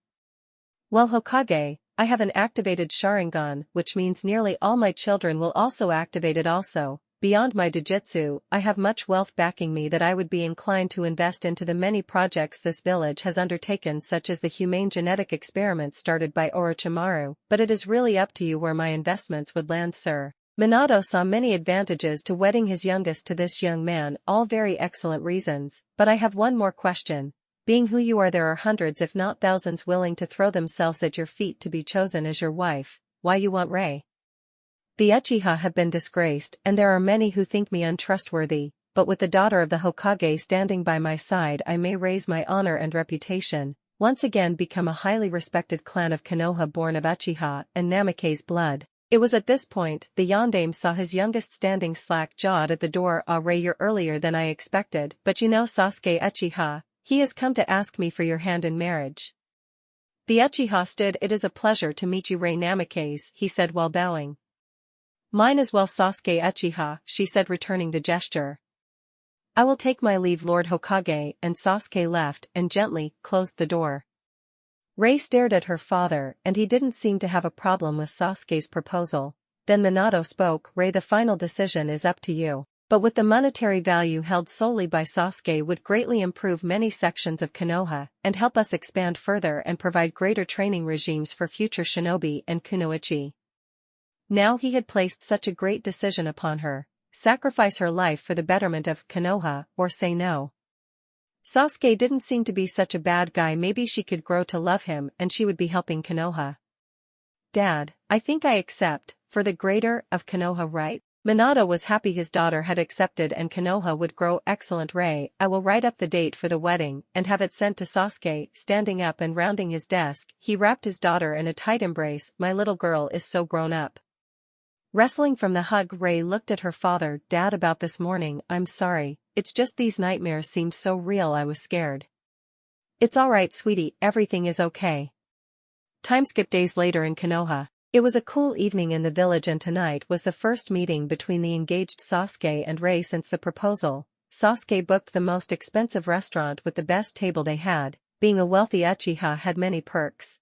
Well, Hokage, I have an activated Sharingan, which means nearly all my children will also activate it also. Beyond my Jujutsu, I have much wealth backing me that I would be inclined to invest into the many projects this village has undertaken, such as the humane genetic experiments started by Orochimaru, but it is really up to you where my investments would land, sir. Minato saw many advantages to wedding his youngest to this young man, all very excellent reasons, but I have one more question. Being who you are, there are hundreds if not thousands willing to throw themselves at your feet to be chosen as your wife. Why you want Rei? The Uchiha have been disgraced, and there are many who think me untrustworthy, but with the daughter of the Hokage standing by my side, I may raise my honor and reputation, once again become a highly respected clan of Konoha born of Uchiha and Namake's blood. It was at this point the yondaime saw his youngest standing slack-jawed at the door. Ah, Rei, you're earlier than I expected, but you know Sasuke Uchiha, he has come to ask me for your hand in marriage. The Uchiha stood. It is a pleasure to meet you, Rei Namakase, he said while bowing. Mine as well, Sasuke Uchiha, she said, returning the gesture. I will take my leave, Lord Hokage, and Sasuke left and gently closed the door. Rei stared at her father, and he didn't seem to have a problem with Sasuke's proposal. Then Minato spoke. Rei, the final decision is up to you. But with the monetary value held solely by Sasuke would greatly improve many sections of Konoha, and help us expand further and provide greater training regimes for future shinobi and kunoichi. Now he had placed such a great decision upon her: sacrifice her life for the betterment of Konoha, or say no. Sasuke didn't seem to be such a bad guy. Maybe she could grow to love him and she would be helping Konoha. Dad, I think I accept, for the greater of Konoha, right? Minato was happy his daughter had accepted and Konoha would grow. Excellent, Rei. I will write up the date for the wedding and have it sent to Sasuke. Standing up and rounding his desk, he wrapped his daughter in a tight embrace. My little girl is so grown up. Wrestling from the hug, Rei looked at her father. Dad, about this morning, I'm sorry, it's just these nightmares seemed so real I was scared. It's alright, sweetie, everything is okay. Time skip days later in Konoha. It was a cool evening in the village, and tonight was the first meeting between the engaged Sasuke and Rei since the proposal. Sasuke booked the most expensive restaurant with the best table they had. Being a wealthy Uchiha had many perks.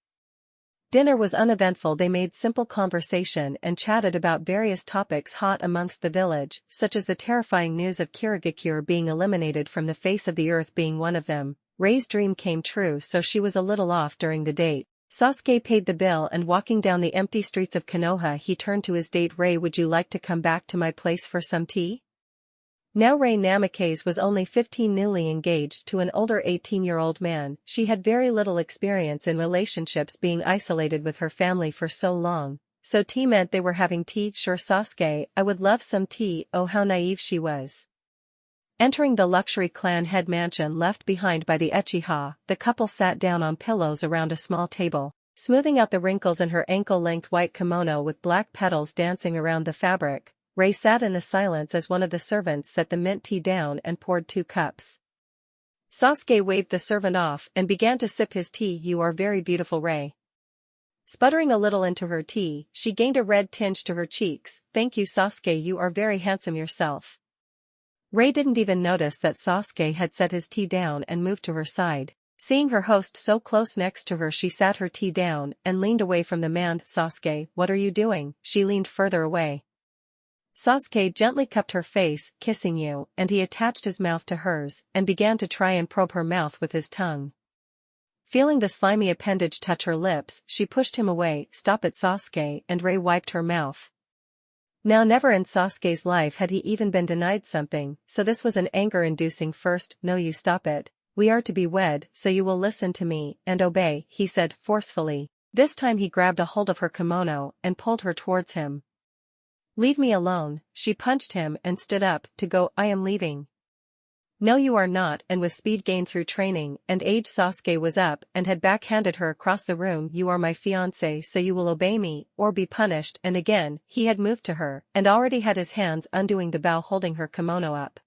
Dinner was uneventful. They made simple conversation and chatted about various topics hot amongst the village, such as the terrifying news of Kirigakure being eliminated from the face of the earth being one of them. Rei's dream came true, so she was a little off during the date. Sasuke paid the bill, and walking down the empty streets of Konoha he turned to his date. Rei, would you like to come back to my place for some tea? Now Rei Namakase was only 15, newly engaged to an older 18-year-old man. She had very little experience in relationships, being isolated with her family for so long, so tea meant they were having tea. Sure Sasuke, I would love some tea. Oh, how naive she was. Entering the luxury clan head mansion left behind by the Uchiha, the couple sat down on pillows around a small table, smoothing out the wrinkles in her ankle-length white kimono with black petals dancing around the fabric. Rei sat in the silence as one of the servants set the mint tea down and poured 2 cups. Sasuke waved the servant off and began to sip his tea. You are very beautiful, Rei. Sputtering a little into her tea, she gained a red tinge to her cheeks. Thank you, Sasuke, you are very handsome yourself. Rei didn't even notice that Sasuke had set his tea down and moved to her side. Seeing her host so close next to her, she sat her tea down and leaned away from the man. Sasuke, what are you doing? She leaned further away. Sasuke gently cupped her face. Kissing you, and he attached his mouth to hers and began to try and probe her mouth with his tongue. Feeling the slimy appendage touch her lips, she pushed him away. Stop it, Sasuke, and Rei wiped her mouth. Now never in Sasuke's life had he even been denied something, so this was an anger-inducing first. No, you stop it. we are to be wed, so you will listen to me and obey, he said forcefully. This time he grabbed a hold of her kimono and pulled her towards him. Leave me alone, she punched him and stood up to go. I am leaving. No you are not, and with speed gained through training and age Sasuke was up and had backhanded her across the room. You are my fiancé, so you will obey me, or be punished. And again, he had moved to her, and already had his hands undoing the bow holding her kimono up.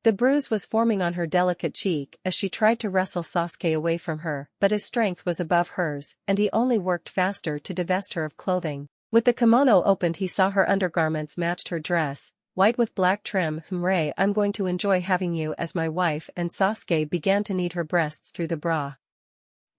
The bruise was forming on her delicate cheek as she tried to wrestle Sasuke away from her, but his strength was above hers, and he only worked faster to divest her of clothing. With the kimono opened he saw her undergarments matched her dress, white with black trim. Ray, I'm going to enjoy having you as my wife, and Sasuke began to knead her breasts through the bra.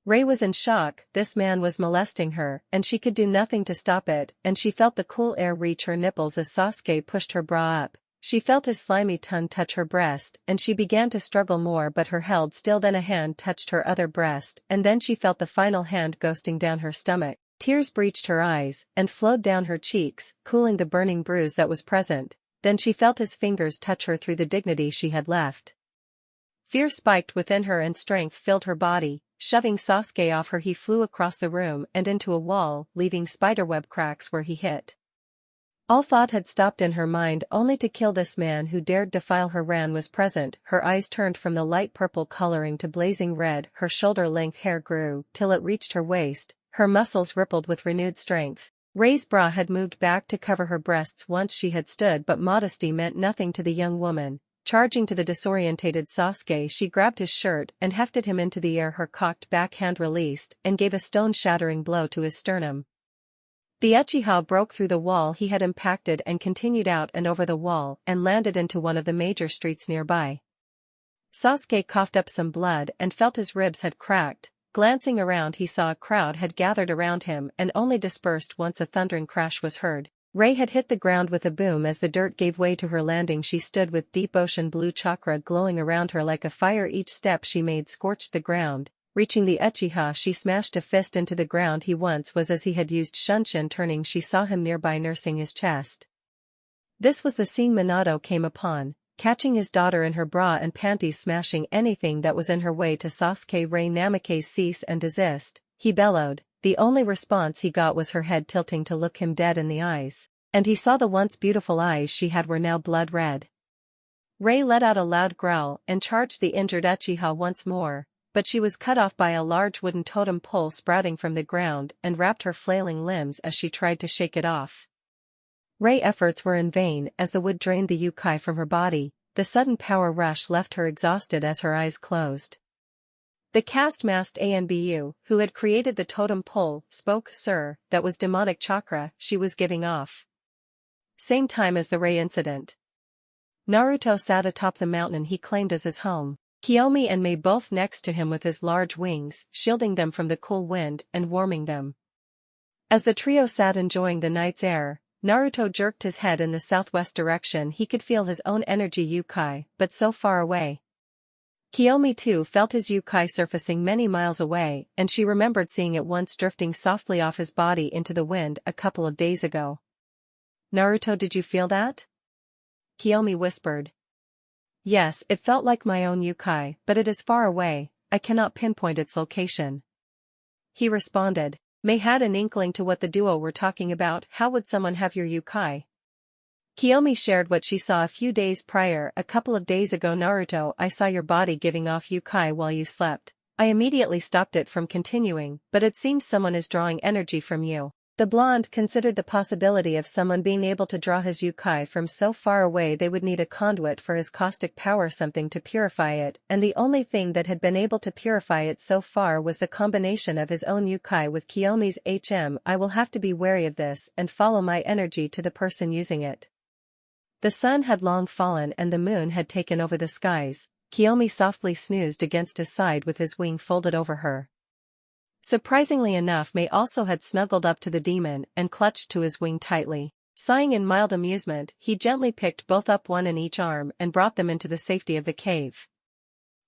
Ray was in shock. This man was molesting her, and she could do nothing to stop it, and she felt the cool air reach her nipples as Sasuke pushed her bra up. She felt his slimy tongue touch her breast, and she began to struggle more but her held still. Then a hand touched her other breast, and then she felt the final hand ghosting down her stomach. Tears breached her eyes, and flowed down her cheeks, cooling the burning bruise that was present. Then she felt his fingers touch her through the dignity she had left. Fear spiked within her and strength filled her body. Shoving Sasuke off her he flew across the room and into a wall, leaving spiderweb cracks where he hit. All thought had stopped in her mind. Only to kill this man who dared defile her. Ran was present. Her eyes turned from the light purple coloring to blazing red. Her shoulder-length hair grew till it reached her waist. Her muscles rippled with renewed strength. Ray's bra had moved back to cover her breasts once she had stood, but modesty meant nothing to the young woman. Charging to the disorientated Sasuke, she grabbed his shirt and hefted him into the air. Her cocked backhand released and gave a stone-shattering blow to his sternum. The Uchiha broke through the wall he had impacted and continued out and over the wall and landed into one of the major streets nearby. Sasuke coughed up some blood and felt his ribs had cracked. Glancing around he saw a crowd had gathered around him and only dispersed once a thundering crash was heard. Ray had hit the ground with a boom as the dirt gave way to her landing. She stood with deep ocean blue chakra glowing around her like a fire. Each step she made scorched the ground. Reaching the Uchiha she smashed a fist into the ground. He once was as he had used Shunshin. Turning she saw him nearby nursing his chest. This was the scene Minato came upon, catching his daughter in her bra and panties, smashing anything that was in her way. To Sasuke, Ray Namikaze, cease and desist, he bellowed. The only response he got was her head tilting to look him dead in the eyes, and he saw the once beautiful eyes she had were now blood red. Ray let out a loud growl and charged the injured Uchiha once more, but she was cut off by a large wooden totem pole sprouting from the ground and wrapped her flailing limbs as she tried to shake it off. Ray's efforts were in vain as the wood drained the Yukai from her body. The sudden power rush left her exhausted as her eyes closed. The caste-masked Anbu, who had created the totem pole, spoke. Sir, that was demonic chakra she was giving off. Same time as the Ray incident. Naruto sat atop the mountain he claimed as his home. Kiyomi and Mei both next to him with his large wings, shielding them from the cool wind and warming them. As the trio sat enjoying the night's air, Naruto jerked his head in the southwest direction. He could feel his own energy Yukai, but so far away. Kiyomi too felt his Yukai surfacing many miles away, and she remembered seeing it once drifting softly off his body into the wind a couple of days ago. Naruto, did you feel that? Kiyomi whispered. Yes, it felt like my own Yukai, but it is far away, I cannot pinpoint its location. He responded. Mei had an inkling to what the duo were talking about. How would someone have your Yukai? Kiyomi shared what she saw a few days prior. A couple of days ago, Naruto, I saw your body giving off Yukai while you slept. I immediately stopped it from continuing, but it seems someone is drawing energy from you. The blonde considered the possibility of someone being able to draw his Yukai from so far away. They would need a conduit for his caustic power, something to purify it, and the only thing that had been able to purify it so far was the combination of his own Yukai with Kiyomi's. I will have to be wary of this and follow my energy to the person using it. The sun had long fallen and the moon had taken over the skies. Kiyomi softly snoozed against his side with his wing folded over her. Surprisingly enough, Mei also had snuggled up to the demon and clutched to his wing tightly. Sighing in mild amusement, he gently picked both up, one in each arm, and brought them into the safety of the cave.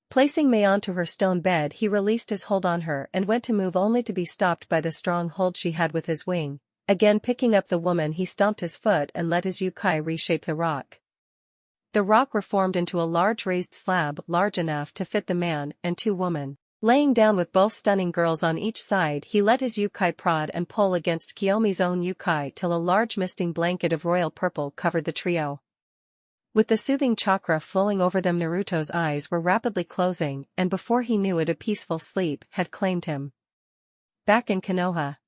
Placing Mei onto her stone bed, he released his hold on her and went to move, only to be stopped by the strong hold she had with his wing. Again picking up the woman, he stomped his foot and let his Yukai reshape the rock. The rock reformed into a large raised slab large enough to fit the man and two women. Laying down with both stunning girls on each side, he let his yukai prod and pull against Kiyomi's own yukai till a large misting blanket of royal purple covered the trio. With the soothing chakra flowing over them, Naruto's eyes were rapidly closing, and before he knew it, a peaceful sleep had claimed him. Back in Konoha.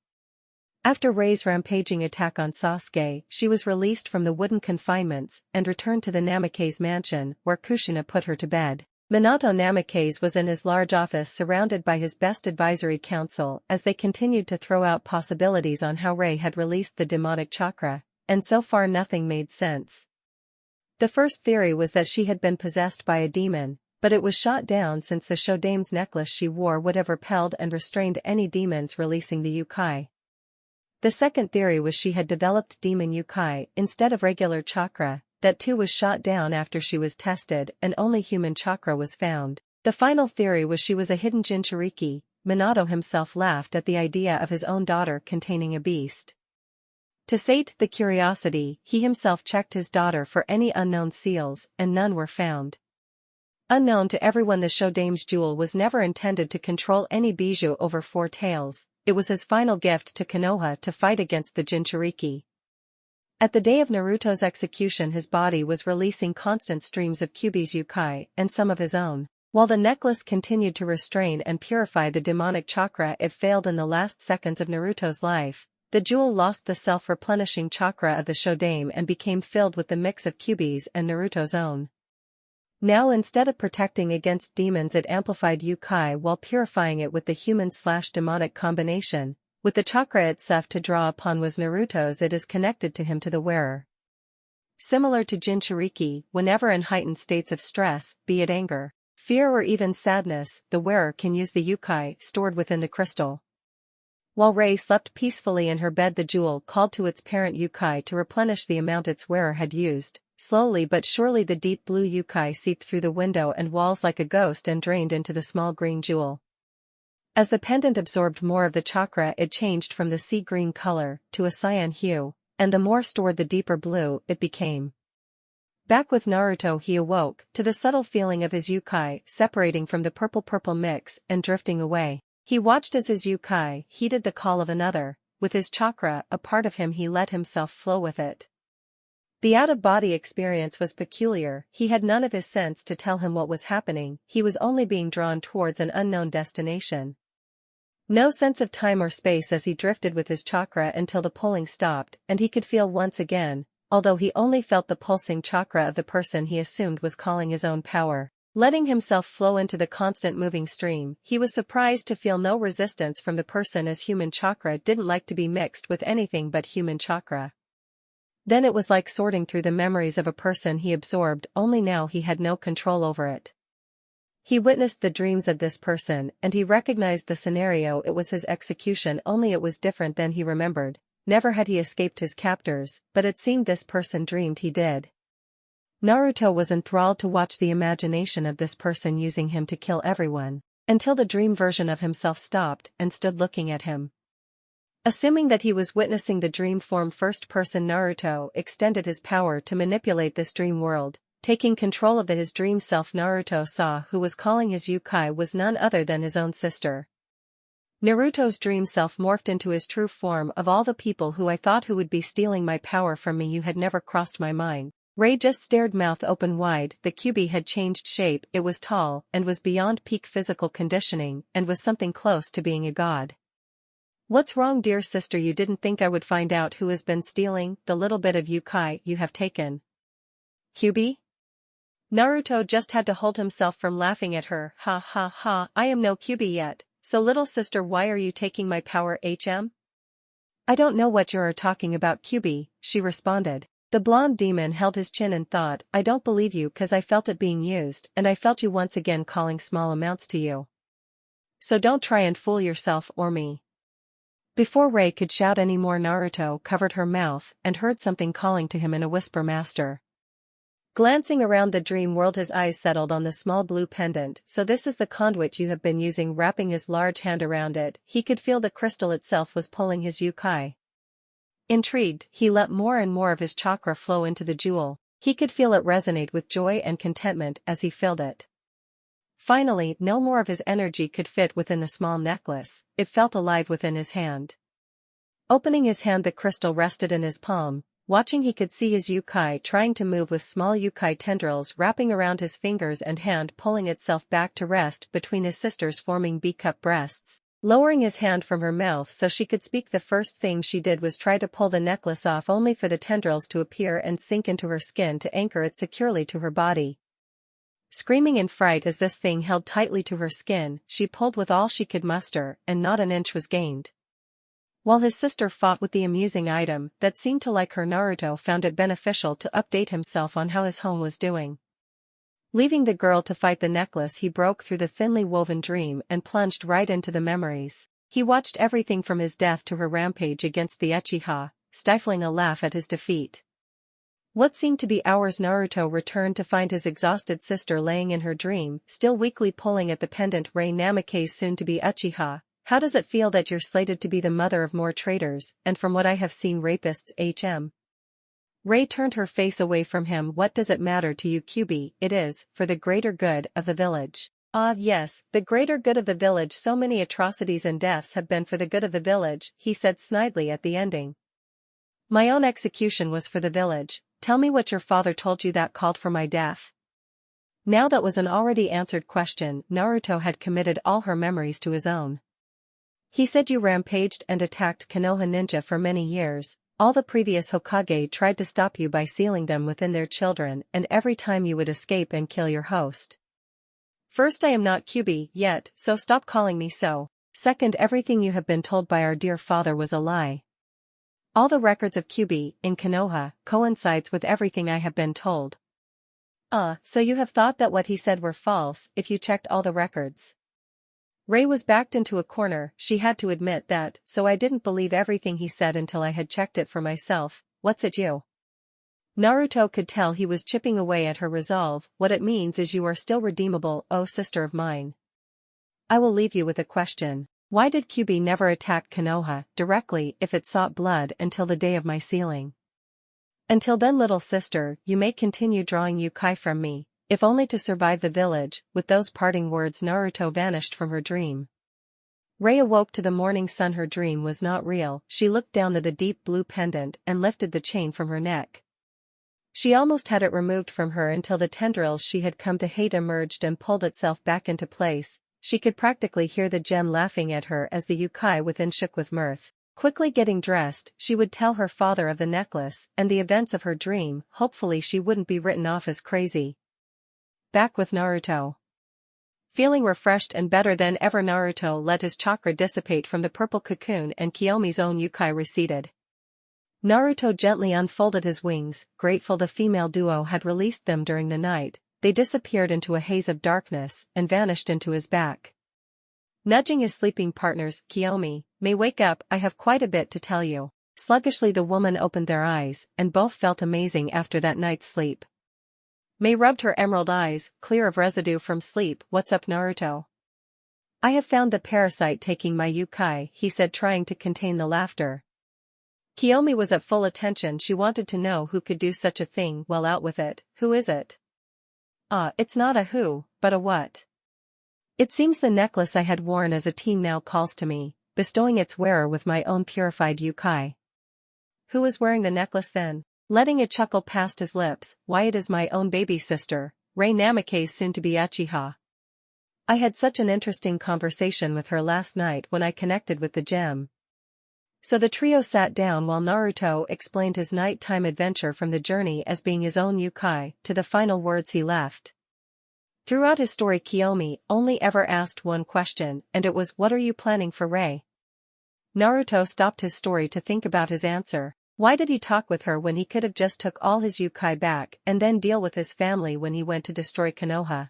After Rei's rampaging attack on Sasuke, she was released from the wooden confinements and returned to the Namikaze mansion, where Kushina put her to bed. Minato Namikaze was in his large office surrounded by his best advisory council as they continued to throw out possibilities on how Rei had released the demonic chakra, and so far nothing made sense. The first theory was that she had been possessed by a demon, but it was shot down since the Shodame's necklace she wore would have repelled and restrained any demons releasing the yukai. The second theory was she had developed demon yukai instead of regular chakra. That too was shot down after she was tested and only human chakra was found. The final theory was she was a hidden Jinchuriki. Minato himself laughed at the idea of his own daughter containing a beast. To sate the curiosity, he himself checked his daughter for any unknown seals, and none were found. Unknown to everyone, the Shodame's jewel was never intended to control any bijou over four tails. It was his final gift to Konoha to fight against the Jinchuriki. At the day of Naruto's execution, his body was releasing constant streams of Kyuubi's yukai and some of his own. While the necklace continued to restrain and purify the demonic chakra, it failed in the last seconds of Naruto's life. The jewel lost the self-replenishing chakra of the Shodame and became filled with the mix of Kyuubi's and Naruto's own. Now, instead of protecting against demons, it amplified yukai while purifying it with the human/demonic combination. With the chakra itself to draw upon was Naruto's, it is connected to him to the wearer. Similar to Jinchuriki, whenever in heightened states of stress, be it anger, fear or even sadness, the wearer can use the yukai stored within the crystal. While Rei slept peacefully in her bed, the jewel called to its parent yukai to replenish the amount its wearer had used. Slowly but surely the deep blue yukai seeped through the window and walls like a ghost and drained into the small green jewel. As the pendant absorbed more of the chakra, it changed from the sea green color to a cyan hue, and the more stored, the deeper blue it became. Back with Naruto, he awoke to the subtle feeling of his yukai separating from the purple-purple mix and drifting away. He watched as his yukai heeded the call of another. With his chakra, a part of him, he let himself flow with it. The out-of-body experience was peculiar. He had none of his sense to tell him what was happening. He was only being drawn towards an unknown destination. No sense of time or space as he drifted with his chakra until the pulling stopped and he could feel once again, although he only felt the pulsing chakra of the person he assumed was calling his own power. Letting himself flow into the constant moving stream, he was surprised to feel no resistance from the person, as human chakra didn't like to be mixed with anything but human chakra. Then it was like sorting through the memories of a person he absorbed, only now he had no control over it. He witnessed the dreams of this person, and he recognized the scenario. It was his execution, only it was different than he remembered. Never had he escaped his captors, but it seemed this person dreamed he did. Naruto was enthralled to watch the imagination of this person using him to kill everyone, until the dream version of himself stopped and stood looking at him. Assuming that he was witnessing the dream form first person, Naruto extended his power to manipulate this dream world. Taking control of his dream self, Naruto saw who was calling his yukai was none other than his own sister. Naruto's dream self morphed into his true form. Of all the people who I thought who would be stealing my power from me, you had never crossed my mind. Rei just stared, mouth open wide. The Kyuubi had changed shape. It was tall and was beyond peak physical conditioning and was something close to being a god. What's wrong, dear sister? You didn't think I would find out who has been stealing the little bit of yukai you have taken? Kyuubi? Naruto just had to hold himself from laughing at her. Ha ha ha, I am no Kyuubi yet, so little sister, why are you taking my power, hm? I don't know what you're talking about, Kyuubi, she responded. The blonde demon held his chin and thought, I don't believe you, cause I felt it being used, and I felt you once again calling small amounts to you. So don't try and fool yourself or me. Before Rei could shout any more, Naruto covered her mouth and heard something calling to him in a whisper, Master. Glancing around the dream world, his eyes settled on the small blue pendant. So this is the conduit you have been using. Wrapping his large hand around it, he could feel the crystal itself was pulling his yukai. Intrigued, he let more and more of his chakra flow into the jewel. He could feel it resonate with joy and contentment as he filled it. Finally, no more of his energy could fit within the small necklace, it felt alive within his hand. Opening his hand, the crystal rested in his palm. Watching, he could see his yukai trying to move with small yukai tendrils wrapping around his fingers and hand pulling itself back to rest between his sister's forming B-cup breasts. Lowering his hand from her mouth so she could speak, the first thing she did was try to pull the necklace off, only for the tendrils to appear and sink into her skin to anchor it securely to her body. Screaming in fright as this thing held tightly to her skin, she pulled with all she could muster, and not an inch was gained. While his sister fought with the amusing item that seemed to like her, Naruto found it beneficial to update himself on how his home was doing. Leaving the girl to fight the necklace, he broke through the thinly woven dream and plunged right into the memories. He watched everything from his death to her rampage against the Uchiha, stifling a laugh at his defeat. What seemed to be hours, Naruto returned to find his exhausted sister laying in her dream, still weakly pulling at the pendant. Rei Namake's soon-to-be Uchiha. How does it feel that you're slated to be the mother of more traitors, and from what I have seen, rapists? Rei turned her face away from him. What does it matter to you, Kyubi? It is, for the greater good of the village. Ah yes, the greater good of the village. So many atrocities and deaths have been for the good of the village, he said snidely at the ending. My own execution was for the village. Tell me what your father told you that called for my death. Now that was an already answered question. Naruto had committed all her memories to his own. He said you rampaged and attacked Konoha ninja for many years. All the previous Hokage tried to stop you by sealing them within their children, and every time you would escape and kill your host. First, I am not Kyubi yet, so stop calling me so. Second, everything you have been told by our dear father was a lie. All the records of Kyubi in Konoha coincides with everything I have been told. So you have thought that what he said were false if you checked all the records. Rei was backed into a corner. She had to admit that, so I didn't believe everything he said until I had checked it for myself. What's it you? Naruto could tell he was chipping away at her resolve. What it means is you are still redeemable, oh sister of mine. I will leave you with a question. Why did Kyubi never attack Konoha directly if it sought blood until the day of my sealing? Until then, little sister, you may continue drawing yukai from me, if only to survive the village. With those parting words, Naruto vanished from her dream. Rei awoke to the morning sun. Her dream was not real. She looked down at the deep blue pendant and lifted the chain from her neck. She almost had it removed from her until the tendrils she had come to hate emerged and pulled itself back into place. She could practically hear the gem laughing at her as the yukai within shook with mirth. Quickly getting dressed, she would tell her father of the necklace and the events of her dream. Hopefully she wouldn't be written off as crazy. Back with Naruto. Feeling refreshed and better than ever, Naruto let his chakra dissipate from the purple cocoon and Kiyomi's own yukai receded. Naruto gently unfolded his wings, grateful the female duo had released them during the night. They disappeared into a haze of darkness and vanished into his back. Nudging his sleeping partners, Kiyomi, may wake up, I have quite a bit to tell you. Sluggishly the woman opened their eyes, and both felt amazing after that night's sleep. May rubbed her emerald eyes, clear of residue from sleep. What's up, Naruto? I have found the parasite taking my yukai, he said, trying to contain the laughter. Kiyomi was at full attention. She wanted to know who could do such a thing. Well, out with it. Who is it? It's not a who, but a what. It seems the necklace I had worn as a teen now calls to me, bestowing its wearer with my own purified yukai. Who is wearing the necklace then? Letting a chuckle past his lips, why, it is my own baby sister, Rei Namake's soon-to-be Uchiha. I had such an interesting conversation with her last night when I connected with the gem. So the trio sat down while Naruto explained his nighttime adventure from the journey as being his own yukai to the final words he left. Throughout his story, Kiyomi only ever asked one question, and it was, what are you planning for Rei? Naruto stopped his story to think about his answer. Why did he talk with her when he could have just took all his yukai back and then deal with his family when he went to destroy Konoha?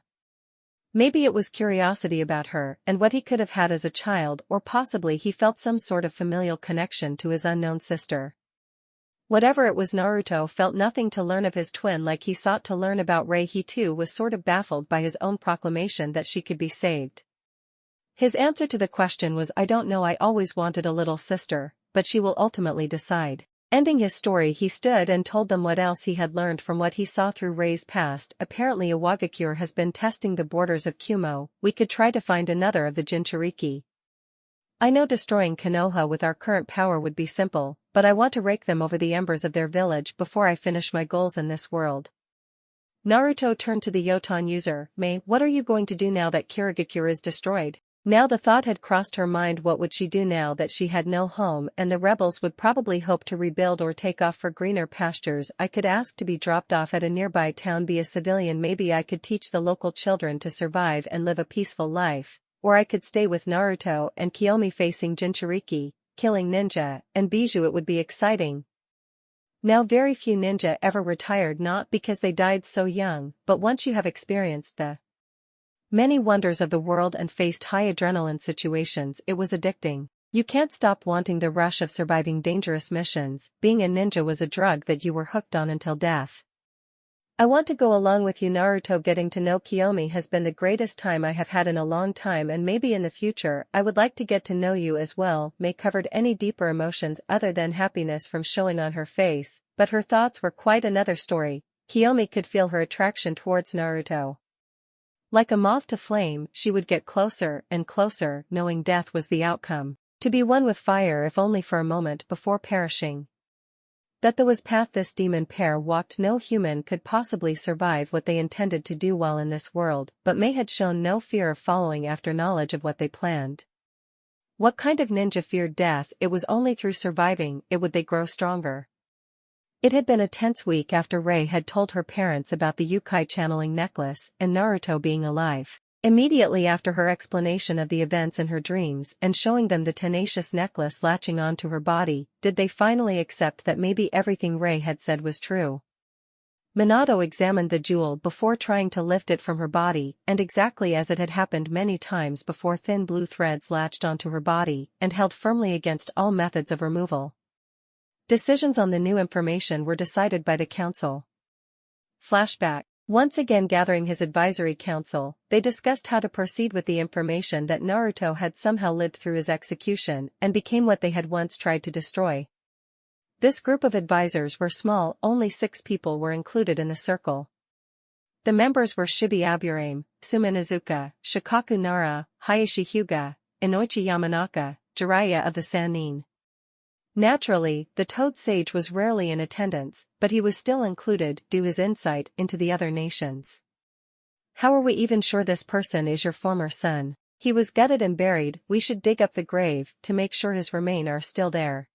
Maybe it was curiosity about her and what he could have had as a child, or possibly he felt some sort of familial connection to his unknown sister. Whatever it was, Naruto felt nothing to learn of his twin like he sought to learn about Rei. He too was sort of baffled by his own proclamation that she could be saved. His answer to the question was, I don't know, I always wanted a little sister, but she will ultimately decide. Ending his story, he stood and told them what else he had learned from what he saw through Rei's past. Apparently Iwagakure has been testing the borders of Kumo. We could try to find another of the Jinchuriki. I know destroying Konoha with our current power would be simple, but I want to rake them over the embers of their village before I finish my goals in this world. Naruto turned to the Yoton user. Mei, what are you going to do now that Kirigakure is destroyed? Now the thought had crossed her mind, what would she do now that she had no home and the rebels would probably hope to rebuild or take off for greener pastures. I could ask to be dropped off at a nearby town, be a civilian, maybe I could teach the local children to survive and live a peaceful life, or I could stay with Naruto and Kiyomi facing Jinchuriki, killing ninja, and Bijou. It would be exciting. Now very few ninja ever retired, not because they died so young, but once you have experienced the many wonders of the world and faced high adrenaline situations, it was addicting. You can't stop wanting the rush of surviving dangerous missions. Being a ninja was a drug that you were hooked on until death. I want to go along with you, Naruto. Getting to know Kiyomi has been the greatest time I have had in a long time, and maybe in the future I would like to get to know you as well. Mei covered any deeper emotions other than happiness from showing on her face, but her thoughts were quite another story. Kiyomi could feel her attraction towards Naruto. Like a moth to flame, she would get closer and closer, knowing death was the outcome. To be one with fire, if only for a moment, before perishing. That was path this demon pair walked. No human could possibly survive what they intended to do while in this world, but Mei had shown no fear of following after knowledge of what they planned. What kind of ninja feared death? It was only through surviving it would they grow stronger. It had been a tense week after Rei had told her parents about the Yukai channeling necklace and Naruto being alive. Immediately after her explanation of the events in her dreams and showing them the tenacious necklace latching onto her body, did they finally accept that maybe everything Rei had said was true. Minato examined the jewel before trying to lift it from her body, and exactly as it had happened many times before, thin blue threads latched onto her body and held firmly against all methods of removal. Decisions on the new information were decided by the council. Flashback. Once again gathering his advisory council, they discussed how to proceed with the information that Naruto had somehow lived through his execution and became what they had once tried to destroy. This group of advisors were small, only 6 people were included in the circle. The members were Shibi Aburame, Sumin Izuka, Shikaku Nara, Hayashi Hyuga, Inoichi Yamanaka, Jiraiya of the Sannin. Naturally, the Toad Sage was rarely in attendance, but he was still included due to his insight into the other nations. How are we even sure this person is your former son? He was gutted and buried. We should dig up the grave to make sure his remains are still there.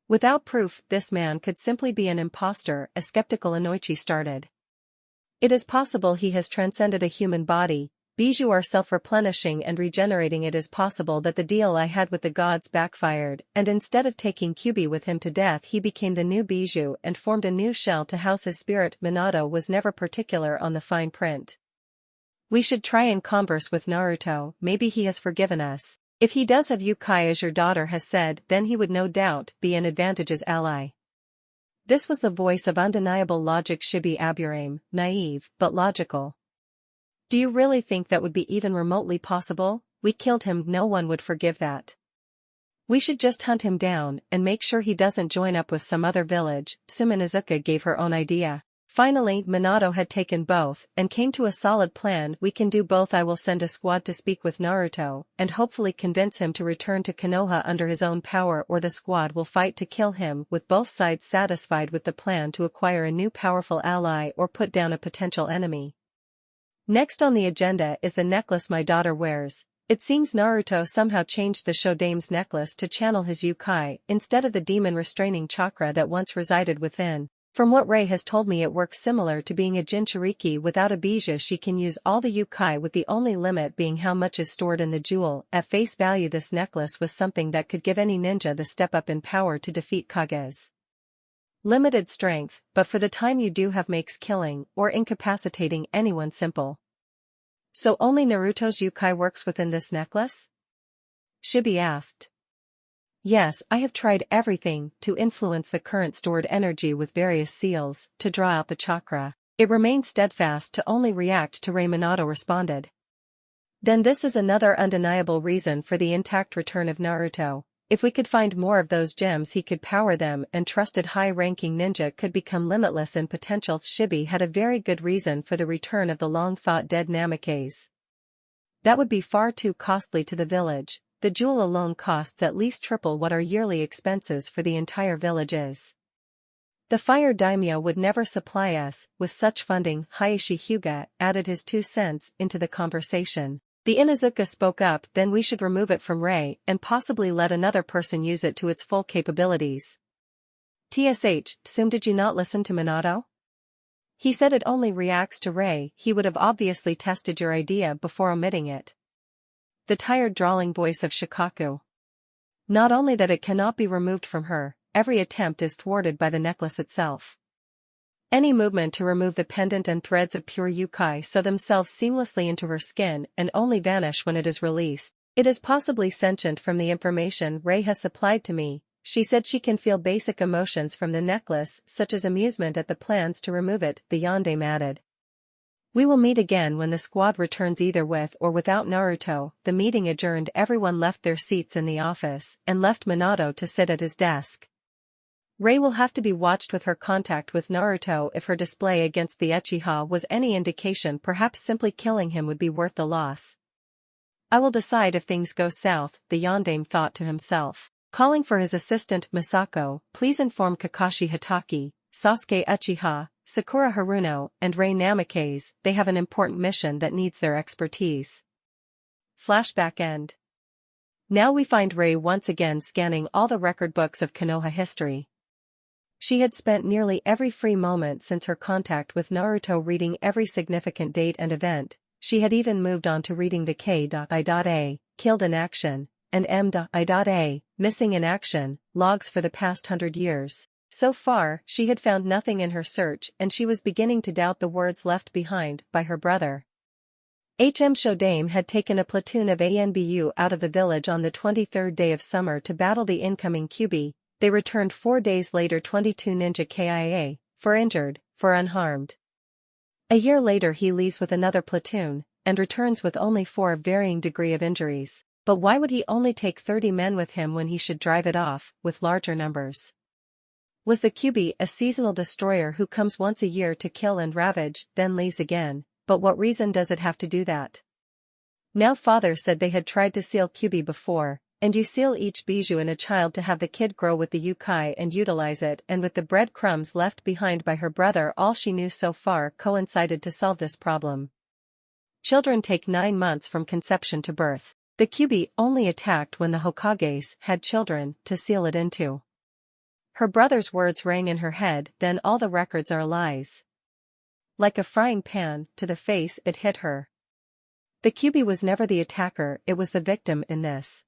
Without proof, this man could simply be an imposter, a skeptical Inoichi started. It is possible he has transcended a human body. Bijou are self-replenishing and regenerating. It is possible that the deal I had with the gods backfired, and instead of taking Kyubi with him to death, he became the new Bijou and formed a new shell to house his spirit. Minato was never particular on the fine print. We should try and converse with Naruto. Maybe he has forgiven us. If he does have Yukai as your daughter has said, then he would no doubt be an advantageous ally. This was the voice of undeniable logic. Shibi Aburame, naive, but logical. Do you really think that would be even remotely possible? We killed him, no one would forgive that. We should just hunt him down and make sure he doesn't join up with some other village. Sumin Izuka gave her own idea. Finally, Minato had taken both and came to a solid plan. We can do both. I will send a squad to speak with Naruto and hopefully convince him to return to Konoha under his own power, or the squad will fight to kill him, with both sides satisfied with the plan to acquire a new powerful ally or put down a potential enemy. Next on the agenda is the necklace my daughter wears. It seems Naruto somehow changed the Shodame's necklace to channel his Yukai instead of the demon restraining chakra that once resided within. From what Rei has told me, it works similar to being a Jinchuriki without a Bijou. She can use all the Yukai, with the only limit being how much is stored in the jewel. At face value, this necklace was something that could give any ninja the step up in power to defeat Kage's limited strength, but for the time you do have, makes killing or incapacitating anyone simple. So only Naruto's Yukai works within this necklace? Shibi asked. Yes, I have tried everything to influence the current stored energy with various seals to draw out the chakra. It remains steadfast to only react to Rei. Minato responded. Then this is another undeniable reason for the intact return of Naruto. If we could find more of those gems he could power them and trusted high-ranking ninja could become limitless in potential. Shibi had a very good reason for the return of the long-thought-dead Namakes. That would be far too costly to the village. The jewel alone costs at least triple what our yearly expenses for the entire village is. The fire daimyo would never supply us with such funding. Hayashi Hyuga added his 2 cents into the conversation. The Inuzuka spoke up, then we should remove it from Rei and possibly let another person use it to its full capabilities. Soon did you not listen to Minato? He said it only reacts to Rei. He would have obviously tested your idea before omitting it. The tired drawling voice of Shikaku. Not only that it cannot be removed from her, every attempt is thwarted by the necklace itself. Any movement to remove the pendant and threads of pure yukai sew themselves seamlessly into her skin and only vanish when it is released. It is possibly sentient from the information Rei has supplied to me. She said she can feel basic emotions from the necklace, such as amusement at the plans to remove it, the yondaime added. We will meet again when the squad returns, either with or without Naruto. The meeting adjourned. Everyone left their seats in the office and left Minato to sit at his desk. Rei will have to be watched with her contact with Naruto. If her display against the Uchiha was any indication, perhaps simply killing him would be worth the loss. I will decide if things go south, the yondaime thought to himself. Calling for his assistant Misako, please inform Kakashi Hatake, Sasuke Uchiha, Sakura Haruno, and Rei Namakase, they have an important mission that needs their expertise. Flashback end. Now we find Rei once again scanning all the record books of Konoha history. She had spent nearly every free moment since her contact with Naruto reading every significant date and event. She had even moved on to reading the K.I.A, killed in action, and M.I.A, missing in action, logs for the past 100 years. So far, she had found nothing in her search, and she was beginning to doubt the words left behind by her brother. HM Shodame had taken a platoon of ANBU out of the village on the 23rd day of summer to battle the incoming Kyuubi. They returned 4 days later, 22 ninja KIA, 4 injured, 4 unharmed. A year later he leaves with another platoon, and returns with only 4 of varying degree of injuries. But why would he only take 30 men with him when he should drive it off with larger numbers? Was the Kyuubi a seasonal destroyer who comes once a year to kill and ravage, then leaves again? But what reason does it have to do that? Now father said they had tried to seal Kyuubi before, and you seal each bijou in a child to have the kid grow with the yukai and utilize it, and with the breadcrumbs left behind by her brother all she knew so far coincided to solve this problem. Children take 9 months from conception to birth. The Kyuubi only attacked when the Hokages had children to seal it into. Her brother's words rang in her head, then all the records are lies. Like a frying pan to the face it hit her. The Kyuubi was never the attacker, it was the victim in this.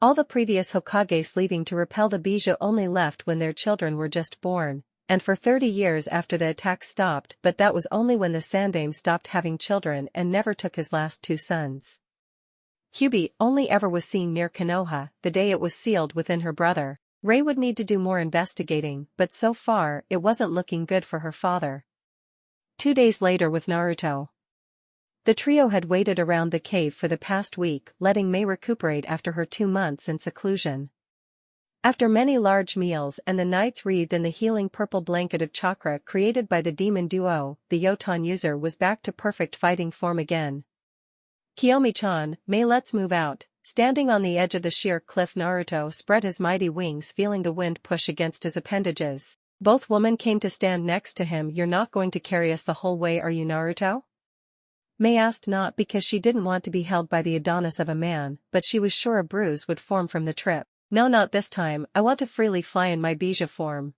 All the previous Hokages leaving to repel the bijou only left when their children were just born, and for 30 years after the attack stopped, but that was only when the Sandaime stopped having children and never took his last 2 sons. Kyuubi only ever was seen near Konoha, the day it was sealed within her brother. Rei would need to do more investigating, but so far it wasn't looking good for her father. 2 days later with Naruto. The trio had waited around the cave for the past week, letting Mei recuperate after her 2 months in seclusion. After many large meals and the nights wreathed in the healing purple blanket of chakra created by the demon duo, the Yoton user was back to perfect fighting form again. Kiyomi-chan, Mei, let's move out. Standing on the edge of the sheer cliff, Naruto spread his mighty wings, feeling the wind push against his appendages. Both women came to stand next to him. You're not going to carry us the whole way, are you, Naruto? Mei asked, not because she didn't want to be held by the Adonis of a man, but she was sure a bruise would form from the trip. No, not this time, I want to freely fly in my bijou form.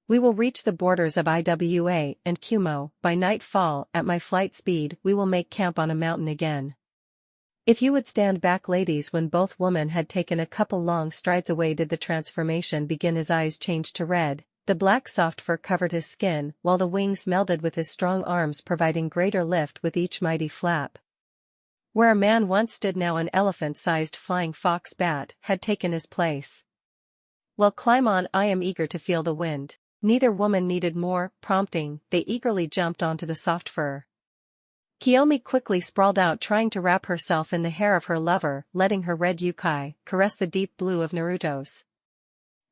We will reach the borders of Iwa and Kumo by nightfall. At my flight speed we will make camp on a mountain again. If you would stand back, ladies. When both women had taken a couple long strides away did the transformation begin. His eyes changed to red. The black soft fur covered his skin, while the wings melded with his strong arms, providing greater lift with each mighty flap. Where a man once stood, now an elephant-sized flying fox bat had taken his place. Well, climb on, I am eager to feel the wind. Neither woman needed more prompting, they eagerly jumped onto the soft fur. Kiyomi quickly sprawled out trying to wrap herself in the hair of her lover, letting her red yukai caress the deep blue of Naruto's.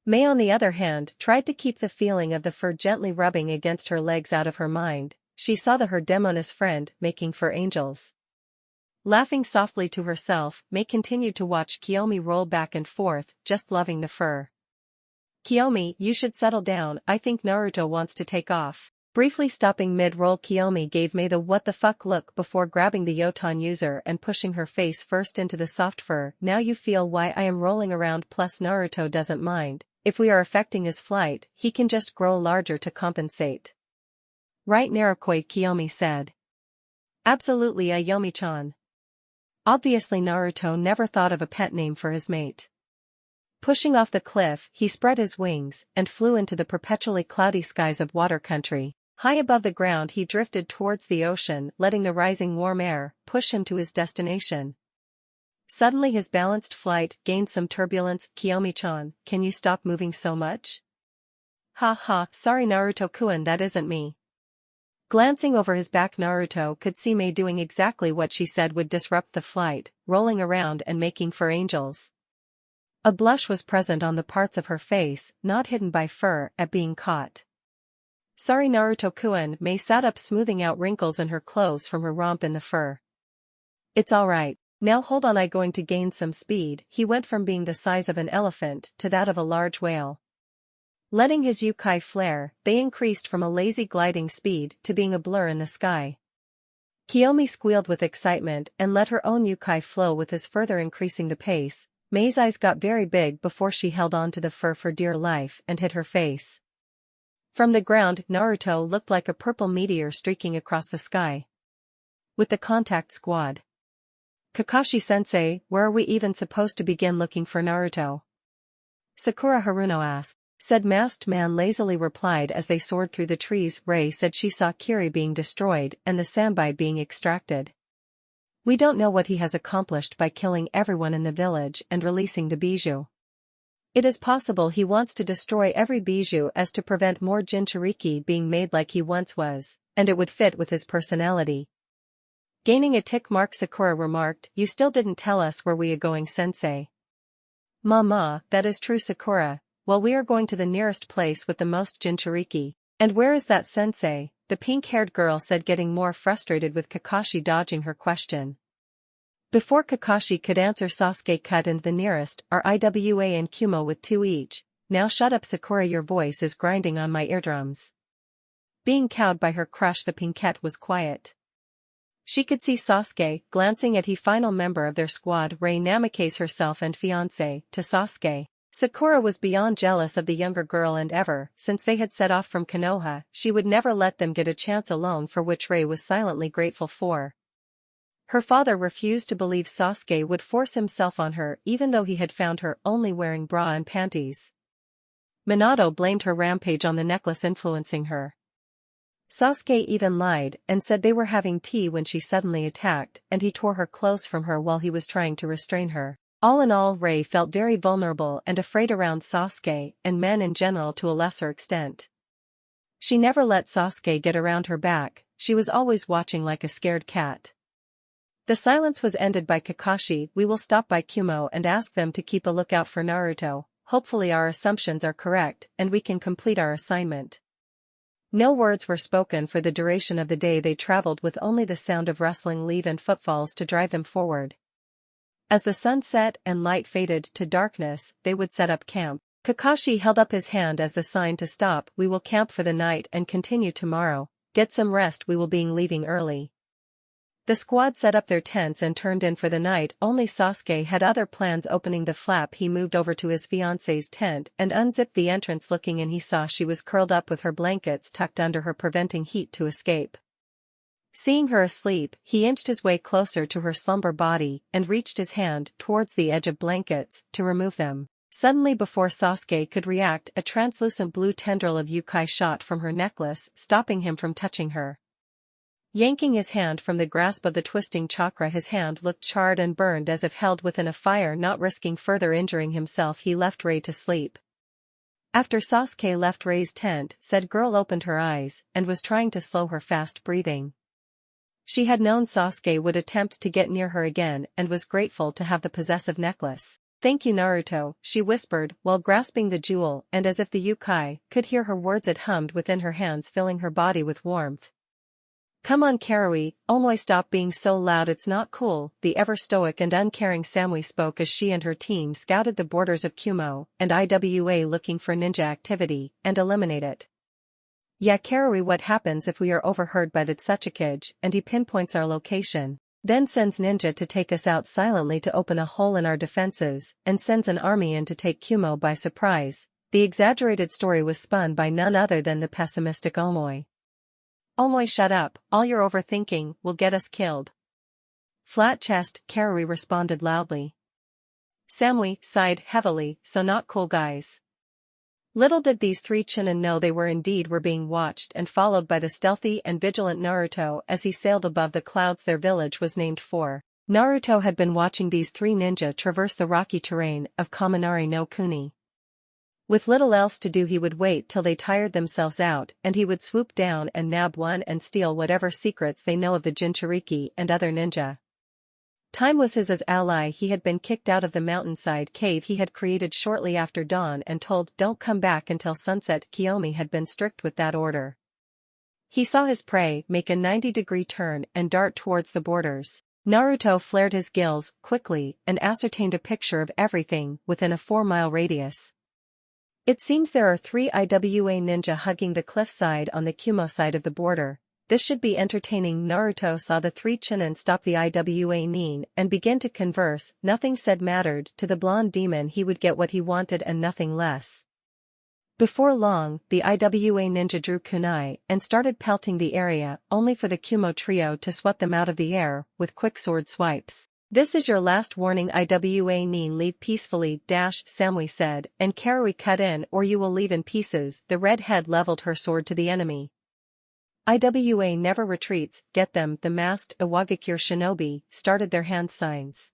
Mei on the other hand tried to keep the feeling of the fur gently rubbing against her legs out of her mind. She saw her demoness friend making fur angels. Laughing softly to herself, Mei continued to watch Kiyomi roll back and forth, just loving the fur. Kiyomi, you should settle down, I think Naruto wants to take off. Briefly stopping mid-roll, Kiyomi gave Mei the what the fuck look before grabbing the Yoton user and pushing her face first into the soft fur. Now you feel why I am rolling around, plus Naruto doesn't mind. If we are affecting his flight, he can just grow larger to compensate. Right, Narukoi, Kiyomi said. Absolutely, Ayomi-chan. Obviously Naruto never thought of a pet name for his mate. Pushing off the cliff, he spread his wings and flew into the perpetually cloudy skies of water country. High above the ground he drifted towards the ocean, letting the rising warm air push him to his destination. Suddenly his balanced flight gained some turbulence. Kiyomi-chan, can you stop moving so much? Ha ha, sorry Naruto-kun, that isn't me. Glancing over his back, Naruto could see Mei doing exactly what she said would disrupt the flight, rolling around and making fur angels. A blush was present on the parts of her face, not hidden by fur, at being caught. Sorry Naruto-kun, Mei sat up, smoothing out wrinkles in her clothes from her romp in the fur. It's alright, now hold on, I'm going to gain some speed. He went from being the size of an elephant to that of a large whale. Letting his yukai flare, they increased from a lazy gliding speed to being a blur in the sky. Kiyomi squealed with excitement and let her own yukai flow with his, further increasing the pace. Mei's eyes got very big before she held on to the fur for dear life and hid her face. From the ground, Naruto looked like a purple meteor streaking across the sky. With the contact squad. Kakashi-sensei, where are we even supposed to begin looking for Naruto? Sakura Haruno asked. Said Masked Man lazily replied as they soared through the trees. Rei said she saw Kiri being destroyed and the Sanbai being extracted. We don't know what he has accomplished by killing everyone in the village and releasing the bijou. It is possible he wants to destroy every bijou as to prevent more Jinchuriki being made like he once was, and it would fit with his personality. Gaining a tick mark, Sakura remarked, you still didn't tell us where we are going, sensei. Mama, that is true, Sakura. Well, we are going to the nearest place with the most Jinchuriki. And where is that, sensei? The pink-haired girl said, getting more frustrated with Kakashi dodging her question. Before Kakashi could answer, Sasuke cut in. The nearest are Iwa and Kumo with 2 each. Now shut up, Sakura, your voice is grinding on my eardrums. Being cowed by her crush, the pinkette was quiet. She could see Sasuke glancing at the final member of their squad, Rei Namikaze herself and fiancé to Sasuke. Sakura was beyond jealous of the younger girl, and ever since they had set off from Konoha, she would never let them get a chance alone, for which Rei was silently grateful for. Her father refused to believe Sasuke would force himself on her even though he had found her only wearing bra and panties. Minato blamed her rampage on the necklace influencing her. Sasuke even lied and said they were having tea when she suddenly attacked, and he tore her clothes from her while he was trying to restrain her. All in all, Rei felt very vulnerable and afraid around Sasuke and men in general to a lesser extent. She never let Sasuke get around her back, she was always watching like a scared cat. The silence was ended by Kakashi. We will stop by Kumo and ask them to keep a lookout for Naruto. Hopefully our assumptions are correct and we can complete our assignment. No words were spoken for the duration of the day. They traveled with only the sound of rustling leaves and footfalls to drive them forward. As the sun set and light faded to darkness, they would set up camp. Kakashi held up his hand as the sign to stop. We will camp for the night and continue tomorrow. Get some rest, we will be leaving early. The squad set up their tents and turned in for the night. Only Sasuke had other plans. Opening the flap, he moved over to his fiancé's tent and unzipped the entrance. Looking in, he saw she was curled up with her blankets tucked under her, preventing heat to escape. Seeing her asleep, he inched his way closer to her slumber body and reached his hand towards the edge of blankets to remove them. Suddenly, before Sasuke could react, a translucent blue tendril of yukai shot from her necklace, stopping him from touching her. Yanking his hand from the grasp of the twisting chakra, his hand looked charred and burned as if held within a fire. Not risking further injuring himself, he left Rei to sleep. After Sasuke left Rei's tent, said girl opened her eyes and was trying to slow her fast breathing. She had known Sasuke would attempt to get near her again and was grateful to have the possessive necklace. "Thank you Naruto," she whispered while grasping the jewel, and as if the yokai could hear her words it hummed within her hands, filling her body with warmth. "Come on Karui, Omoi, stop being so loud, it's not cool," the ever-stoic and uncaring Samui spoke as she and her team scouted the borders of Kumo and Iwa looking for ninja activity and eliminate it. "Yeah Karui, what happens if we are overheard by the Tsuchikage and he pinpoints our location? Then sends ninja to take us out silently to open a hole in our defenses and sends an army in to take Kumo by surprise." The exaggerated story was spun by none other than the pessimistic Omoi. "Omoi, shut up, all your overthinking will get us killed." "Flat chest," Karui responded loudly. Samui sighed heavily, "So not cool guys." Little did these three Chunin know they were being watched and followed by the stealthy and vigilant Naruto as he sailed above the clouds their village was named for. Naruto had been watching these three ninja traverse the rocky terrain of Kaminari no Kuni. With little else to do, he would wait till they tired themselves out and he would swoop down and nab one and steal whatever secrets they know of the Jinchuriki and other ninja. Time was his as ally. He had been kicked out of the mountainside cave he had created shortly after dawn and told don't come back until sunset. Kiyomi had been strict with that order. He saw his prey make a 90-degree turn and dart towards the borders. Naruto flared his gills quickly and ascertained a picture of everything within a 4-mile radius. It seems there are 3 Iwa ninja hugging the cliffside on the Kumo side of the border. This should be entertaining. Naruto saw the 3 Chunin stop the Iwa nin and begin to converse. Nothing said mattered to the blonde demon. He would get what he wanted and nothing less. Before long, the Iwa ninja drew kunai and started pelting the area, only for the Kumo trio to swat them out of the air with quick sword swipes. "This is your last warning Iwa nin, leave peacefully," Samui said, "and Karui cut in or you will leave in pieces." The redhead leveled her sword to the enemy. "Iwa never retreats, get them." The masked Iwagakure shinobi started their hand signs.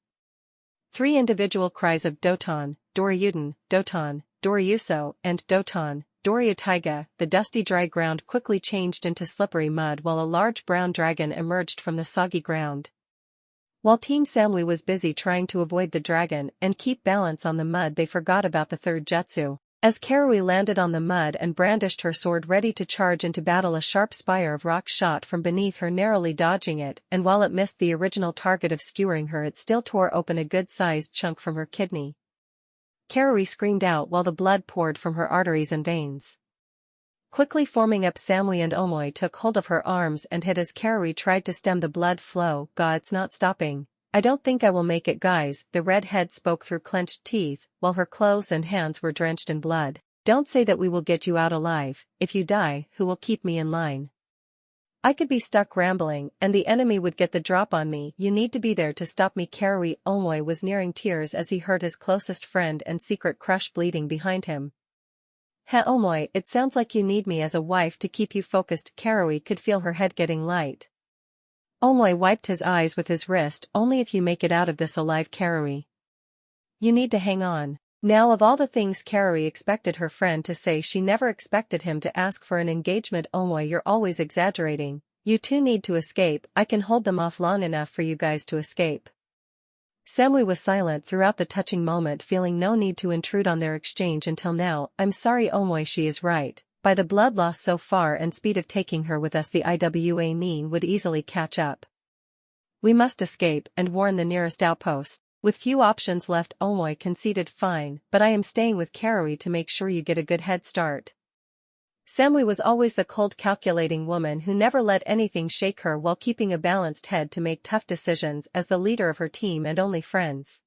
3 individual cries of Doton, Doryuden, Doton, Doryuso, and Doton, Doryutaiga. The dusty dry ground quickly changed into slippery mud while a large brown dragon emerged from the soggy ground. While Team Samui was busy trying to avoid the dragon and keep balance on the mud, they forgot about the third jutsu. As Karui landed on the mud and brandished her sword ready to charge into battle, a sharp spire of rock shot from beneath her, narrowly dodging it, and while it missed the original target of skewering her, it still tore open a good-sized chunk from her kidney. Karui screamed out while the blood poured from her arteries and veins. Quickly forming up, Samui and Omoi took hold of her arms and hit as Karui tried to stem the blood flow. "God, it's not stopping. I don't think I will make it, guys," the redhead spoke through clenched teeth, while her clothes and hands were drenched in blood. "Don't say that we will get you out alive. If you die, who will keep me in line? I could be stuck rambling, and the enemy would get the drop on me. You need to be there to stop me." Karui Omoi was nearing tears as he heard his closest friend and secret crush bleeding behind him. "He Omoi, it sounds like you need me as a wife to keep you focused." Karui could feel her head getting light. Omoi wiped his eyes with his wrist. "Only if you make it out of this alive, Karui. You need to hang on." Now, of all the things Karui expected her friend to say, she never expected him to ask for an engagement. "Omoi, you're always exaggerating. You two need to escape. I can hold them off long enough for you guys to escape." Samui was silent throughout the touching moment, feeling no need to intrude on their exchange until now. "I'm sorry Omoi, she is right. By the blood loss so far and speed of taking her with us, the Iwa nin would easily catch up. We must escape and warn the nearest outpost." With few options left, Omoi conceded, "Fine, but I am staying with Karui to make sure you get a good head start." Samui was always the cold, calculating woman who never let anything shake her while keeping a balanced head to make tough decisions as the leader of her team and only friends.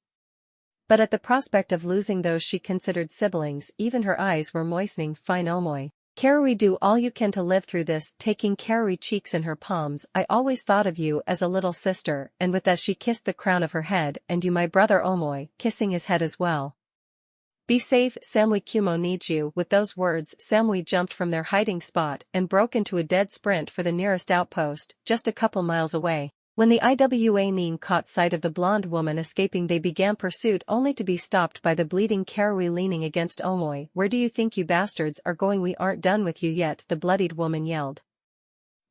But at the prospect of losing those she considered siblings, even her eyes were moistening. "Fine Omoi. Karui, do all you can to live through this." Taking Karui cheeks in her palms, "I always thought of you as a little sister," and with that she kissed the crown of her head. "And you, my brother Omoi," kissing his head as well. "Be safe, Samui, Kumo needs you." With those words, Samui jumped from their hiding spot and broke into a dead sprint for the nearest outpost, just a couple miles away. When the Iwa nin caught sight of the blonde woman escaping, they began pursuit only to be stopped by the bleeding Karui leaning against Omoi. "Where do you think you bastards are going? We aren't done with you yet," the bloodied woman yelled.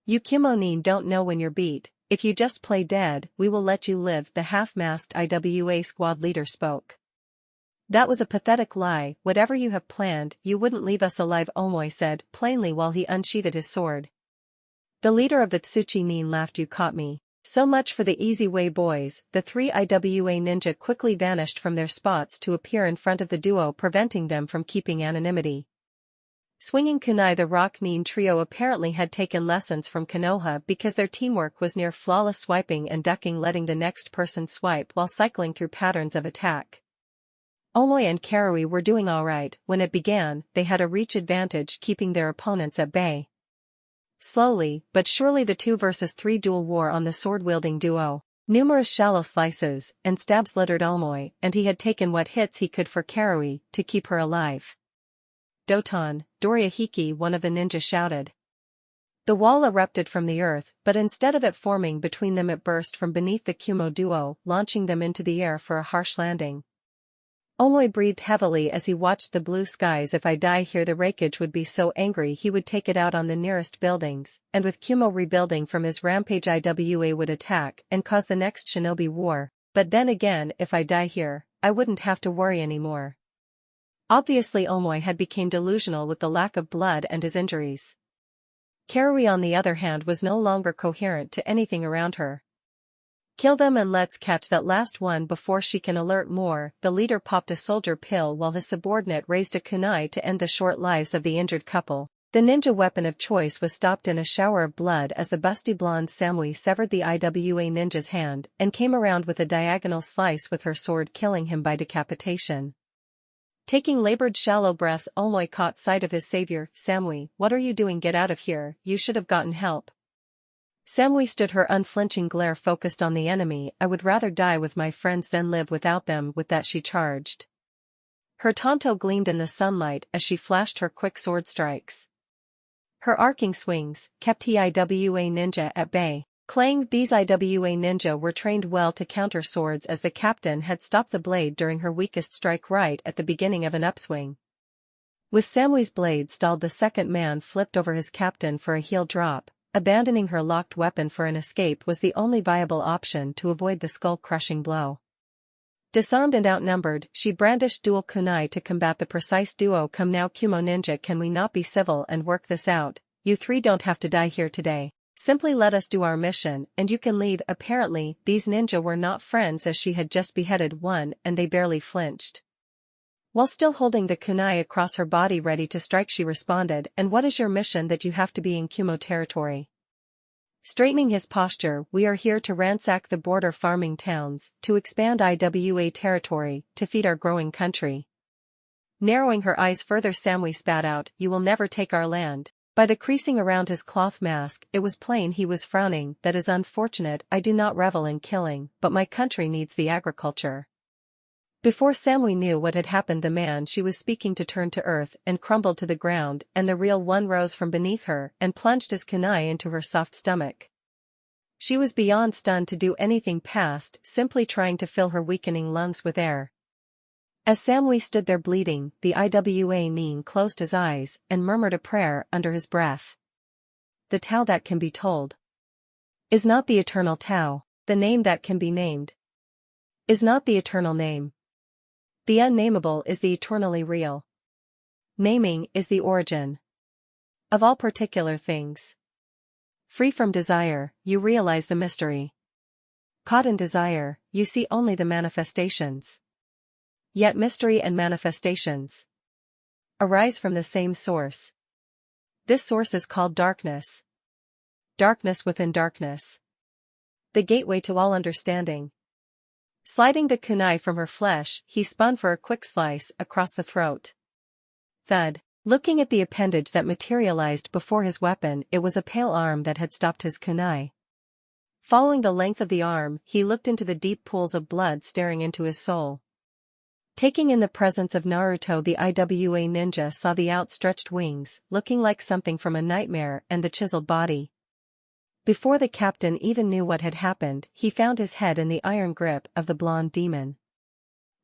"You Kumo nin don't know when you're beat. If you just play dead, we will let you live, the half-masked IWA squad leader spoke. That was a pathetic lie. Whatever you have planned, you wouldn't leave us alive, Omoi said, plainly, while he unsheathed his sword. The leader of the Tsuchi Nin laughed. You caught me. So much for the easy way, boys. The three IWA ninja quickly vanished from their spots to appear in front of the duo, preventing them from keeping anonymity. Swinging kunai, the rock mean trio apparently had taken lessons from Konoha because their teamwork was near flawless, swiping and ducking, letting the next person swipe while cycling through patterns of attack. Omoi and Karui were doing alright. When it began, they had a reach advantage, keeping their opponents at bay. Slowly, but surely, the 2 versus 3 duel war on the sword-wielding duo. Numerous shallow slices and stabs littered Omoi, and he had taken what hits he could for Karui to keep her alive. Doton, Dorihiki, one of the ninja shouted. The wall erupted from the earth, but instead of it forming between them, it burst from beneath the Kumo duo, launching them into the air for a harsh landing. Omoi breathed heavily as he watched the blue skies. If I die here, the Raikage would be so angry he would take it out on the nearest buildings, and with Kumo rebuilding from his rampage, IWA would attack and cause the next shinobi war. But then again, if I die here, I wouldn't have to worry anymore. Obviously, Omoi had become delusional with the lack of blood and his injuries. Karui, on the other hand, was no longer coherent to anything around her. Kill them and let's catch that last one before she can alert more. The leader popped a soldier pill while his subordinate raised a kunai to end the short lives of the injured couple. The ninja weapon of choice was stopped in a shower of blood as the busty blonde Samui severed the IWA ninja's hand and came around with a diagonal slice with her sword, killing him by decapitation. Taking labored shallow breaths, Omoi caught sight of his savior. Samui, what are you doing? Get out of here, you should have gotten help. Samui stood, her unflinching glare focused on the enemy. I would rather die with my friends than live without them. With that she charged. Her tanto gleamed in the sunlight as she flashed her quick sword strikes. Her arcing swings kept the IWA ninja at bay. Clang, these IWA ninja were trained well to counter swords, as the captain had stopped the blade during her weakest strike right at the beginning of an upswing. With Samui's blade stalled, the second man flipped over his captain for a heel drop. Abandoning her locked weapon for an escape was the only viable option to avoid the skull-crushing blow. Disarmed and outnumbered, she brandished dual kunai to combat the precise duo. Come now, Kumo ninja, can we not be civil and work this out? You three don't have to die here today. Simply let us do our mission, and you can leave. Apparently, these ninja were not friends, as she had just beheaded one and they barely flinched. While still holding the kunai across her body ready to strike, she responded, and what is your mission that you have to be in Kumo territory? Straightening his posture, we are here to ransack the border farming towns, to expand IWA territory, to feed our growing country. Narrowing her eyes further, Samui spat out, you will never take our land. By the creasing around his cloth mask, it was plain he was frowning. That is unfortunate. I do not revel in killing, but my country needs the agriculture. Before Samui knew what had happened, the man she was speaking to turned to earth and crumbled to the ground, and the real one rose from beneath her and plunged his kunai into her soft stomach. She was beyond stunned to do anything past simply trying to fill her weakening lungs with air. As Samui stood there bleeding, the IWA nin closed his eyes and murmured a prayer under his breath. The Tao that can be told is not the eternal Tao. The name that can be named is not the eternal name. The unnameable is the eternally real. Naming is the origin of all particular things. Free from desire, you realize the mystery. Caught in desire, you see only the manifestations. Yet mystery and manifestations arise from the same source. This source is called darkness. Darkness within darkness. The gateway to all understanding. Sliding the kunai from her flesh, he spun for a quick slice across the throat. Thud. Looking at the appendage that materialized before his weapon, it was a pale arm that had stopped his kunai. Following the length of the arm, he looked into the deep pools of blood staring into his soul. Taking in the presence of Naruto, the IWA ninja saw the outstretched wings, looking like something from a nightmare, and the chiseled body. Before the captain even knew what had happened, he found his head in the iron grip of the blonde demon.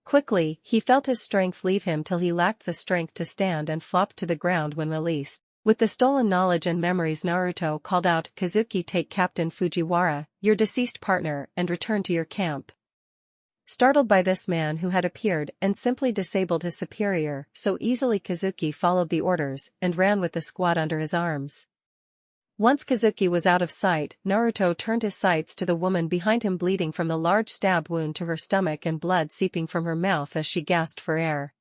Quickly, he felt his strength leave him till he lacked the strength to stand and flopped to the ground when released. With the stolen knowledge and memories, Naruto called out, "Kazuki, take Captain Fujiwara, your deceased partner, and return to your camp." Startled by this man who had appeared and simply disabled his superior so easily, Kazuki followed the orders and ran with the squad under his arms. Once Kazuki was out of sight, Naruto turned his sights to the woman behind him, bleeding from the large stab wound to her stomach and blood seeping from her mouth as she gasped for air.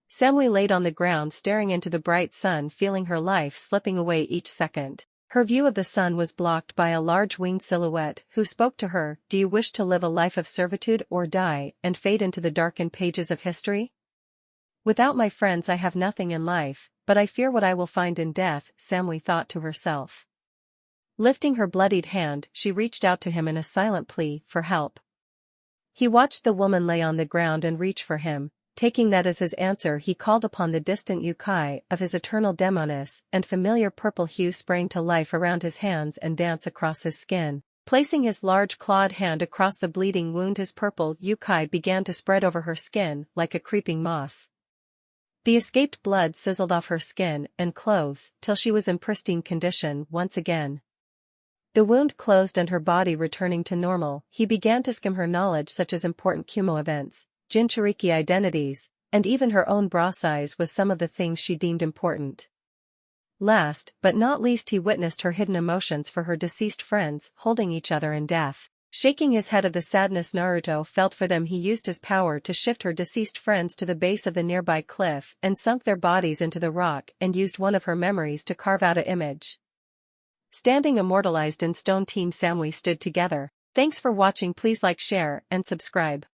Samui laid on the ground staring into the bright sun, feeling her life slipping away each second. Her view of the sun was blocked by a large winged silhouette who spoke to her, "Do you wish to live a life of servitude or die and fade into the darkened pages of history?" "Without my friends I have nothing in life, but I fear what I will find in death," Samui thought to herself. Lifting her bloodied hand, she reached out to him in a silent plea for help. He watched the woman lay on the ground and reach for him. Taking that as his answer, he called upon the distant yokai of his eternal demoness, and familiar purple hue sprang to life around his hands and dance across his skin. Placing his large clawed hand across the bleeding wound, his purple yokai began to spread over her skin like a creeping moss. The escaped blood sizzled off her skin and clothes till she was in pristine condition once again. The wound closed and her body returning to normal, he began to skim her knowledge, such as important Kumo events, Jinchuriki identities, and even her own bra size was some of the things she deemed important. Last but not least, he witnessed her hidden emotions for her deceased friends holding each other in death. Shaking his head of the sadness Naruto felt for them, he used his power to shift her deceased friends to the base of the nearby cliff and sunk their bodies into the rock and used one of her memories to carve out an image. Standing immortalized in stone, Team Samui stood together. Thanks for watching. Please like, share, and subscribe.